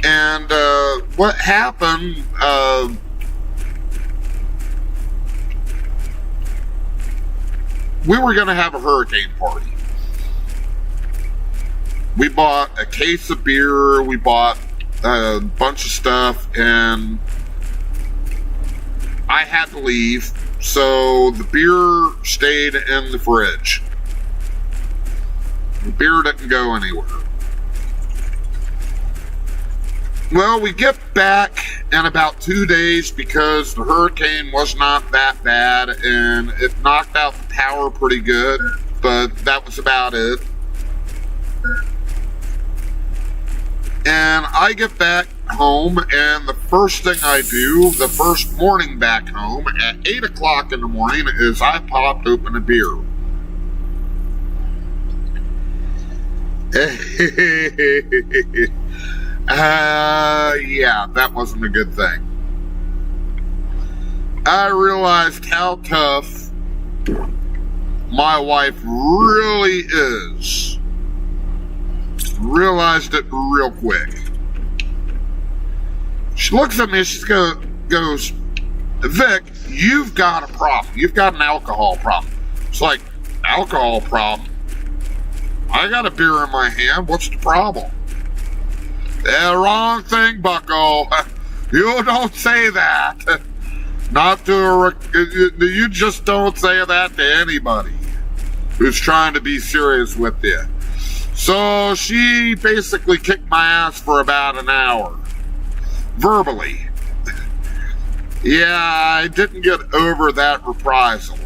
and what happened, we were going to have a hurricane party. We bought a case of beer, we bought a bunch of stuff, and I had to leave, so the beer stayed in the fridge. The beer didn't go anywhere. Well, we get back in about 2 days because the hurricane was not that bad and it knocked out the power pretty good, but that was about it. And I get back home, and the first thing I do, the first morning back home at 8 o'clock in the morning, is I popped open a beer. Yeah, that wasn't a good thing. I realized how tough my wife really is. Realized it real quick. She looks at me, she goes, Vic, you've got a problem. You've got an alcohol problem. It's like, alcohol problem? I got a beer in my hand. What's the problem? Wrong thing, bucko. You don't say that. Not to you just don't say that to anybody who's trying to be serious with you. So she basically kicked my ass for about an hour. Verbally. Yeah, I didn't get over that reprisal.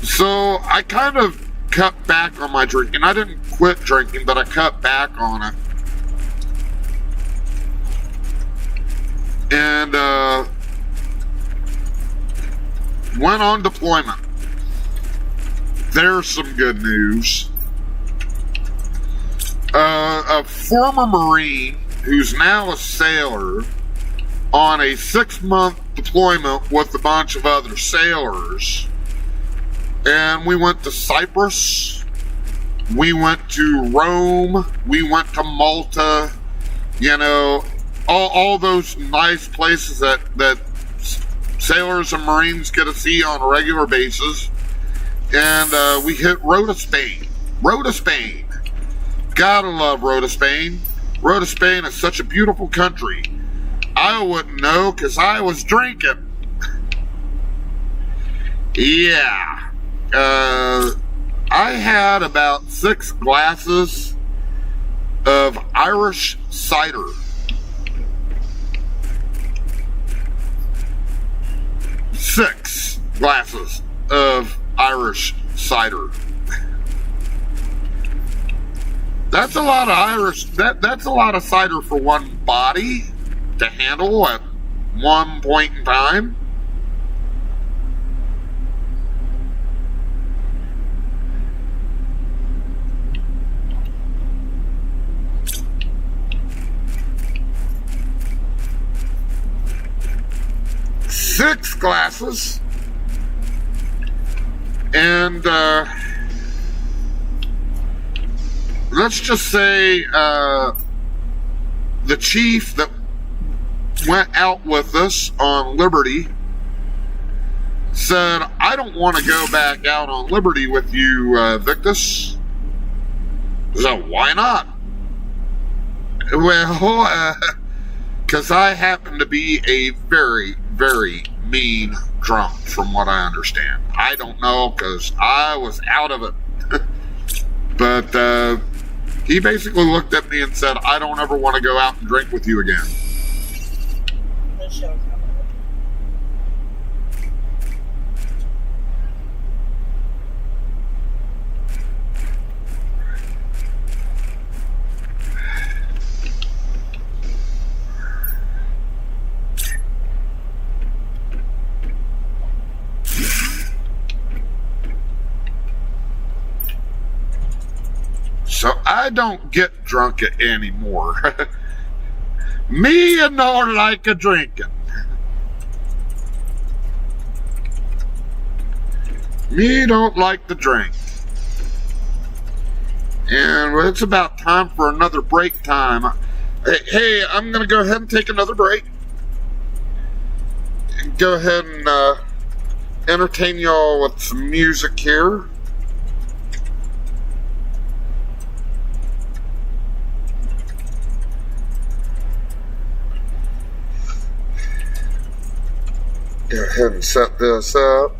So I kind of cut back on my drinking. I didn't quit drinking, but I cut back on it. And went on deployment. There's some good news. A former Marine who's now a sailor on a 6-month deployment with a bunch of other sailors. And we went to Cyprus, we went to Rome, we went to Malta, you know, all those nice places that sailors and Marines get to see on a regular basis. And we hit Rota, Spain. Rota, Spain. Gotta love Rota, Spain. Rota, Spain is such a beautiful country. I wouldn't know because I was drinking. Yeah. I had about 6 glasses of Irish cider. 6 glasses of Irish cider. That's a lot of Irish. That's a lot of cider for one body to handle at one point in time. Six glasses, and let's just say the chief that went out with us on Liberty said, I don't want to go back out on Liberty with you, Victus. So why not? Well, because I happen to be a very, very mean drunk, from what I understand. I don't know, because I was out of it. But he basically looked at me and said, I don't ever want to go out and drink with you again. So I don't get drunk anymore. Me and nor like a drinking. Me don't like to drink. And it's about time for another break time. Hey, I'm going to go ahead and take another break. And go ahead and entertain y'all with some music here. Go ahead and set this up.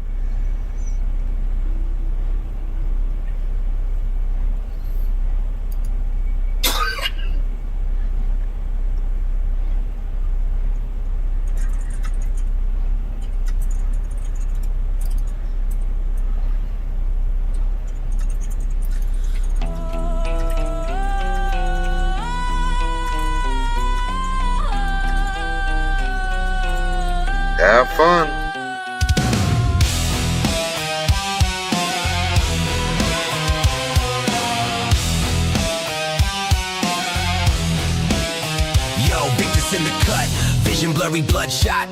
Have fun. Yo, Victus in the cut, vision blurry, bloodshot.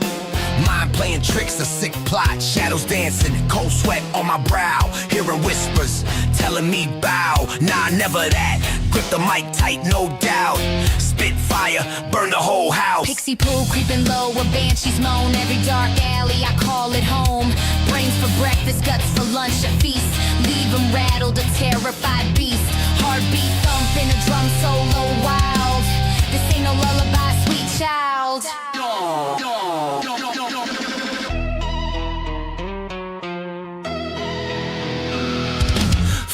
Mind playing tricks, a sick plot. Shadows dancing, cold sweat on my brow. Hearing whispers, telling me bow. Nah, never that. Grip the mic tight, no doubt. Spit fire, burn the whole house. Pixie pool creeping low, a banshee's moan. Every dark alley, I call it home. Brains for breakfast, guts for lunch, a feast. Leave them rattled, a terrified beast. Heartbeat thumping, a drum solo wild. This ain't no lullaby, sweet child.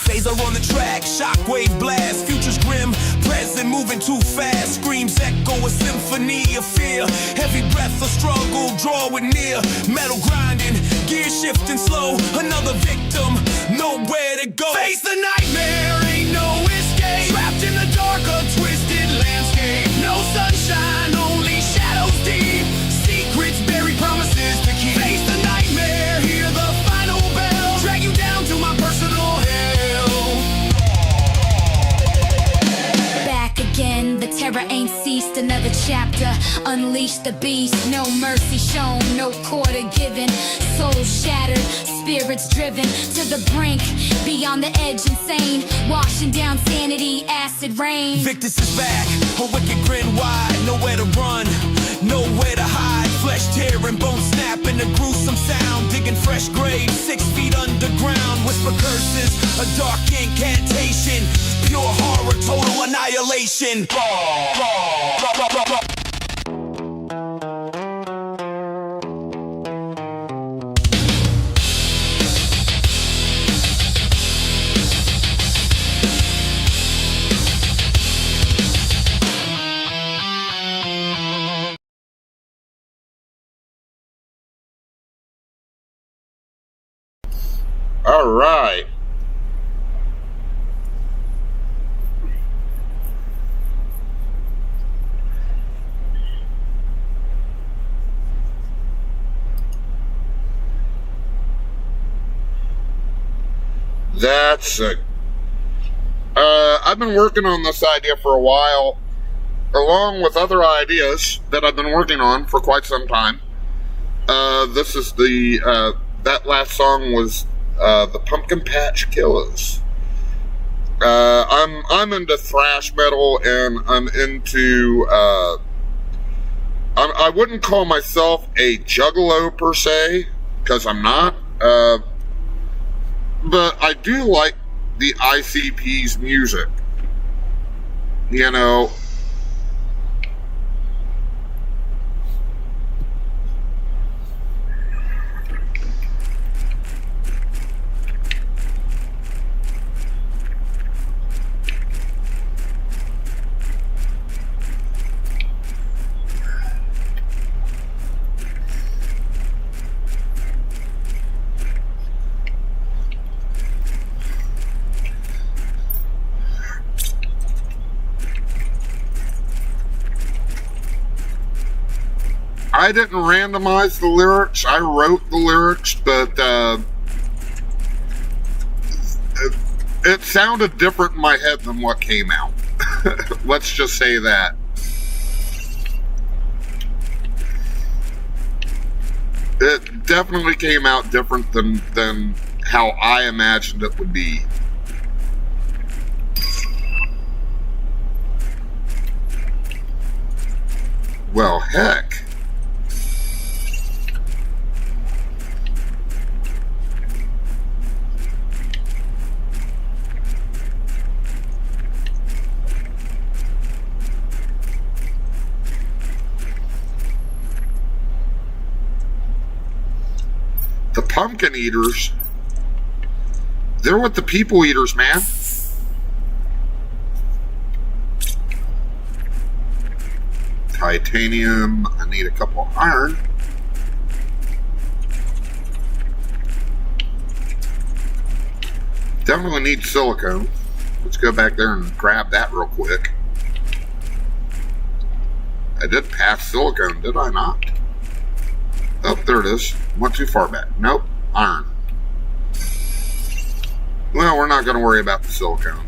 Phaser on the track, shockwave blast, futures grim, present moving too fast. Screams echo a symphony of fear. Heavy breath, a struggle, drawing near. Metal grinding, gear shifting slow. Another victim, nowhere to go. Face the nightmare, ain't no escape. Trapped in the dark, a twisted landscape. No sunshine, only shadows deep. Secrets buried, promises to keep. Face the nightmare, hear the final bell. Drag you down to my personal hell. Back again, the terror ain't ceased. Another chapter, unleash the beast. No mercy shown, no quarter given. Soul shattered, spirits driven to the brink, beyond the edge, insane. Washing down sanity, acid rain. Victus is back, a wicked grin wide. Nowhere to run, nowhere to hide. Flesh tearing, bone snapping, a gruesome sound. Digging fresh graves, 6 feet underground. With whisper curses, a dark incantation, pure horror, total annihilation. All right. That's it. I've been working on this idea for a while, along with other ideas that I've been working on for quite some time. This is that last song was the Pumpkin Patch Killers. I'm into thrash metal, and I'm into I wouldn't call myself a juggalo per se, because I'm not. But I do like the ICP's music. You know, I didn't randomize the lyrics. I wrote the lyrics, but it sounded different in my head than what came out. Let's just say that. It definitely came out different than how I imagined it would be. Well, heck. The Pumpkin Eaters, they're with the People Eaters, man. Titanium, I need a couple iron. Definitely need silicone. Let's go back there and grab that real quick. I did pass silicone, did I not? Oh, there it is. Went too far back. Nope. Iron. Well, we're not going to worry about the silicone.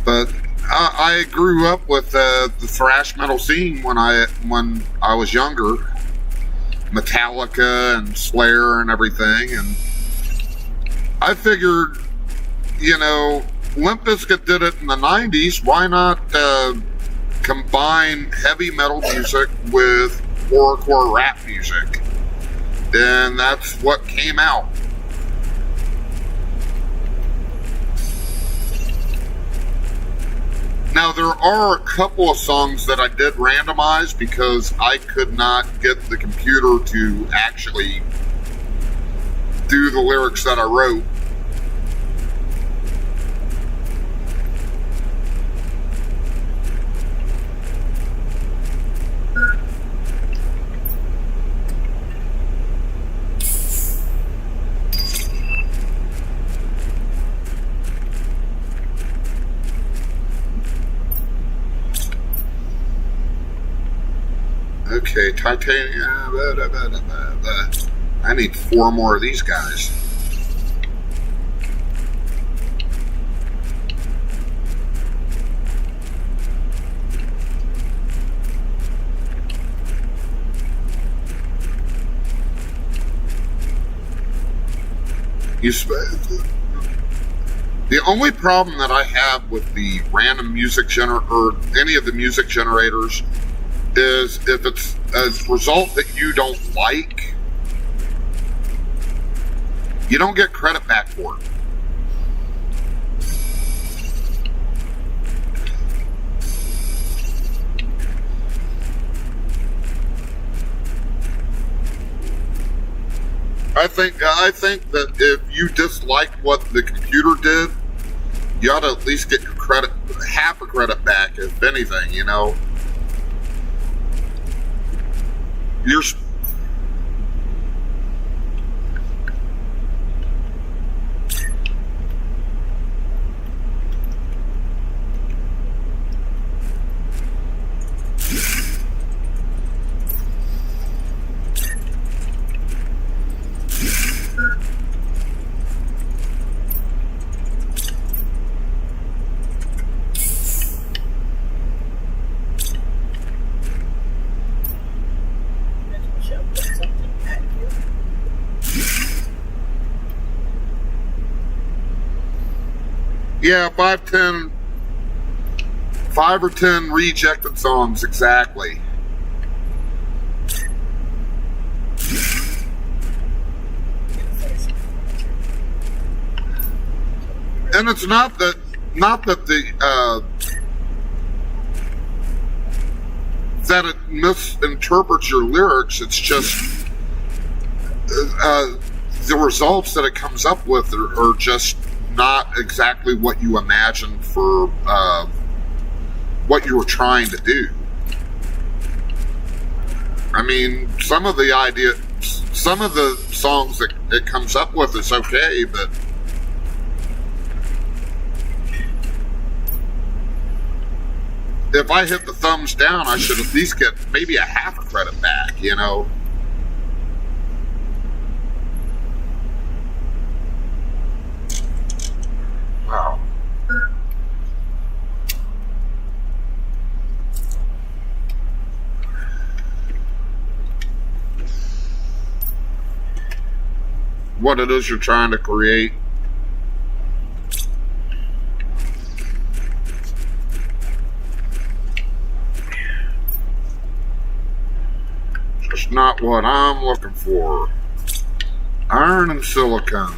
But I grew up with the thrash metal scene when I was younger. Metallica and Slayer and everything, and I figured, you know, Limp Bizkit did it in the 90s. Why not combine heavy metal music with horrorcore rap music? And that's what came out. Now, there are a couple of songs that I did randomize because I could not get the computer to actually do the lyrics that I wrote. Okay, titanium. I need 4 more of these guys. The only problem that I have with the random music or any of the music generators is if it's a result that you don't like, you don't get credit back for it. I think that if you dislike what the computer did, you ought to at least get your credit, half a credit back, if anything, you know. You're yeah, 5 or 10 rejected songs, exactly. And it's not that the that it misinterprets your lyrics. It's just the results that it comes up with are just not exactly what you imagined for what you were trying to do. I mean, some of the songs that it comes up with is okay, but if I hit the thumbs down, I should at least get maybe a half a credit back, you know? Wow. What it is you're trying to create. Just not what I'm looking for. Iron and silicone.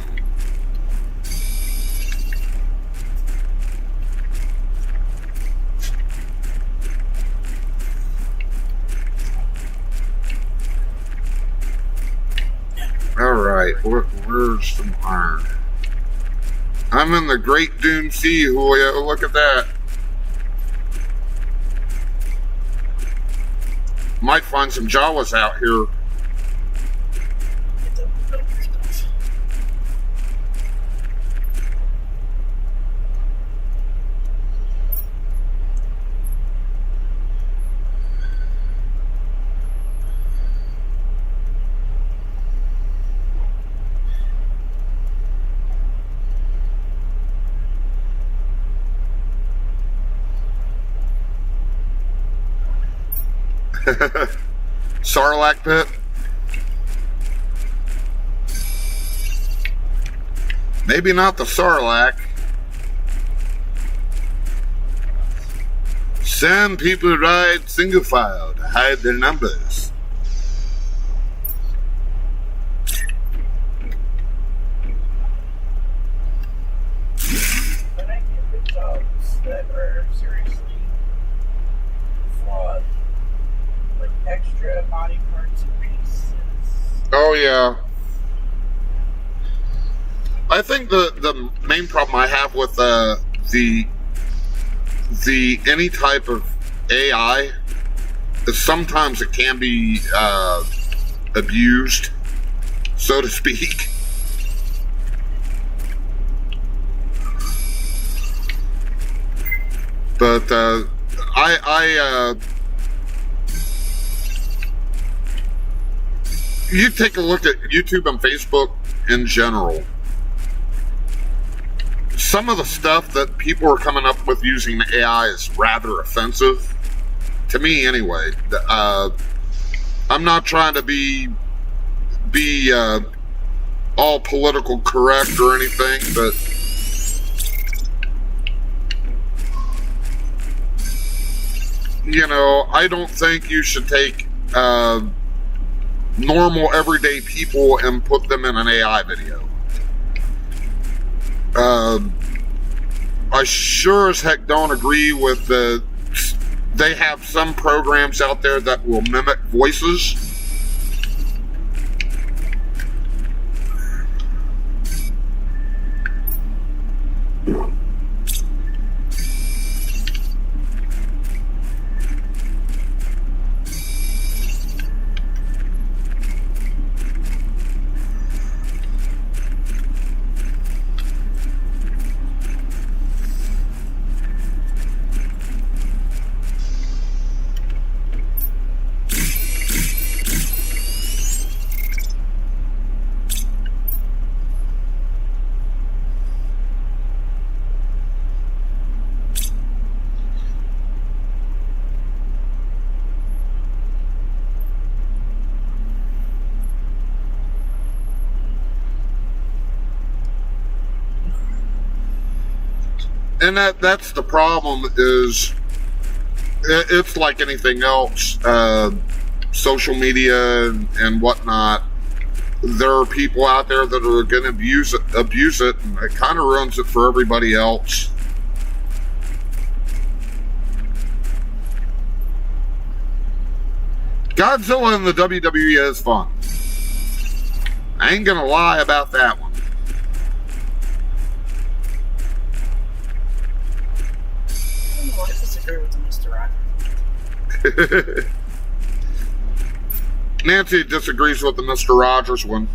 Alright, where's some iron? I'm in the Great Dune Sea, Julio. Look at that. Might find some Jawas out here. Sarlacc pit. Maybe not the Sarlacc. Some people ride single file to hide their numbers. But I get the jobs that are seriously flawed. Like extra body parts and pieces. Oh yeah. I think the main problem I have with the any type of AI is sometimes it can be abused, so to speak. But you take a look at YouTube and Facebook in general. Some of the stuff that people are coming up with using the AI is rather offensive. To me, anyway. I'm not trying to be all political correct or anything, but I don't think you should take normal, everyday people and put them in an AI video. I sure as heck don't agree with they have some programs out there that will mimic voices. And that's the problem, is it's like anything else, social media and whatnot. There are people out there that are going to abuse it, and it kind of ruins it for everybody else. Godzilla in the WWE is fun. I ain't gonna lie about that one. I disagree with the Mr. Rogers. Nancy disagrees with the Mr. Rogers one.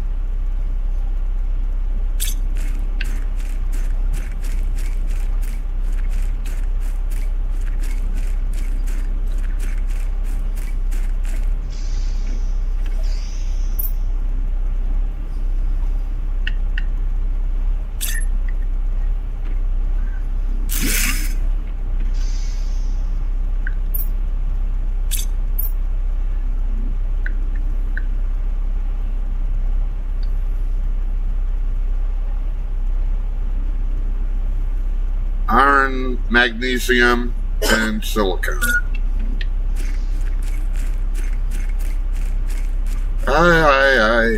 Iron, magnesium, and silicone. Aye.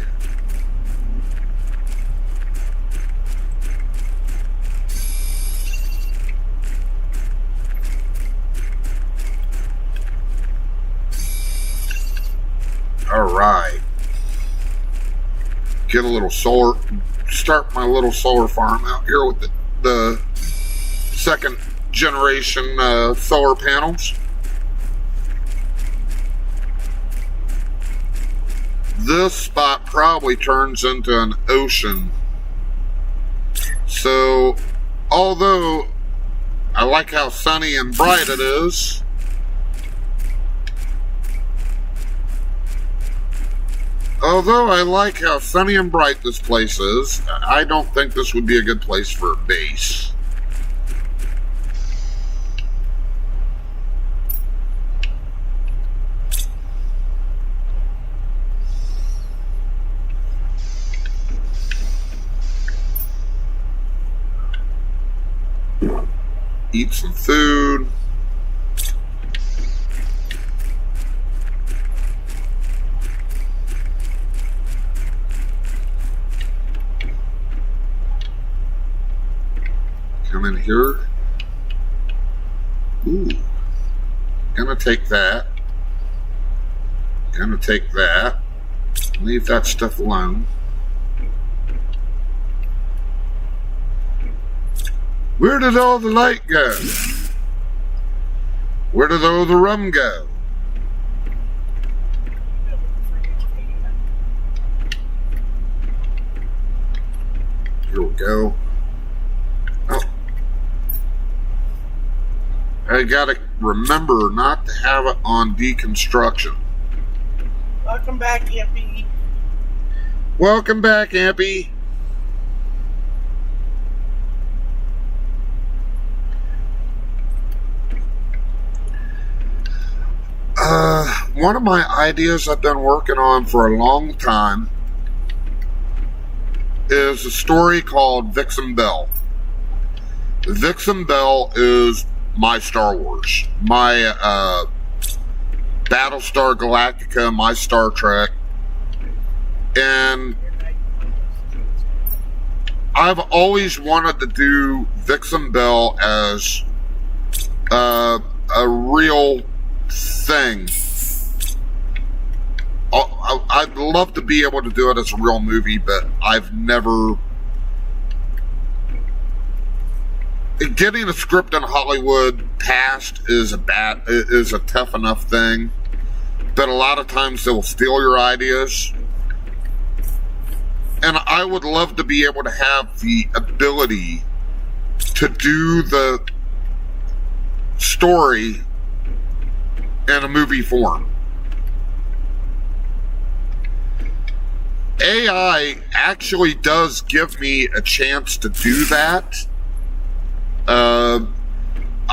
All right. Get a little solar. Start my little solar farm out here with the second generation solar panels. This spot probably turns into an ocean. So, although I like how sunny and bright it is, this place is, I don't think this would be a good place for a base. Eat some food. Come in here. Ooh. Gonna take that. Gonna take that. Leave that stuff alone. Where did all the light go? Where did all the rum go? Here we go. Oh. I gotta remember not to have it on deconstruction. Welcome back, Ampy. Welcome back, Ampy. One of my ideas I've been working on for a long time is a story called Vixen Bell. Vixen Bell is my Star Wars, my Battlestar Galactica, my Star Trek, and I've always wanted to do Victus and Bell as a real thing. I'd love to be able to do it as a real movie, but I've never... Getting a script in Hollywood passed is a tough enough thing, but a lot of times they'll steal your ideas. And I would love to be able to have the ability to do the story in a movie form. AI actually does give me a chance to do that.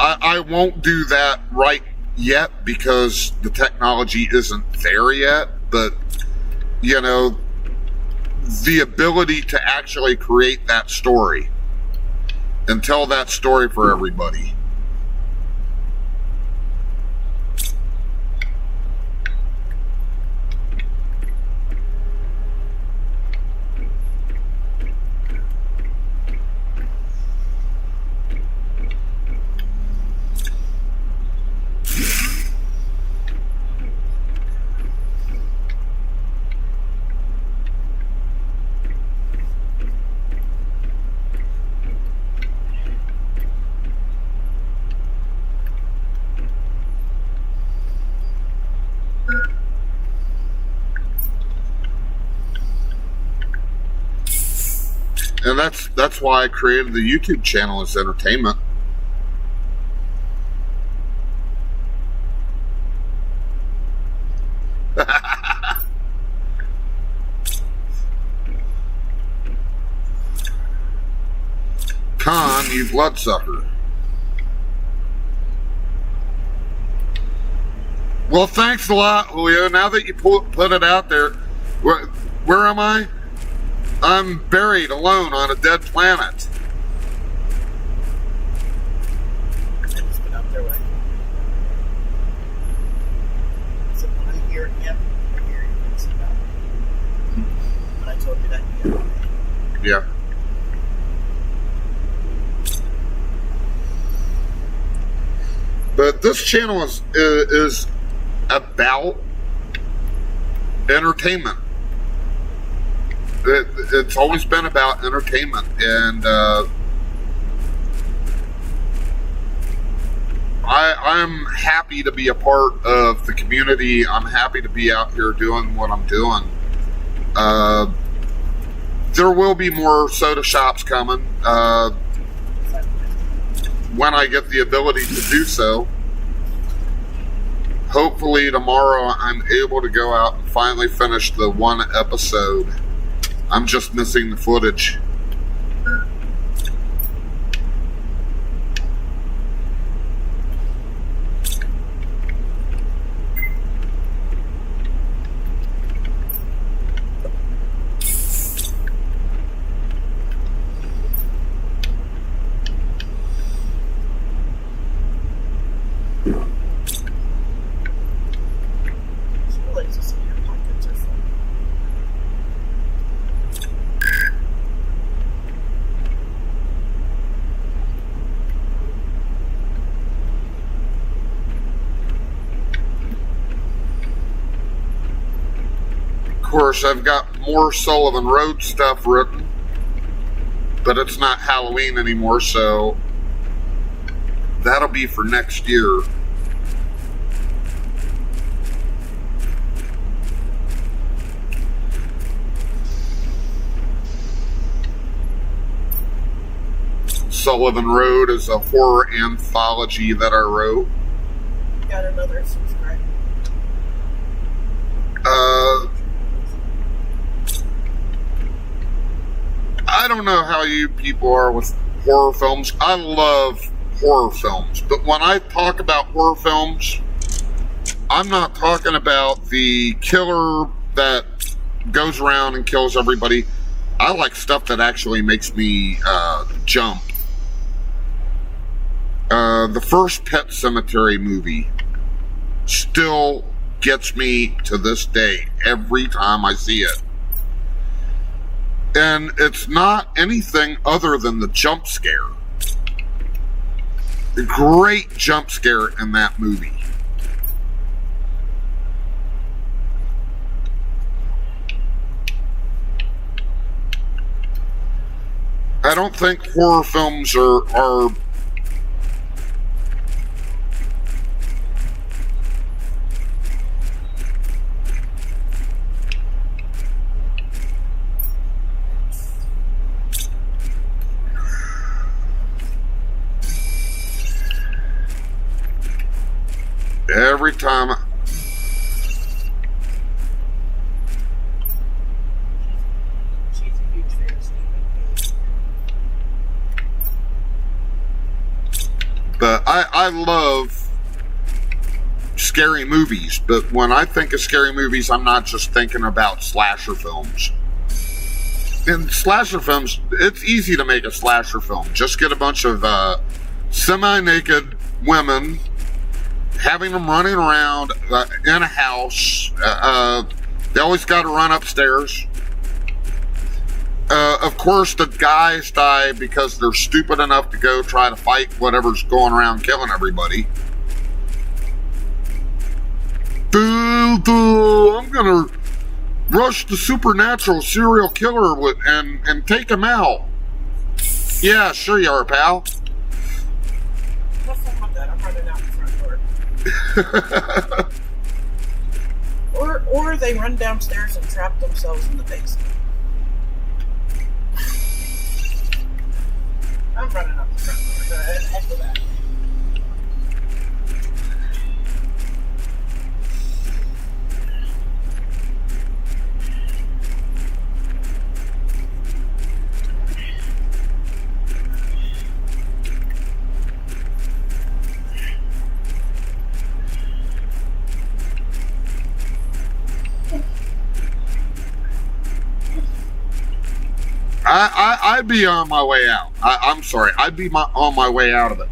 I won't do that right yet because the technology isn't there yet, but, you know, the ability to actually create that story and tell that story for everybody. And that's why I created the YouTube channel as entertainment. Con, you bloodsucker. Well, thanks a lot, Julio. Now that you put it out there, where am I? I'm buried alone on a dead planet. It's been out their way. So when I hear him, I hear you. It's about. When I told you that, Yeah. But this channel is about entertainment. It's always been about entertainment, and I'm happy to be a part of the community. I'm happy to be out here doing what I'm doing. There will be more soda shops coming when I get the ability to do so. Hopefully tomorrow I'm able to go out and finally finish the one episode. I'm just missing the footage. Of course, I've got more Sullivan Road stuff written, but it's not Halloween anymore, so that'll be for next year. Sullivan Road is a horror anthology that I wrote. got another subscriber. I don't know how you people are with horror films. I love horror films, but when I talk about horror films, I'm not talking about the killer that goes around and kills everybody. I like stuff that actually makes me jump. The first Pet Sematary movie, still gets me to this day every time I see it. And it's not anything other than the jump scare. A great jump scare in that movie. I don't think horror films are every time. She's a huge fan of Stephen King. But I love scary movies. But when I think of scary movies, I'm not just thinking about slasher films. In slasher films, it's easy to make a slasher film. Just get a bunch of semi-naked women, having them running around in a house. They always got to run upstairs. Of course, the guys die because they're stupid enough to go try to fight whatever's going around killing everybody. I'm gonna rush the supernatural serial killer and take him out. Yeah, sure you are, pal. What's wrong with that? I'm running out the front door. Or they run downstairs and trap themselves in the basement. I'm running up the front door. Heck with that. I'd be on my way out. I'm sorry. I'd be on my way out of it.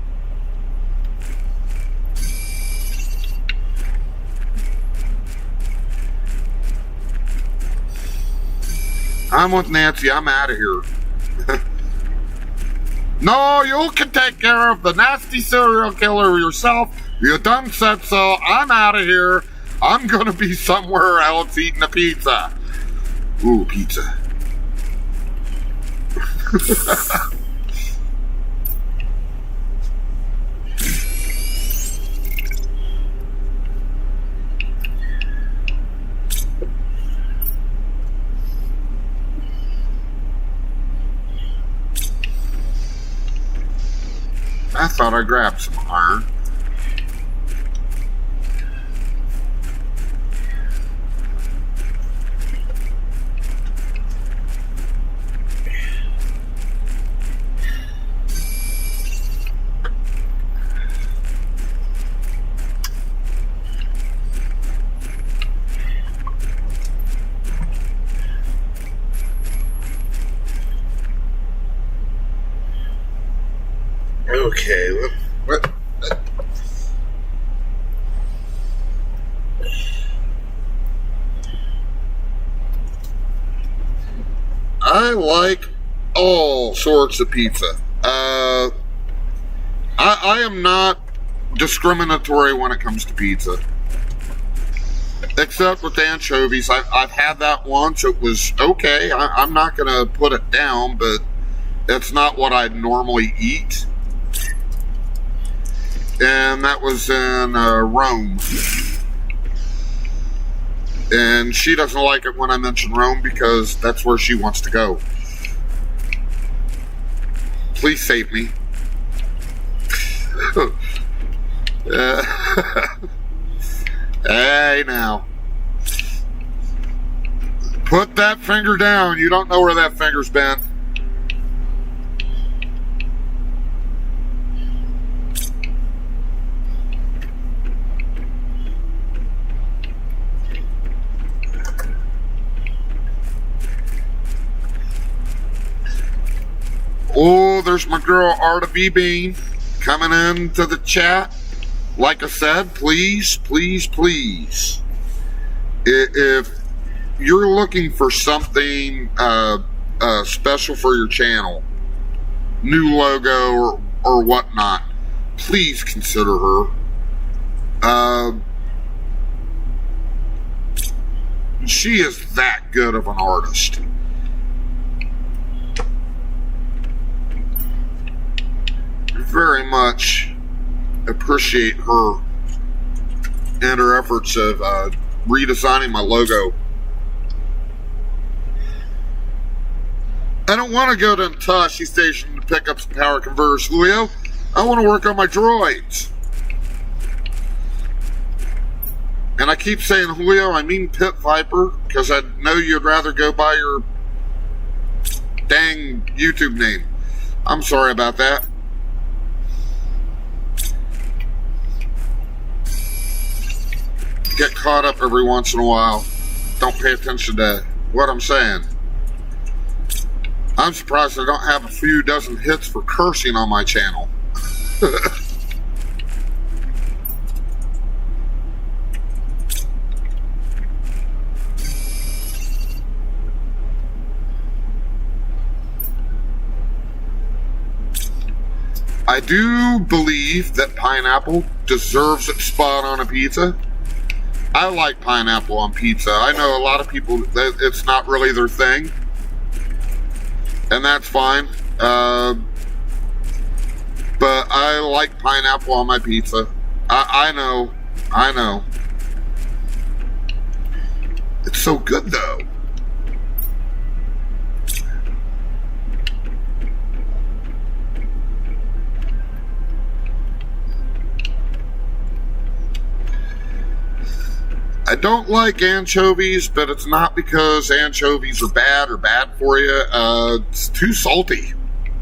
I'm with Nancy. I'm out of here. No, you can take care of the nasty serial killer yourself. You done said so. I'm out of here. I'm going to be somewhere else eating a pizza. Ooh, pizza. I thought I grabbed some iron. Okay, what? I like all sorts of pizza. I am not discriminatory when it comes to pizza. Except with anchovies. I've had that once. It was okay. I'm not going to put it down, but it's not what I'd normally eat. And that was in Rome. And she doesn't like it when I mention Rome because that's where she wants to go. Please save me. Hey, now. Put that finger down. You don't know where that finger's been. Oh, there's my girl Arta B. Bean coming into the chat. Like I said, please, please, please If you're looking for something special for your channel, new logo or whatnot, please consider her. She is that good of an artist. Very much appreciate her and her efforts of redesigning my logo. I don't want to go to Hitachi Station to pick up some power converters, Julio. I want to work on my droids. And I keep saying Julio, I mean Pit Viper, because I know you'd rather go by your dang YouTube name. I'm sorry about that. Get caught up every once in a while. Don't pay attention to what I'm saying. I'm surprised I don't have a few dozen hits for cursing on my channel. I do believe that pineapple deserves its spot on a pizza. I like pineapple on pizza. I know a lot of people that it's not really their thing, and that's fine. But I like pineapple on my pizza. I know. It's so good though. I don't like anchovies, but it's not because anchovies are bad or bad for you. It's too salty.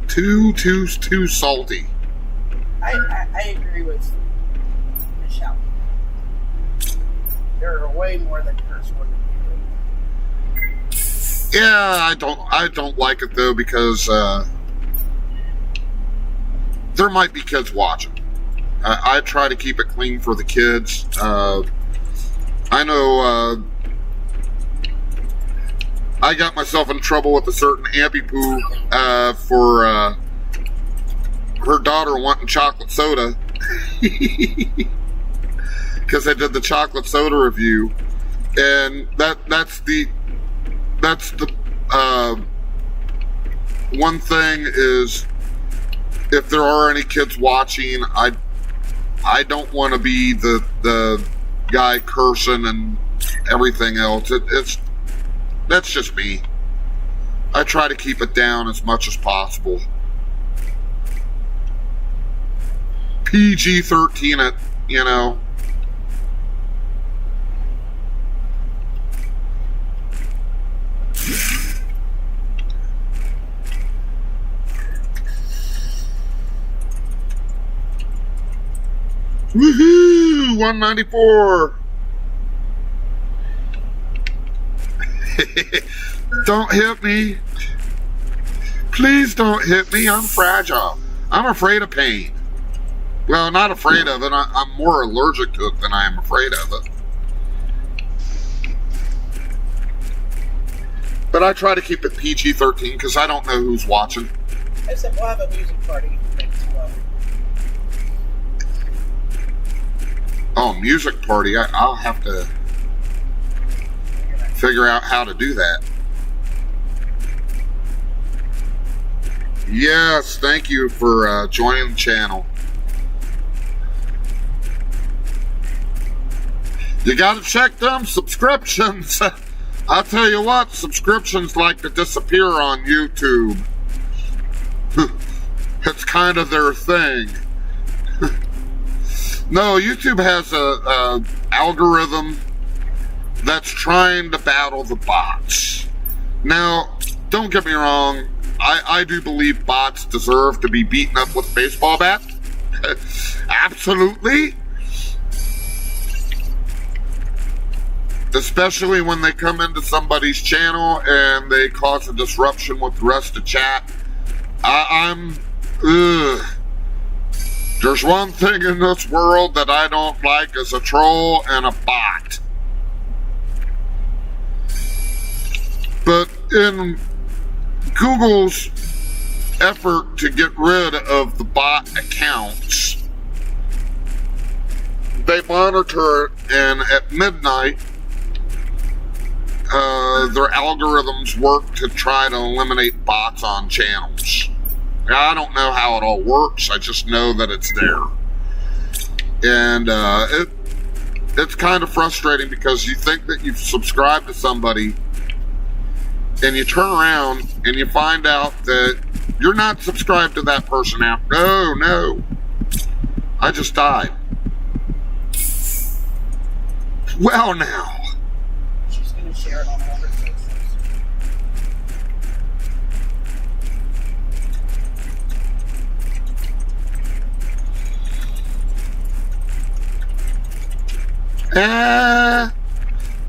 Too salty. I agree with Michelle. There are way more than curse words. Yeah, I don't like it though, because there might be kids watching. I try to keep it clean for the kids. I know I got myself in trouble with a certain Ampy Poo for her daughter wanting chocolate soda because I did the chocolate soda review, and that's the one thing is, if there are any kids watching, I don't want to be the guy cursing and everything else. That's just me. I try to keep it down as much as possible. PG-13 it, you know. Woohoo! 194. Don't hit me. Please don't hit me. I'm fragile. I'm afraid of pain. Well, not afraid of it. I'm more allergic to it than I am afraid of it. But I try to keep it PG-13 because I don't know who's watching. I said we'll have a music party next month. Oh, music party. I'll have to figure out how to do that. Yes, thank you for joining the channel. You gotta check them subscriptions. I'll tell you what, subscriptions like to disappear on YouTube. It's kind of their thing. No, YouTube has a algorithm that's trying to battle the bots. Now, don't get me wrong, I do believe bots deserve to be beaten up with a baseball bat. Absolutely. Especially when they come into somebody's channel and they cause a disruption with the rest of chat. There's one thing in this world that I don't like is a troll and a bot. But in Google's effort to get rid of the bot accounts, they monitor it, and at midnight, their algorithms work to try to eliminate bots on channels. Now, I don't know how it all works. I just know that it's there. And it's kind of frustrating because you think that you've subscribed to somebody and you turn around and you find out that you're not subscribed to that person now. No. I just died. Well, now. She's going to share it on all her socials.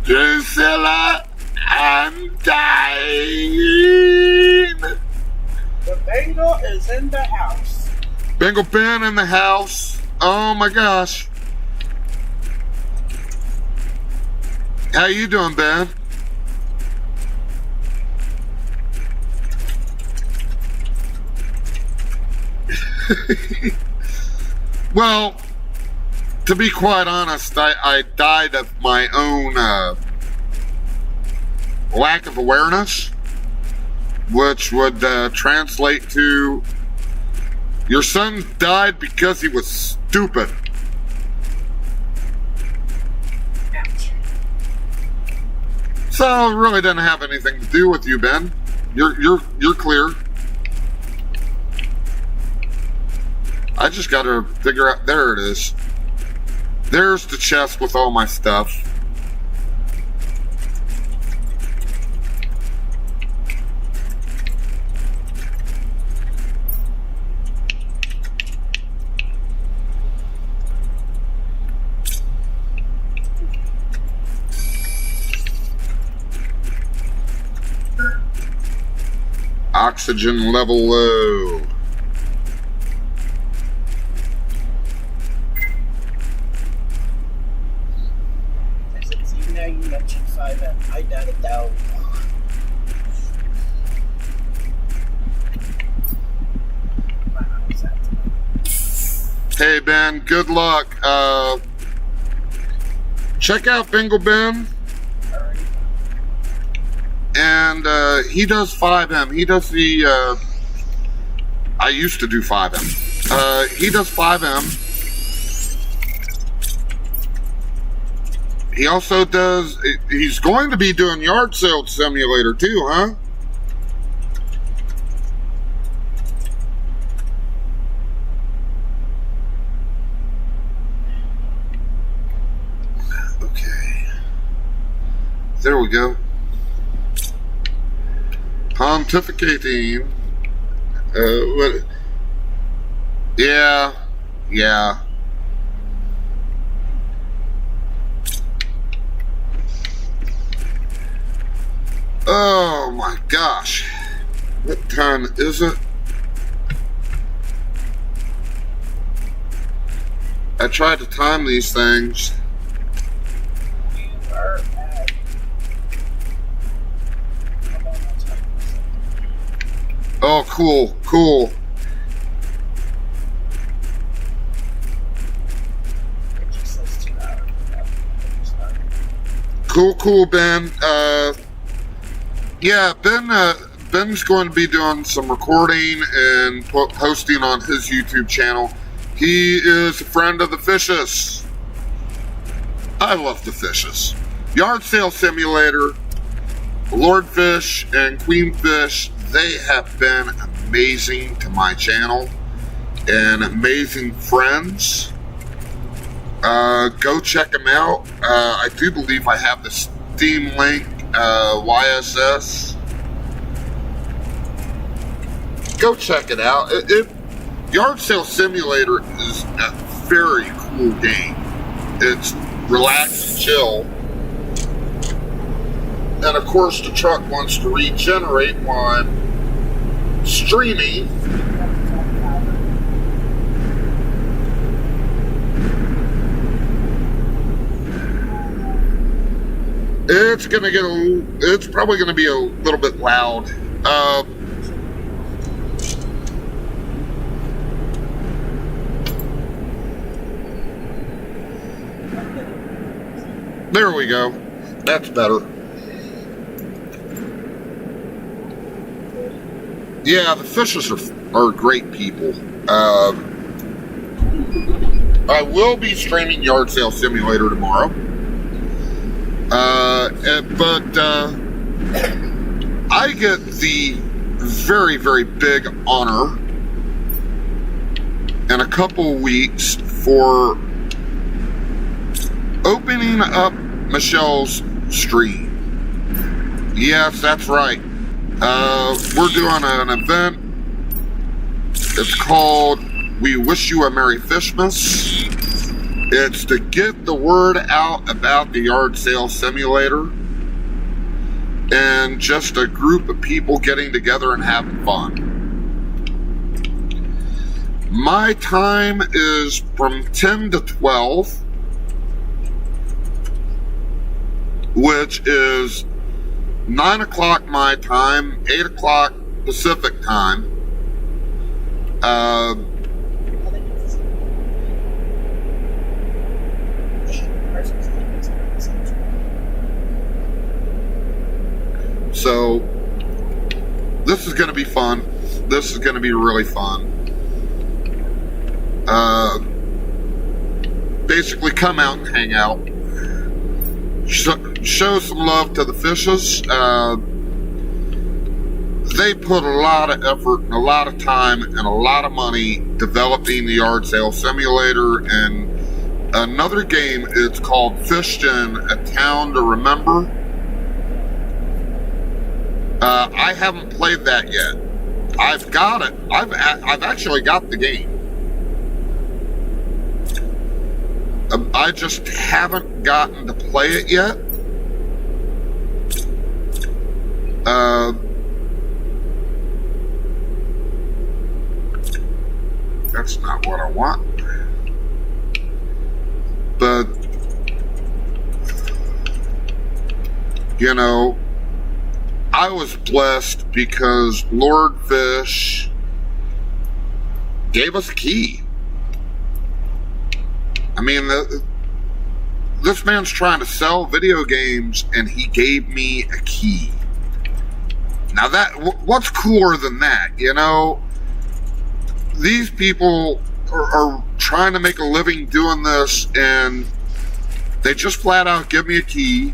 Drusilla, I'm dying. The Bengal is in the house. Bengal Ben in the house. Oh my gosh. How you doing, Ben? Well, to be quite honest, I died of my own lack of awareness, which would translate to your son died because he was stupid. Ouch. So it really doesn't have anything to do with you, Ben. You're clear. I just got to figure out. There it is. There's the chest with all my stuff. Oxygen level low. See, now you mentioned 5M. I doubt it down. Hey Ben, good luck. Check out Bingo Ben. And he does 5M. He does the I used to do 5M. He does 5M. He also does, he's going to be doing Yard Sale Simulator too, huh? Okay. There we go. Pontificating. What? Yeah. Oh my gosh. What time is it? I tried to time these things. You are at... Oh, cool. It just says 2 hours. Cool, Ben. Yeah, Ben's going to be doing some recording and posting on his YouTube channel. He is a friend of the Fishes. I love the Fishes. Yard Sale Simulator, Lord Fish, and Queen Fish, they have been amazing to my channel and amazing friends. Go check them out. I do believe I have the Steam link, YSS. Go check it out. Yard Sale Simulator is a very cool game. It's relax and chill. And of course the truck wants to regenerate while I'm streaming. It's it's gonna get it's probably gonna be a little bit loud. There we go. That's better. Yeah, the fishes are great people. I will be streaming Yard Sale Simulator tomorrow. But I get the very, very big honor in a couple weeks for opening up Michelle's stream. Yes, that's right. We're doing an event. It's called We Wish You a Merry Fishmas. It's to get the word out about the Yard Sale Simulator and just a group of people getting together and having fun. My time is from 10 to 12, which is 9 o'clock my time, 8 o'clock Pacific time. So this is going to be fun. This is going to be really fun. Basically come out and hang out. Show some love to the fishes. They put a lot of effort and a lot of time and a lot of money developing the Yard Sale Simulator and another game. It's called Fishton, A Town to Remember. I haven't played that yet. I've got it. I've actually got the game. I just haven't gotten to play it yet. That's not what I want. But, you know, I was blessed because Lord Fish gave us a key. I mean, this man's trying to sell video games, and he gave me a key. Now, what's cooler than that, you know? These people are trying to make a living doing this, and they just flat out give me a key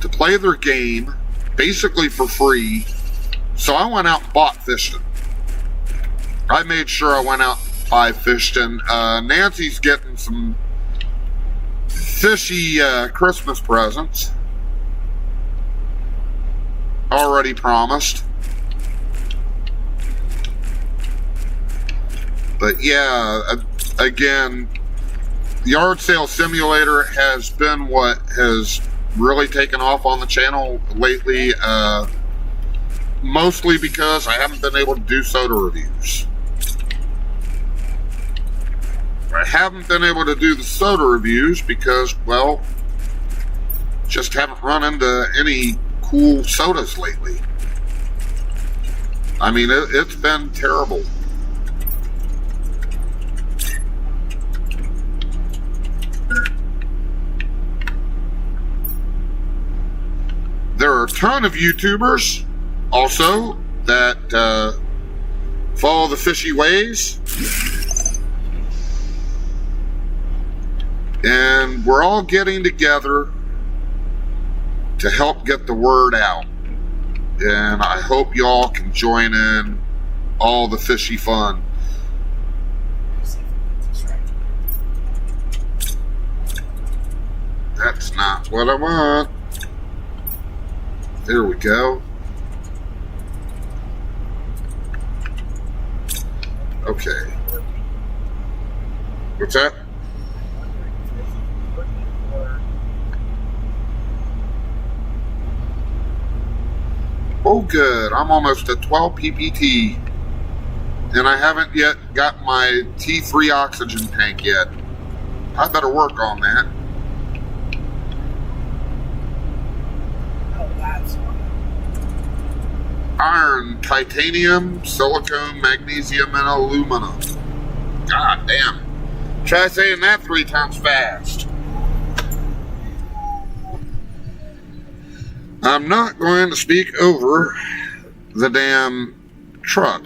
to play their game, basically for free. So I went out and bought Fishton. I made sure I went out and buy Fishton. Nancy's getting some fishy Christmas presents. Already promised. But yeah, again, the Yard Sale Simulator has been what has really taken off on the channel lately, mostly because I haven't been able to do soda reviews. I haven't been able to do the soda reviews because, well, just haven't run into any cool sodas lately. I mean, it's been terrible. There are a ton of YouTubers also that follow the fishy ways. And we're all getting together to help get the word out. And I hope y'all can join in all the fishy fun. That's not what I want. There we go. Okay. What's that? Oh, good. I'm almost at 12 PPT. And I haven't yet got my T3 oxygen tank yet. I better work on that. iron, titanium, silicone, magnesium, and aluminum. God damn. Try saying that 3 times fast. I'm not going to speak over the damn truck.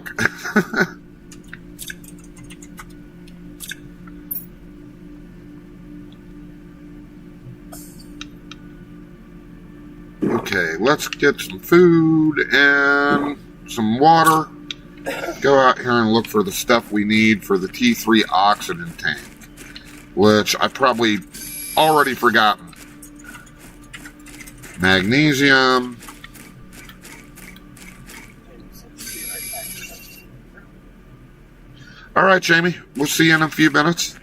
Okay, let's get some food and some water. Go out here and look for the stuff we need for the T3 oxygen tank, which I've probably already forgotten. Magnesium. All right, Jamie, we'll see you in a few minutes.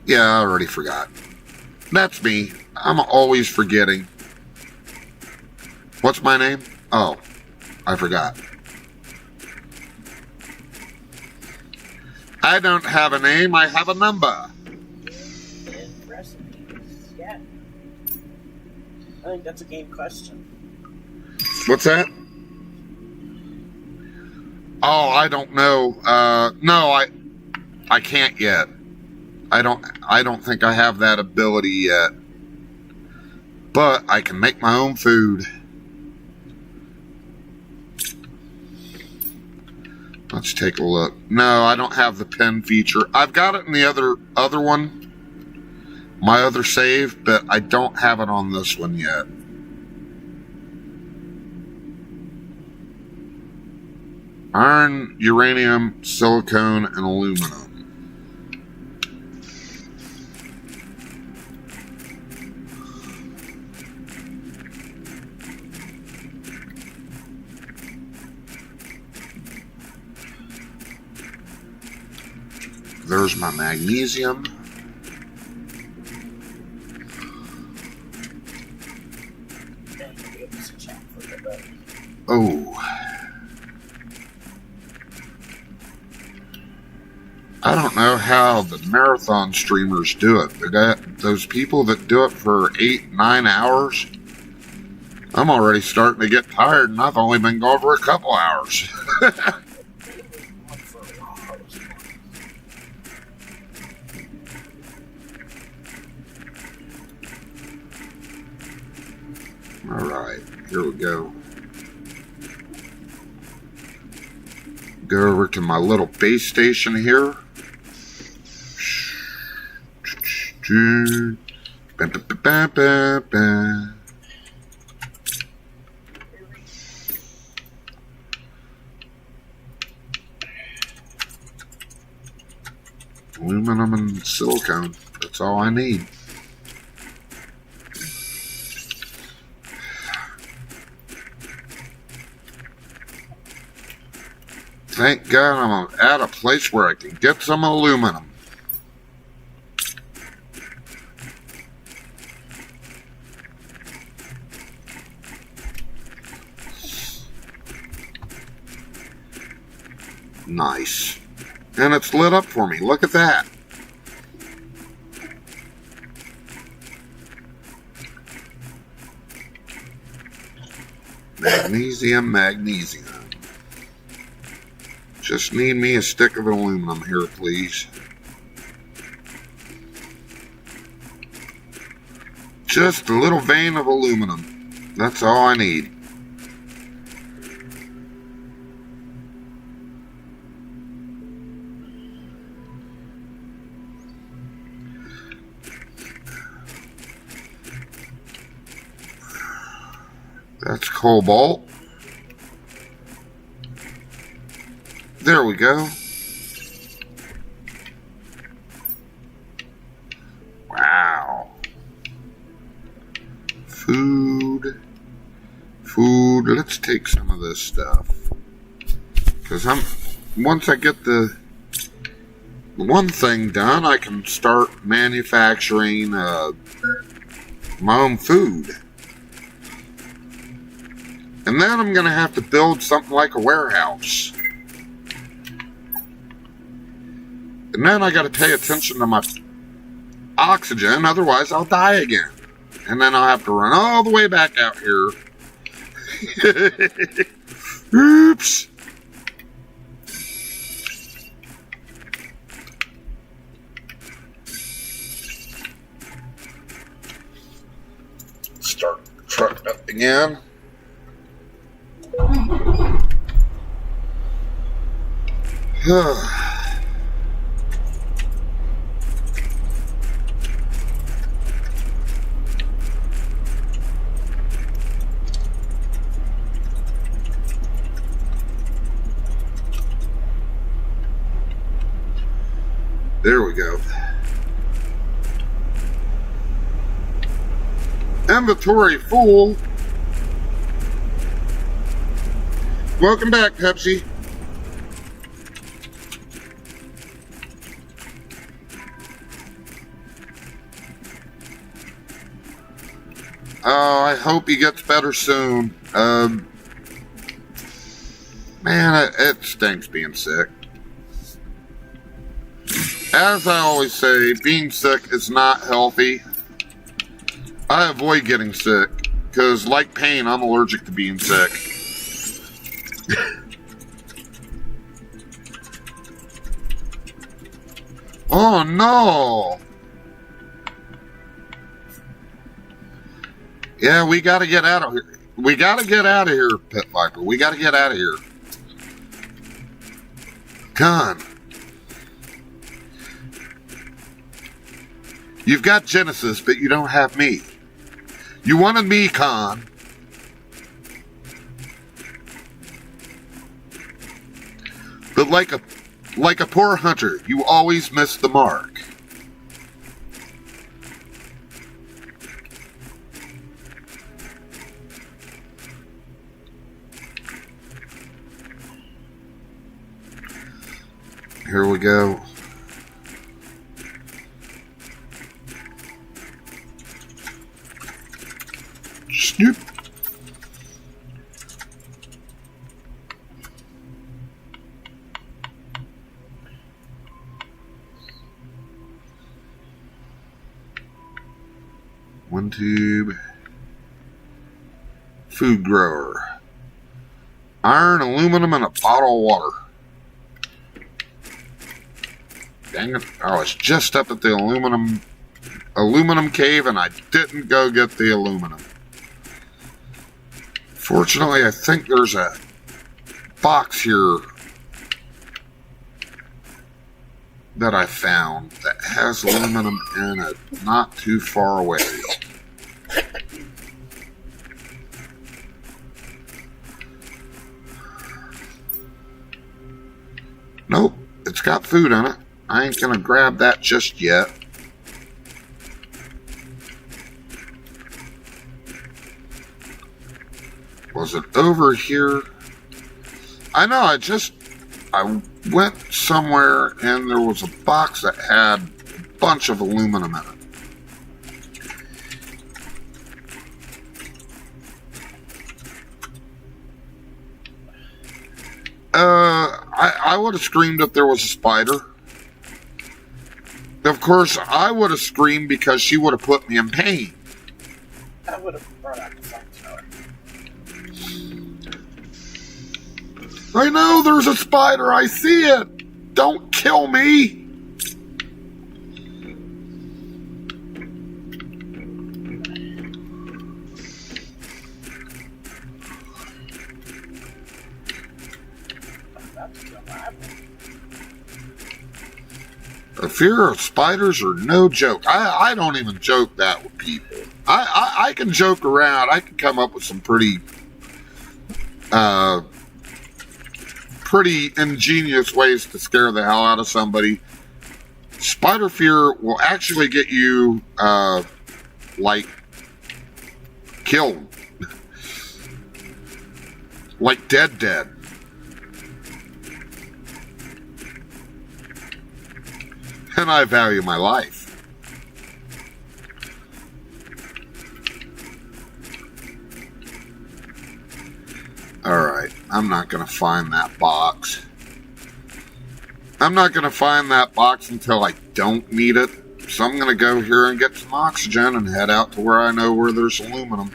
Yeah, I already forgot. That's me. I'm always forgetting. What's my name? Oh, I forgot. I don't have a name, I have a number. And recipes, yeah. I think that's a game question. What's that? Oh, I don't know. No, I can't yet. I don't think I have that ability yet. But I can make my own food. Let's take a look. No, I don't have the pen feature. I've got it in the other one. My other save, but I don't have it on this one yet. Iron, uranium, silicone, and aluminum. There's my magnesium. Oh. I don't know how the marathon streamers do it. Those people that do it for 8-9 hours, I'm already starting to get tired, and I've only been going for a couple hours. Alright, here we go. Go over to my little base station here. Aluminum and silicone. That's all I need. Thank God I'm at a place where I can get some aluminum. Nice. And it's lit up for me. Look at that. Magnesium, magnesium. Just need me a stick of aluminum here, please. Just a little vein of aluminum. That's all I need. That's cobalt. There we go. Wow. Food. Let's take some of this stuff. Because once I get the one thing done, I can start manufacturing my own food. And then I'm going to have to build something like a warehouse. And then I got to pay attention to my oxygen, otherwise I'll die again. And then I'll have to run all the way back out here. Oops. Start the truck up again. There we go. Inventory full. Welcome back, Pepsi. Oh, I hope he gets better soon. Man, it stinks being sick. As I always say, being sick is not healthy. I avoid getting sick, because like pain, I'm allergic to being sick. Oh no! Yeah, we gotta get out of here. We gotta get out of here, Pit Viper. We gotta get out of here. Con. You've got Genesis, but you don't have me. You wanted me, Con. But like a poor hunter, you always miss the mark. Here we go. Snoop. One tube. Food grower. Iron, aluminum, and a bottle of water. Dang it. I was just up at the aluminum cave and I didn't go get the aluminum. Fortunately, I think there's a box here that I found that has aluminum in it, not too far away. Nope, it's got food in it. I ain't gonna grab that just yet. Was it over here? I know, I went somewhere and there was a box that had a bunch of aluminum in it. I would have screamed if there was a spider. Of course, I would have screamed because she would have put me in pain. I would have brought out the flamethrower. I know there's a spider. I see it. Don't kill me. The fear of spiders are no joke. I don't even joke that with people. I can joke around. I can come up with some pretty ingenious ways to scare the hell out of somebody. Spider fear will actually get you, like, killed. Like dead. And I value my life. Alright, I'm not going to find that box. I'm not going to find that box until I don't need it. So I'm going to go here and get some oxygen and head out to where I know where there's aluminum.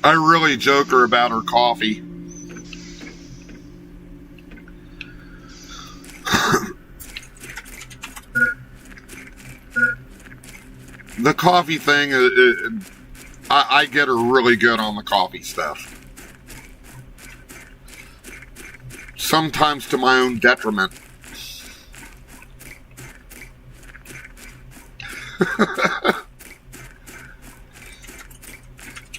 I really joke her about her coffee. The coffee thing, I get her really good on the coffee stuff. Sometimes to my own detriment.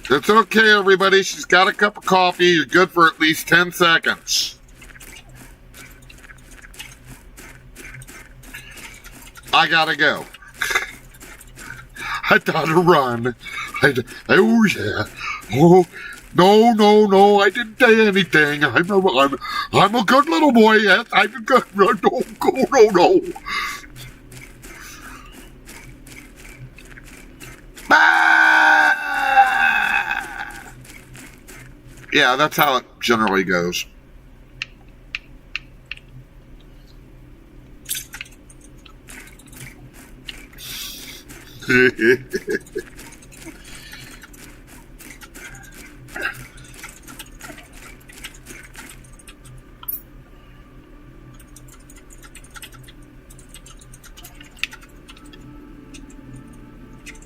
It's okay, everybody. She's got a cup of coffee. You're good for at least 10 seconds. I gotta go. I gotta run. Oh, yeah. Oh, no. I didn't say anything. I'm a good little boy. Yes, I'm a good. No. Ah! Yeah, that's how it generally goes.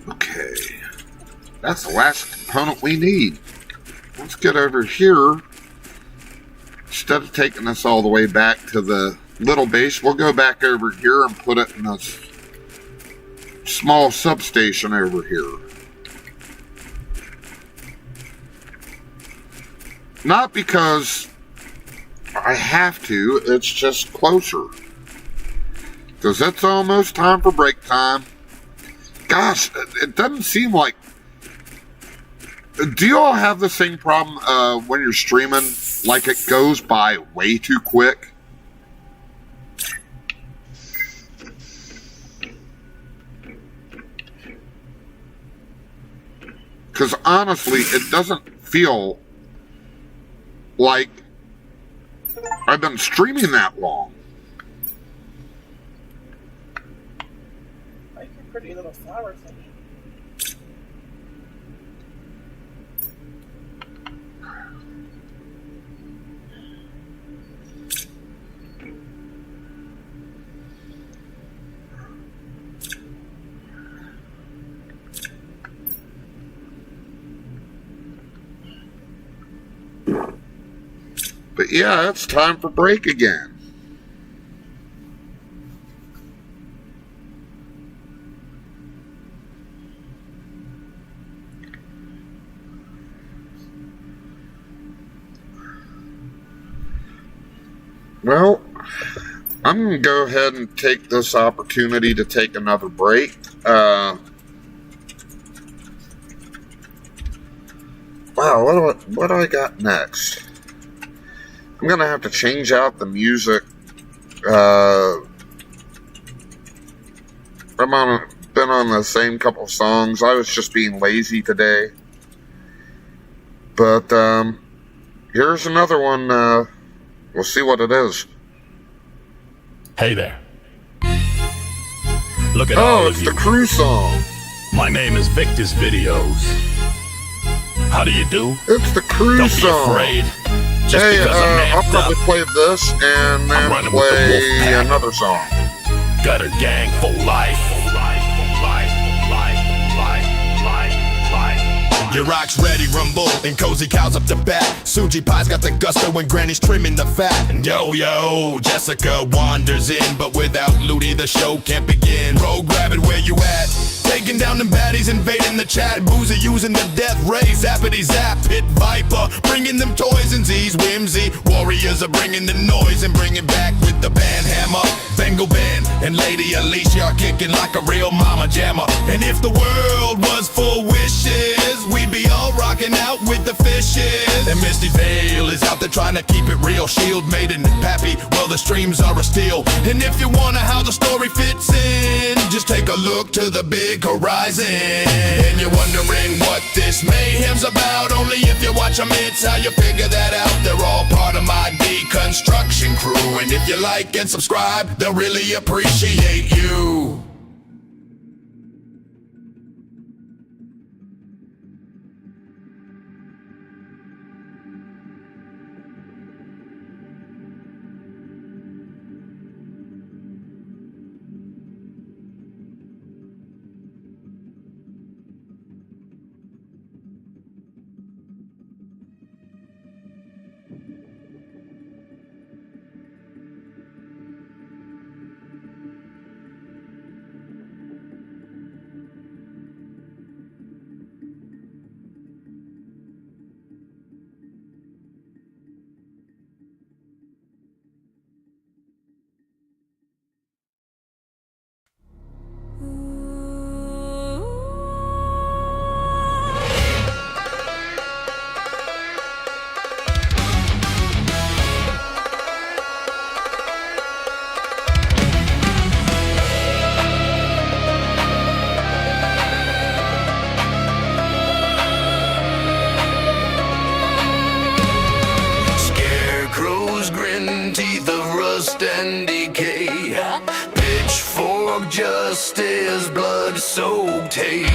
Okay, that's the last component we need. Let's get over here. Instead of taking us all the way back to the little base, we'll go back over here and put it in a small substation over here. Not because I have to, it's just closer. Because it's almost time for break time. Gosh, it doesn't seem like... Do you all have the same problem when you're streaming? Like it goes by way too quick? Because honestly, it doesn't feel like I've been streaming that long. Like your pretty little flower thingy. But yeah, it's time for break again. Well, I'm going to go ahead and take this opportunity to take another break. Wow, what do I got next? I'm going to have to change out the music. I've been on the same couple of songs. I was just being lazy today. But here's another one. We'll see what it is. Hey there. Look at all of it's you. the crew song. My name is Victus Videos. How do you do? It's the crew Don't song. be afraid. Just Hey, because I'm I'll amped probably up, play this and then running with the play wolf pack. another song. Gutter gang for life. Your rock's ready, rumble, and cozy cows up the bat. Suji Pie's got the gusto when Granny's trimming the fat. And yo, Jessica wanders in, but without Ludi the show can't begin. Rogue Rabbit, where you at? Taking down them baddies, invading the chat. Boozy using the death ray, zappity zap. Pit Viper, bringing them toys and Z's. Whimsy warriors are bringing the noise and bringing back with the band hammer. Bengal Band and Lady Alicia are kicking like a real mama jammer. And if the world was full wishes, we'd be all rocking out with the fishes. And Misty Vale is out there trying to keep it real. Shield Maiden and Pappy, well the streams are a steal. And if you wonder how the story fits in, just take a look to the big horizon. And you're wondering what this mayhem's about. Only if you watch them, it's how you figure that out. They're all part of my deconstruction crew, and if you like and subscribe, they'll really appreciate you. Teeth of rust and decay, pitchfork justice, blood-soaked hay,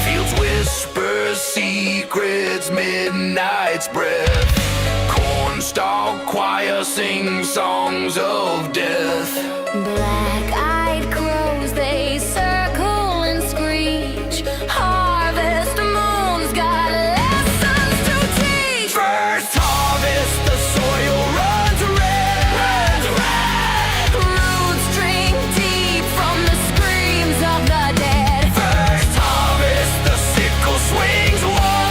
fields whisper secrets, midnight's breath, cornstalk choir sing songs of death. Black-eyed crows, they circle and screech. Harvest moon's got lessons to teach. First harvest, the soil runs red. Roots drink deep from the screams of the dead. First harvest, the sickle swings wide.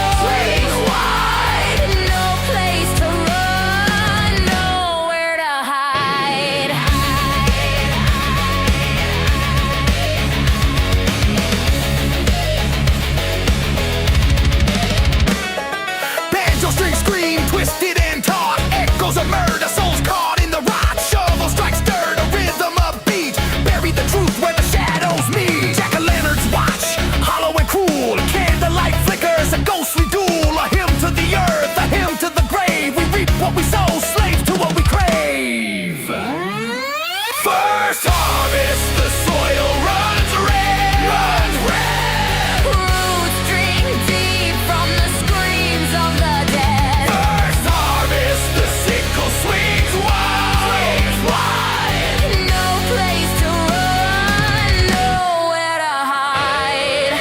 No place to run, nowhere to hide. Banjo strings scream, twisted and taut. Echoes of murder, souls caught in the rot. Shovel strikes dirt, a rhythm upbeat. Bury the truth where the shadows meet. Jack-o'-lanterns watch, hollow and cruel. Candlelight flickers, a ghostly duel. A hymn to the earth, a hymn to the grave. We reap what we sow, slaves to what we crave. First harvest, the soil runs red. Roots drink deep from the screams of the dead. First harvest, the sickle swings wide. No place to run, nowhere to hide.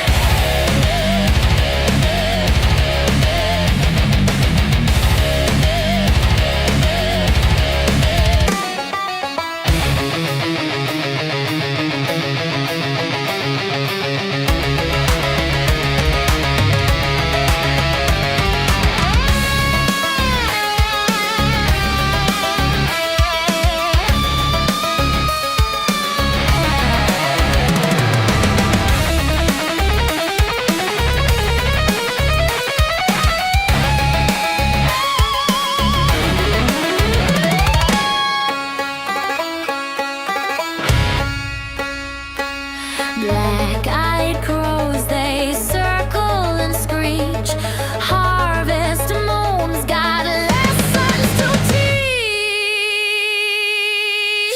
Black-eyed crows, they circle and screech. Harvest moon's got lessons to teach.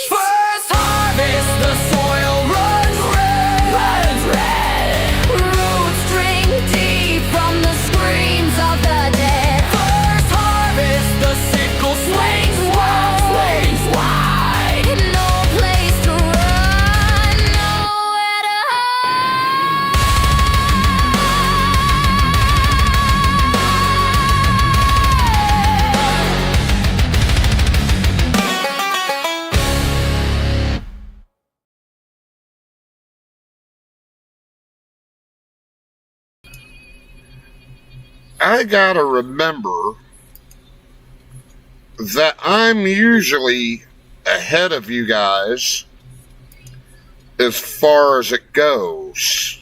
First harvest, the soil runs red. Roots drink deep from the screams of the dead. First harvest, the sickle swings wide. No place to run, nowhere to I gotta remember that I'm usually ahead of you guys as far as it goes.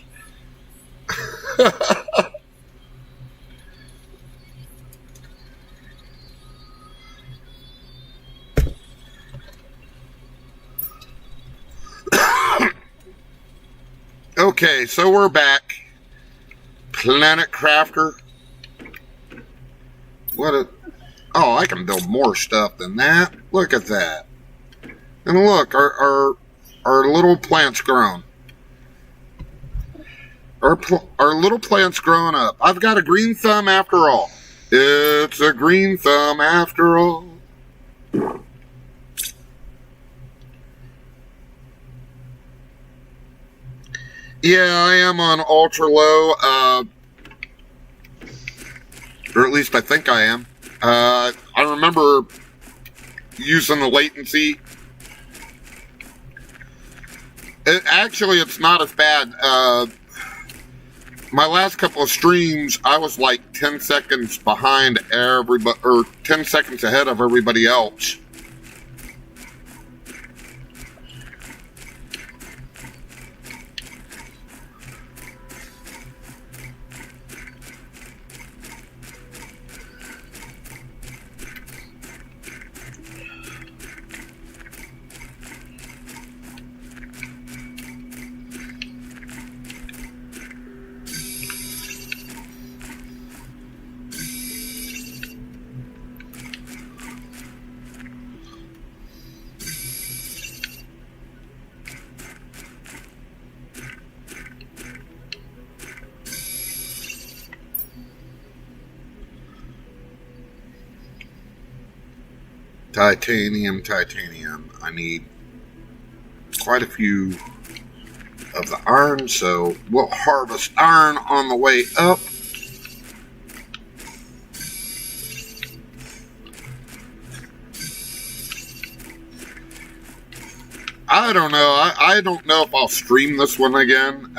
Okay, so we're back. Planet Crafter. Oh, I can build more stuff than that. Look at that. And look, our little plant's grown. Our little plant's growing up. I've got a green thumb after all. It's a green thumb after all. Yeah, I am on ultra low, or at least I think I am. I remember using the latency. It's not as bad. My last couple of streams, I was like 10 seconds behind everybody, or 10 seconds ahead of everybody else. Titanium. I need quite a few of the iron, so we'll harvest iron on the way up. I don't know. I don't know if I'll stream this one again.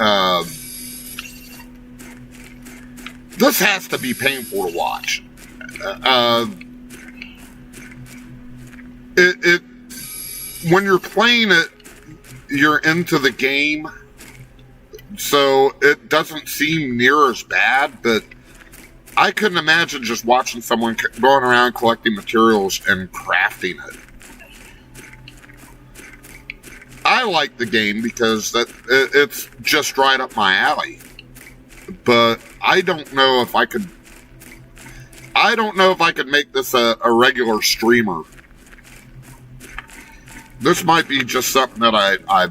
This has to be painful to watch. When you're playing it, you're into the game, so it doesn't seem near as bad, but I couldn't imagine just watching someone going around collecting materials and crafting it. I like the game because it's just right up my alley, but I don't know if I could make this a regular streamer. This might be just something that I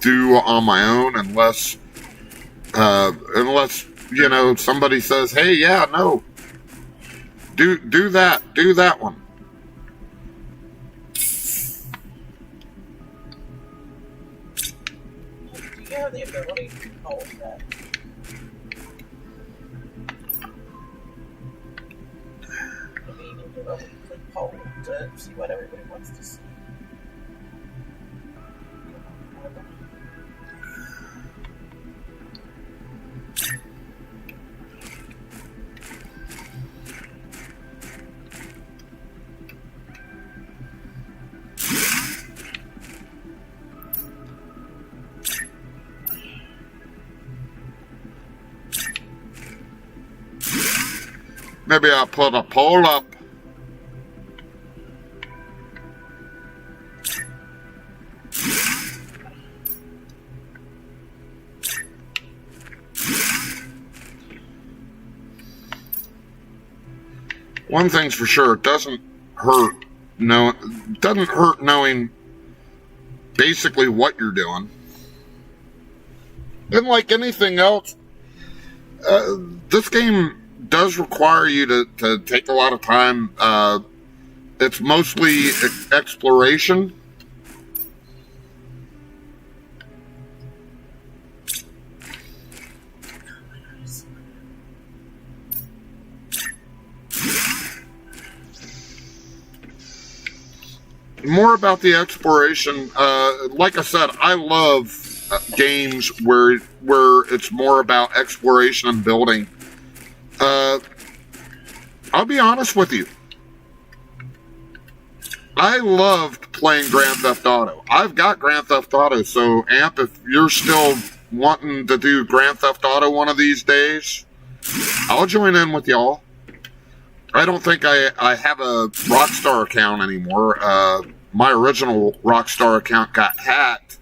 do on my own, unless you know, somebody says, "Hey, yeah, no, do that one." Do you have the ability to hold that? Maybe you can do a quick poll to see what everybody wants to see. Maybe I'll put a poll up. One thing's for sure, it doesn't hurt knowing basically what you're doing. And like anything else, this game does require you to take a lot of time. It's mostly exploration. More about the exploration. Like I said, I love games where it's more about exploration and building. I'll be honest with you. I loved playing Grand Theft Auto. I've got Grand Theft Auto, so Amp, if you're still wanting to do Grand Theft Auto one of these days, I'll join in with y'all. I don't think I have a Rockstar account anymore. My original Rockstar account got hacked.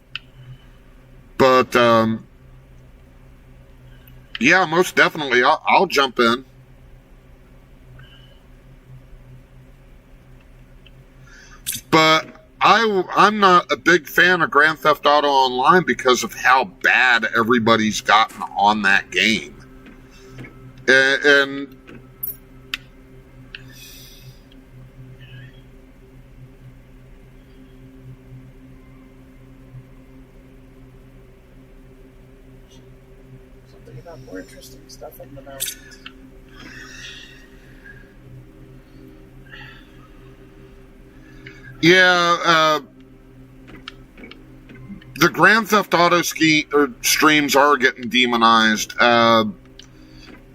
But Yeah, most definitely. I'll jump in. But I'm not a big fan of Grand Theft Auto Online because of how bad everybody's gotten on that game. And Something about more interesting stuff in the mountains. yeah, the Grand Theft Auto streams are getting demonized. The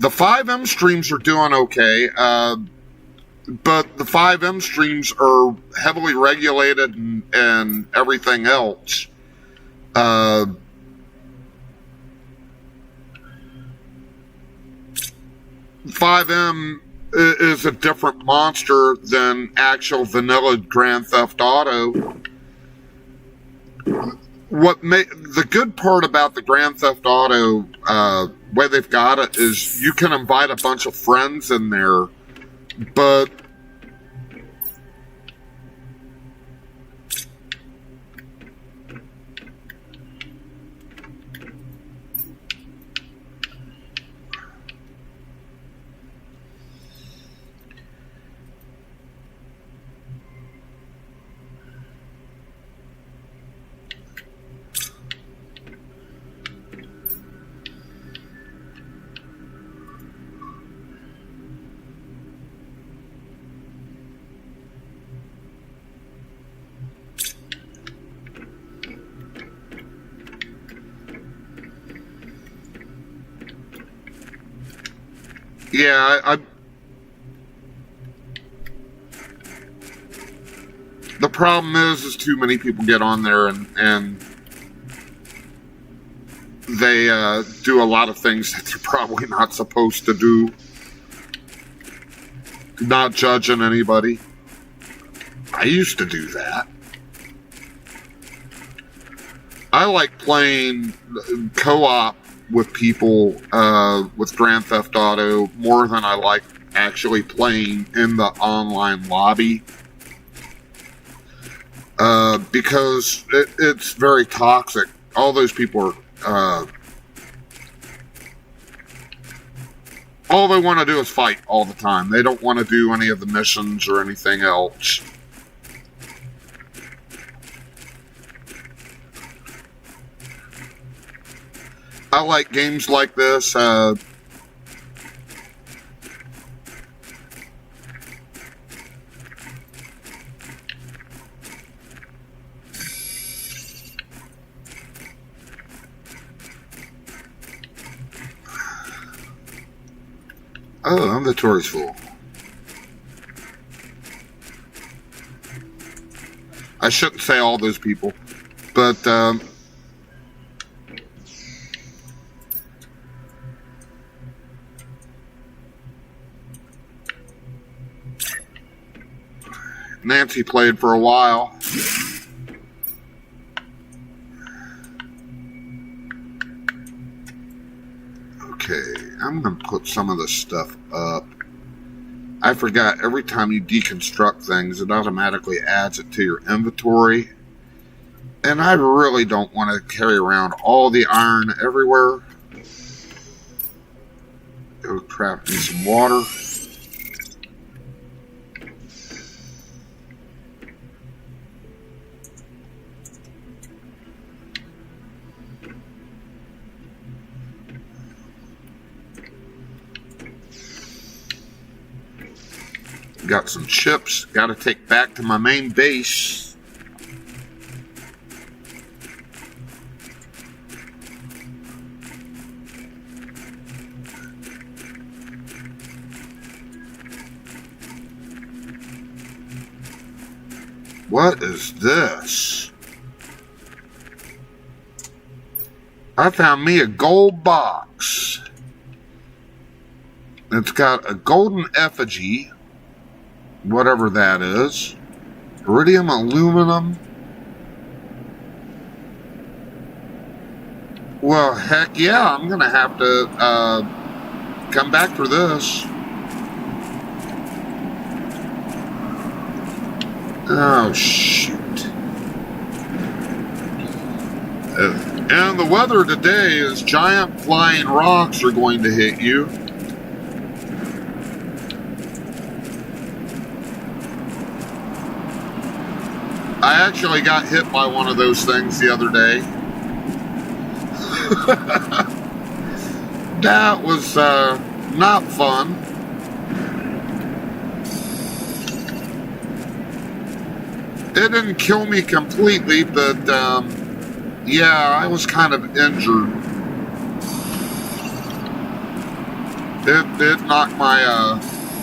5M streams are doing okay, but the 5M streams are heavily regulated and everything else. 5M is a different monster than actual vanilla Grand Theft Auto. The good part about the Grand Theft Auto way they've got it is you can invite a bunch of friends in there, but yeah, the problem is too many people get on there and they do a lot of things that they're probably not supposed to do. Not judging anybody. I used to do that. I like playing co-op with people with Grand Theft Auto more than I like actually playing in the online lobby. Because it's very toxic. All those people are all they want to do is fight all the time. They don't want to do any of the missions or anything else. I like games like this. Oh, inventory's full. I shouldn't say all those people, but Nancy played for a while. Okay, I'm going to put some of this stuff up. I forgot, every time you deconstruct things, it automatically adds it to your inventory. And I really don't want to carry around all the iron everywhere. Oh crap, need some water. Got some chips. Got to take back to my main base. What is this? I found me a gold box. It's got a golden effigy. Whatever that is. Iridium, aluminum. Well, heck yeah, I'm gonna have to come back for this. Oh, shoot. And the weather today is giant flying rocks are going to hit you. I actually got hit by one of those things the other day. That was not fun. It didn't kill me completely, but yeah, I was kind of injured. It knocked my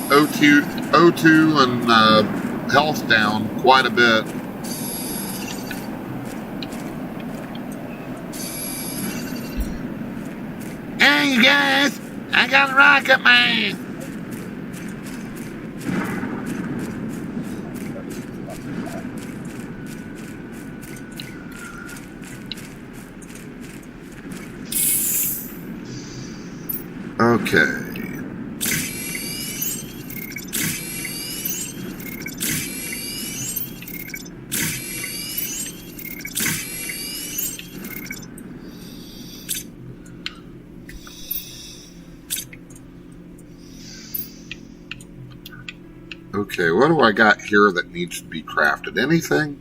O2 and health down quite a bit. Hey, you guys, I got a rocket man. Okay. Okay, what do I got here that needs to be crafted? Anything?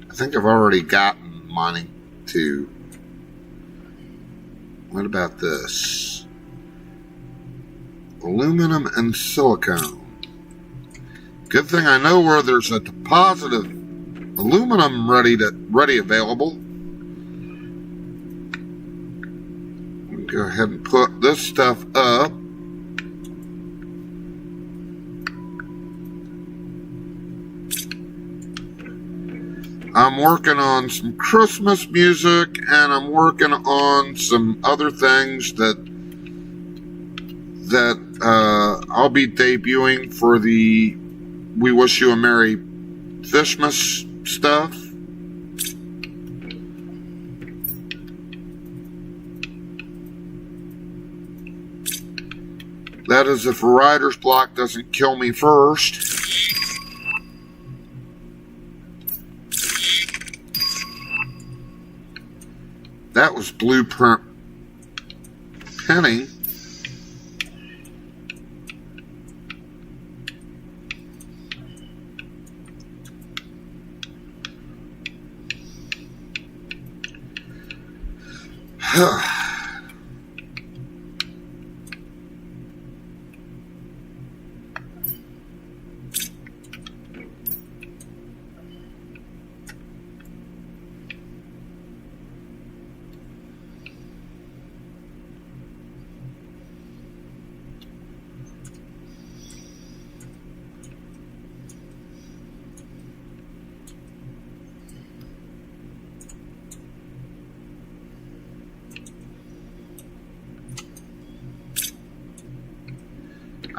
I think I've already gotten mining 2. What about this? Aluminum and silicone. Good thing I know where there's a deposit of aluminum ready available. Go ahead and put this stuff up. I'm working on some Christmas music, and I'm working on some other things that I'll be debuting for the We Wish You a Merry Fishmas stuff. That is if a writer's block doesn't kill me first. That was Blueprint Penny.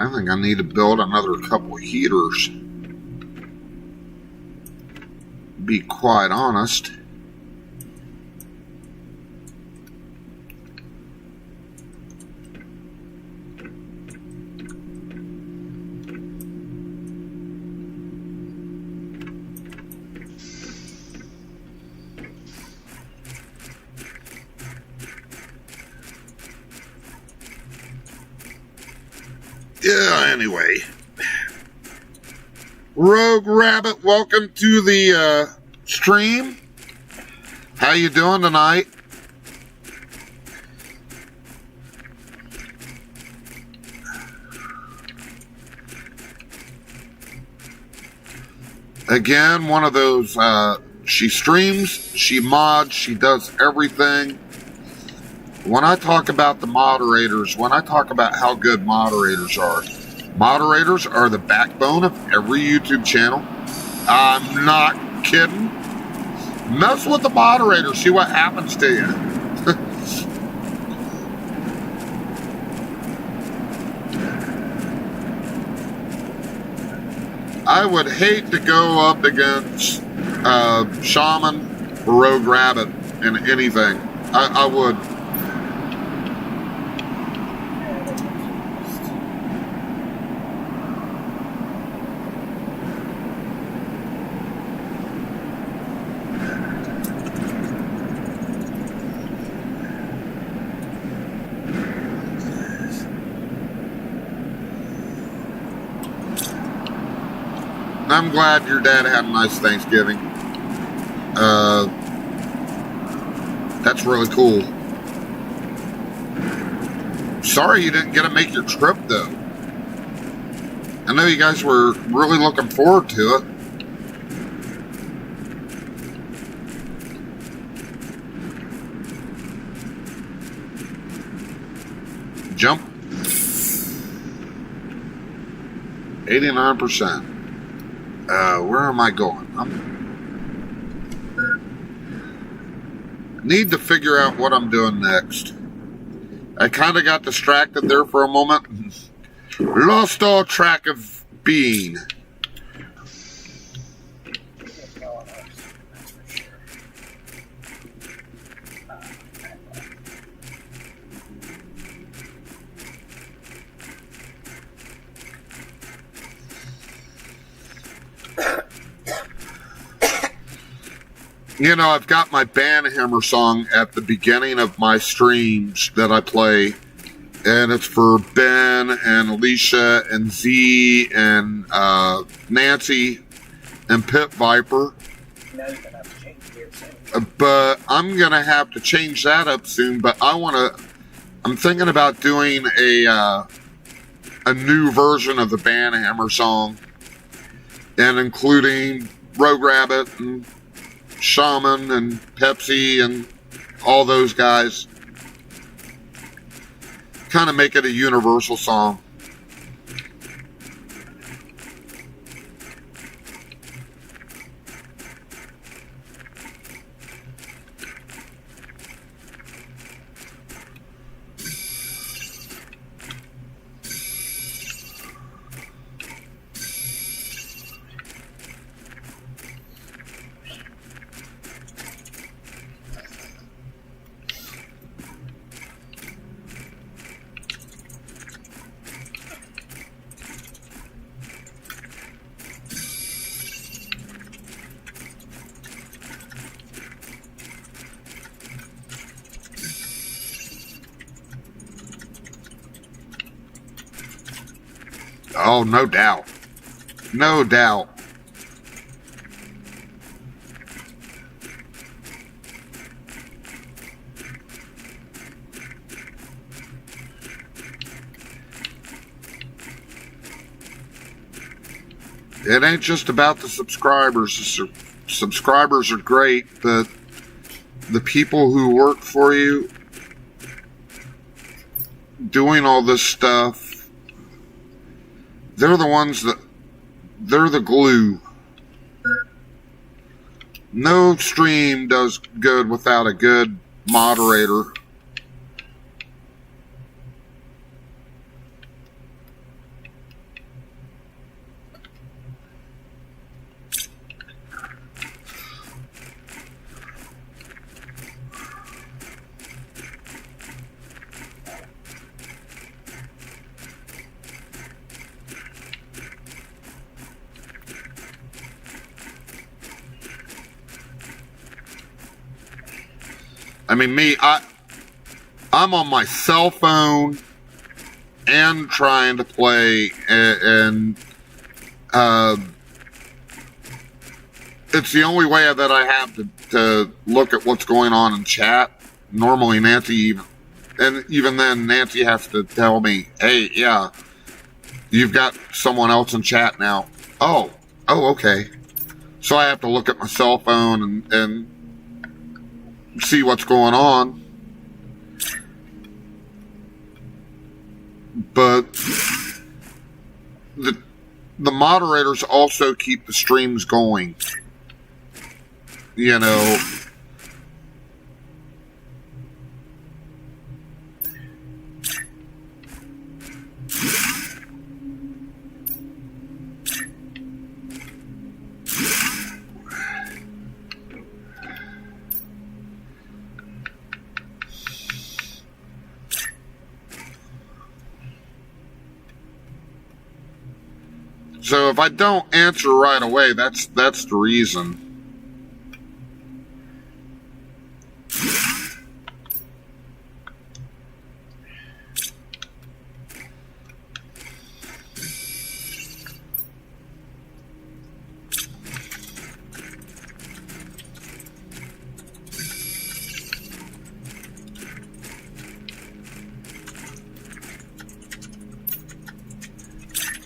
I think I need to build another couple of heaters. Be quite honest. Yeah, anyway. Rogue Rabbit, welcome to the stream. How you doing tonight? Again, one of those, she streams, she mods, she does everything. When I talk about the moderators, when I talk about how good moderators are the backbone of every YouTube channel. I'm not kidding. Mess with the moderator, see what happens to you. I would hate to go up against shaman or rogue rabbit in anything. I would. I'm glad your dad had a nice Thanksgiving. That's really cool. Sorry you didn't get to make your trip, though. I know you guys were really looking forward to it. Jump. 89%. Where am I going? Need to figure out what I'm doing next. I kind of got distracted there for a moment. Lost all track of being. You know, I've got my Banhammer song at the beginning of my streams that I play, and it's for Ben and Alicia and Z and Nancy and Pit Viper. Now you're gonna have to change gears soon. But I'm gonna have to change that up soon. But I'm thinking about doing a new version of the Banhammer song, and including Rogue Rabbit and Shaman and Pepsi and all those guys. Kind of make it a universal song. Oh, no doubt. No doubt. It ain't just about the subscribers. The subscribers are great, but the people who work for you doing all this stuff, they're the glue. No stream does good without a good moderator. I mean, I'm on my cell phone and trying to play, and it's the only way that I have to look at what's going on in chat. Normally, even then, Nancy has to tell me, hey, yeah, you've got someone else in chat now. Oh, okay. So I have to look at my cell phone and see what's going on. But the moderators also keep the streams going. You know, So if I don't answer right away, that's the reason.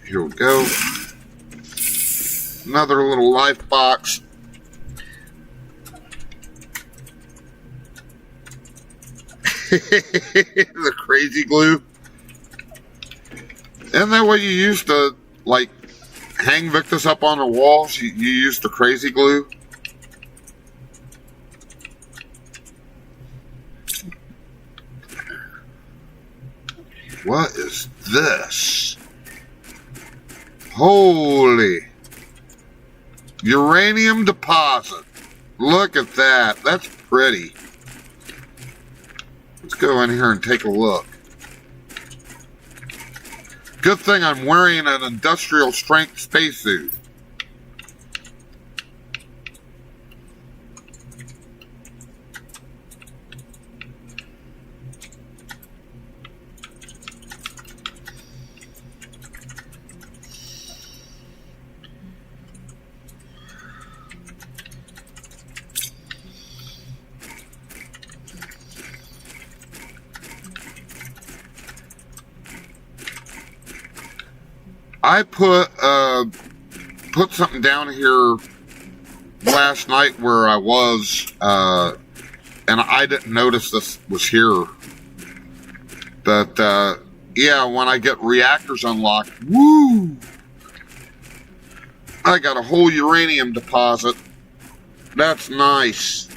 Here we go. Another little life box. The crazy glue. Isn't that what you used to, like, hang Victus up on the walls? You used the crazy glue? What is this? Holy uranium deposit. Look at that. That's pretty. Let's go in here and take a look. Good thing I'm wearing an industrial strength spacesuit. I put something down here last night where I was, and I didn't notice this was here. But, yeah, when I get reactors unlocked, woo! I got a whole uranium deposit. That's nice.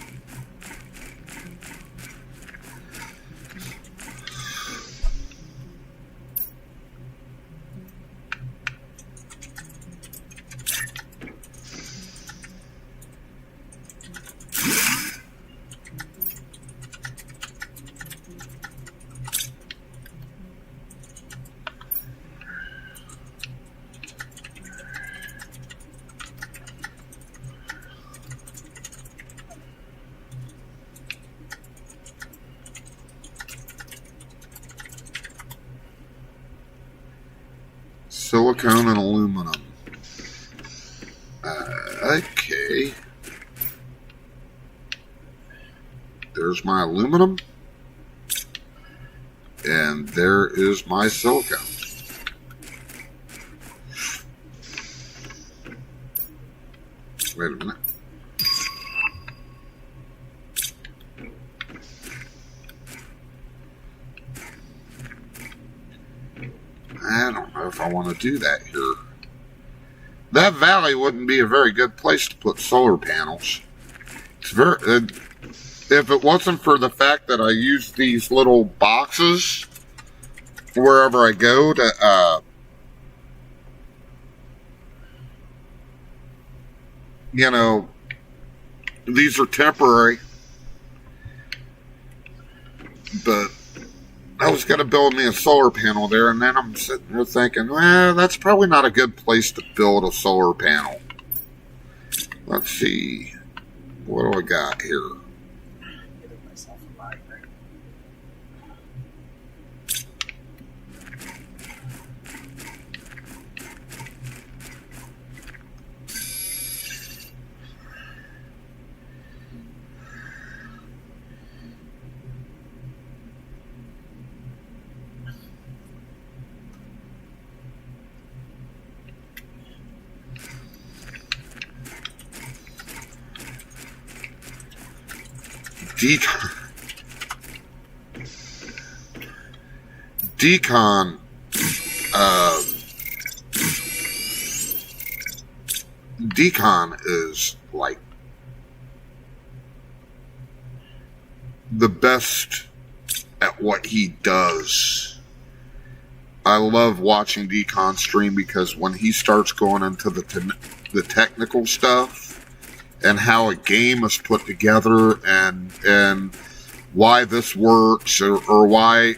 Silicone and aluminum. Okay. There's my aluminum. And there is my silicone. Wait a minute. I don't know if I want to do that here. That valley wouldn't be a very good place to put solar panels. It's very, if it wasn't for the fact that I use these little boxes wherever I go to, you know, these are temporary, but I was going to build me a solar panel there, and then I'm sitting there thinking, well, that's probably not a good place to build a solar panel. Let's see. What do I got here? Giving myself a migraine. Decon is like the best at what he does. I love watching Decon stream because when he starts going into the technical stuff and how a game is put together and why this works or why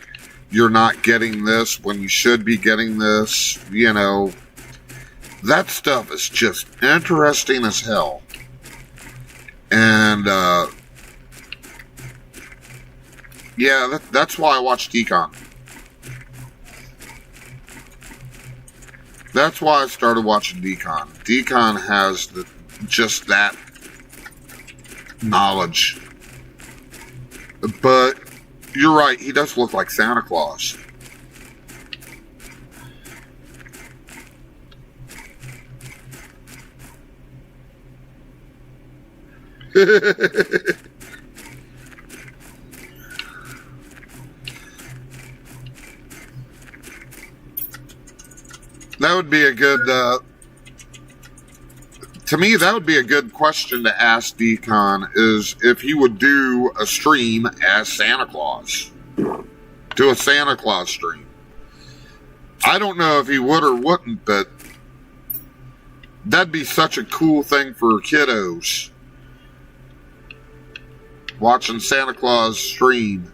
you're not getting this when you should be getting this, you know, That stuff is just interesting as hell. And, yeah, that's why I watch Decon. That's why I started watching Decon. Decon has just that knowledge. But you're right, he does look like Santa Claus. That would be a good, to me, that would be a good question to ask Decon, is if he would do a stream as Santa Claus. Do a Santa Claus stream. I don't know if he would or wouldn't, but that'd be such a cool thing for kiddos. Watching Santa Claus stream.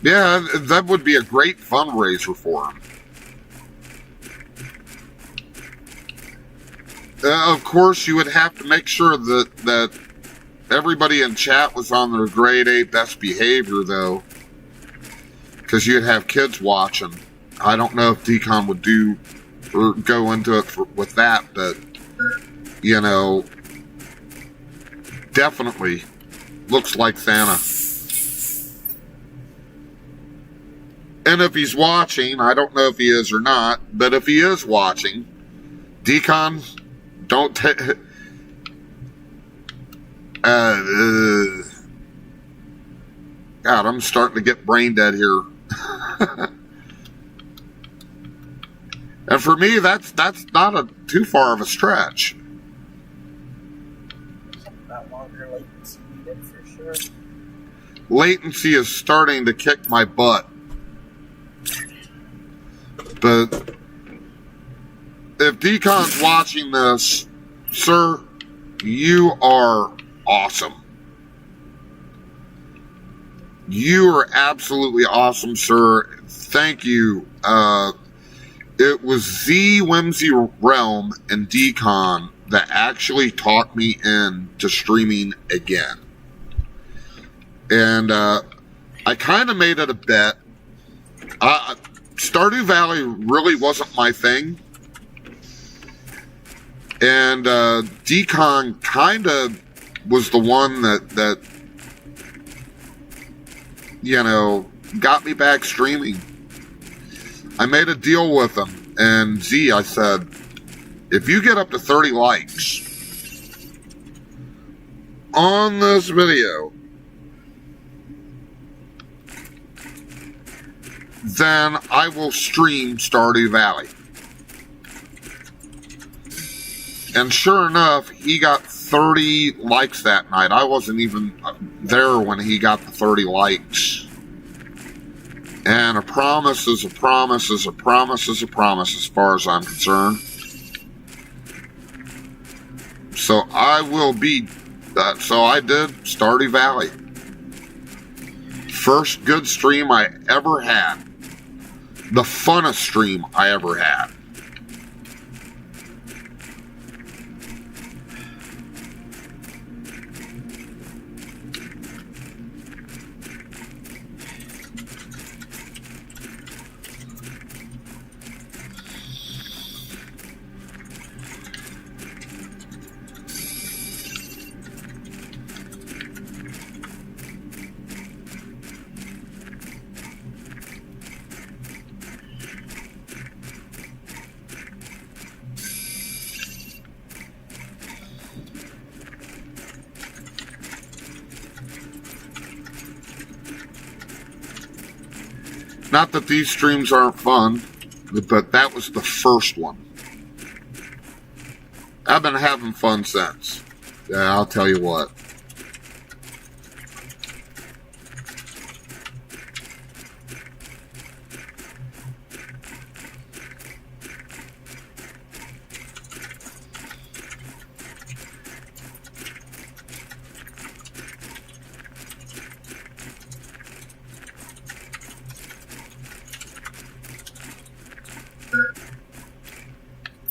Yeah, that would be a great fundraiser for him. Of course, you would have to make sure that everybody in chat was on their grade A best behavior, though. Because you'd have kids watching. I don't know if Decon would do or go into it with that, but, you know, definitely looks like Santa. And if he's watching, I don't know if he is or not, but if he is watching, Decon, don't take... God, I'm starting to get brain dead here. And for me, that's not too far of a stretch. That longer latency needed for sure. Latency is starting to kick my butt. But if Decon's watching this, sir, you are awesome. You are absolutely awesome, sir. Thank you. It was Z Whimsy Realm and Decon that actually talked me into streaming again. And I kind of made it a bet. Stardew Valley really wasn't my thing. And Decon kind of was the one that you know, got me back streaming. I made a deal with him, and Z, I said, if you get up to 30 likes on this video, then I will stream Stardew Valley. And sure enough, he got 30 likes that night. I wasn't even there when he got the 30 likes. And a promise is a promise is a promise is a promise as far as I'm concerned. So I will be that. So I did Stardew Valley. First good stream I ever had. The funnest stream I ever had. Not that these streams aren't fun, but that was the first one. I've been having fun since. I'll tell you what.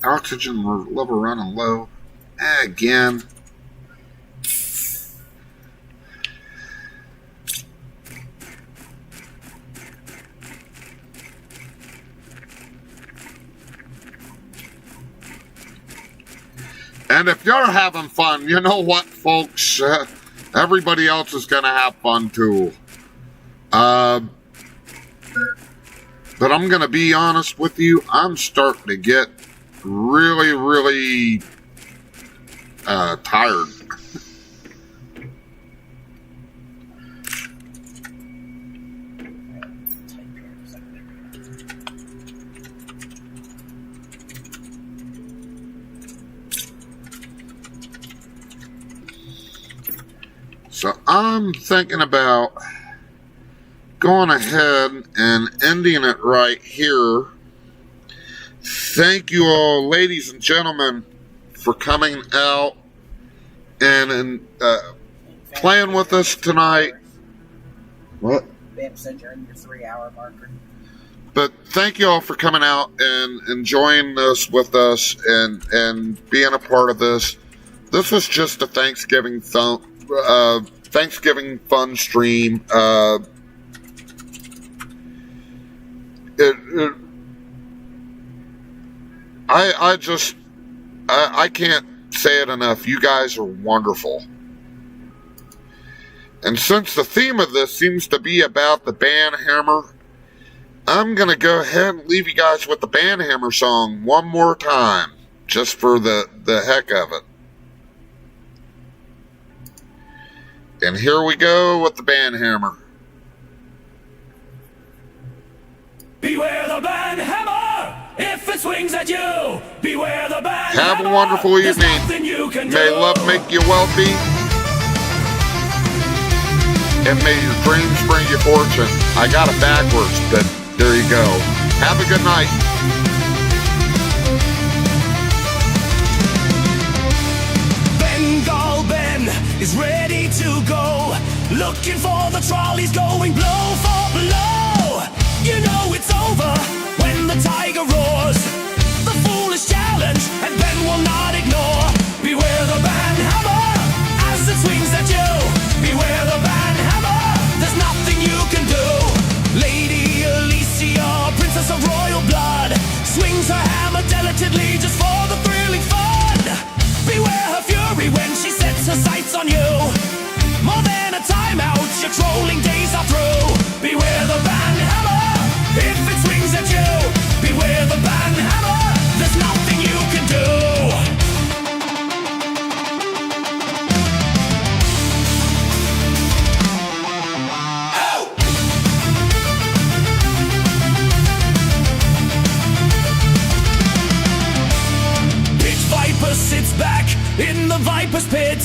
Oxygen level running low. Again. And if you're having fun, you know what, folks? Everybody else is going to have fun, too. But I'm going to be honest with you. I'm starting to get really, really tired. So I'm thinking about going ahead and ending it right here. Thank you all, ladies and gentlemen, for coming out and playing with us tonight. What? They have said you're in your 3-hour marker. But thank you all for coming out and enjoying this with us and being a part of this. This was just a Thanksgiving fun stream. I can't say it enough. You guys are wonderful. And since the theme of this seems to be about the band hammer, I'm going to go ahead and leave you guys with the band hammer song one more time, just for the heck of it. And here we go with the band hammer. Beware the band hammer if it swings at you. Beware the band Have hammer. a wonderful There's evening. nothing you can May do. love make you wealthy. And may your dreams bring you fortune. I got it backwards, but there you go. Have a good night. Bengal Ben is ready to go. Looking for the trolleys going blow for blow. You know it's over when the tiger roars. The foolish challenge and Ben will not ignore. Beware the band hammer as it swings at you. Beware the band hammer, there's nothing you can do. Lady Alicia, princess of royal blood, swings her hammer delicately just for the thrilling fun. Beware her fury when she sets her sights on you. More than a timeout, your trolling days are through. Beware the band hammer if it swings at you. Beware the band hammer, there's nothing you can do. Sits back in the viper's pit.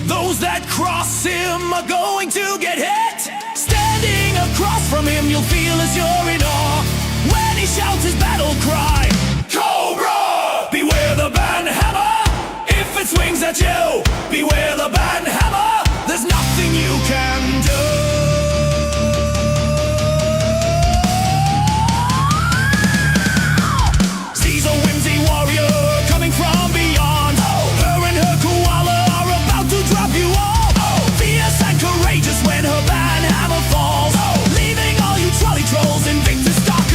Those that cross him are going to get hit. Standing across from him, you'll feel as you're in awe when he shouts his battle cry, Cobra! Beware the band hammer if it swings at you. Beware the band hammer, there's nothing you can do. She's a whimsy warrior coming from beyond. Her and her koala are about to drop you all. Fierce and courageous when her band hammer falls, leaving all you trolley trolls in Victus dark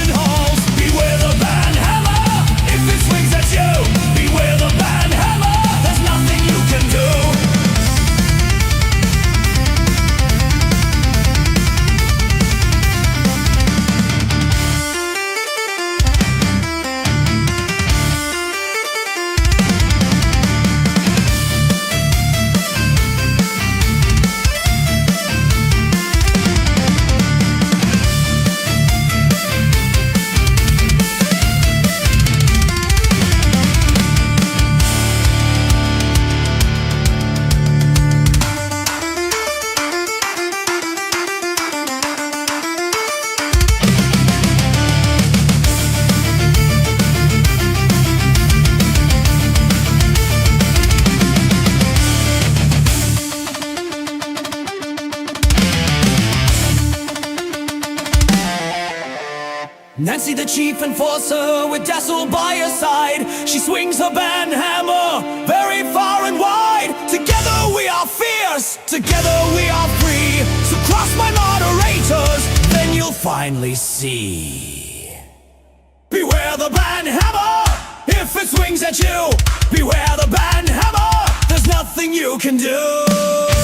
Nancy the chief enforcer with Dazzle by her side. She swings her band hammer very far and wide. Together we are fierce, together we are free. So cross my moderators, then you'll finally see. Beware the band hammer, if it swings at you. Beware the band hammer, there's nothing you can do.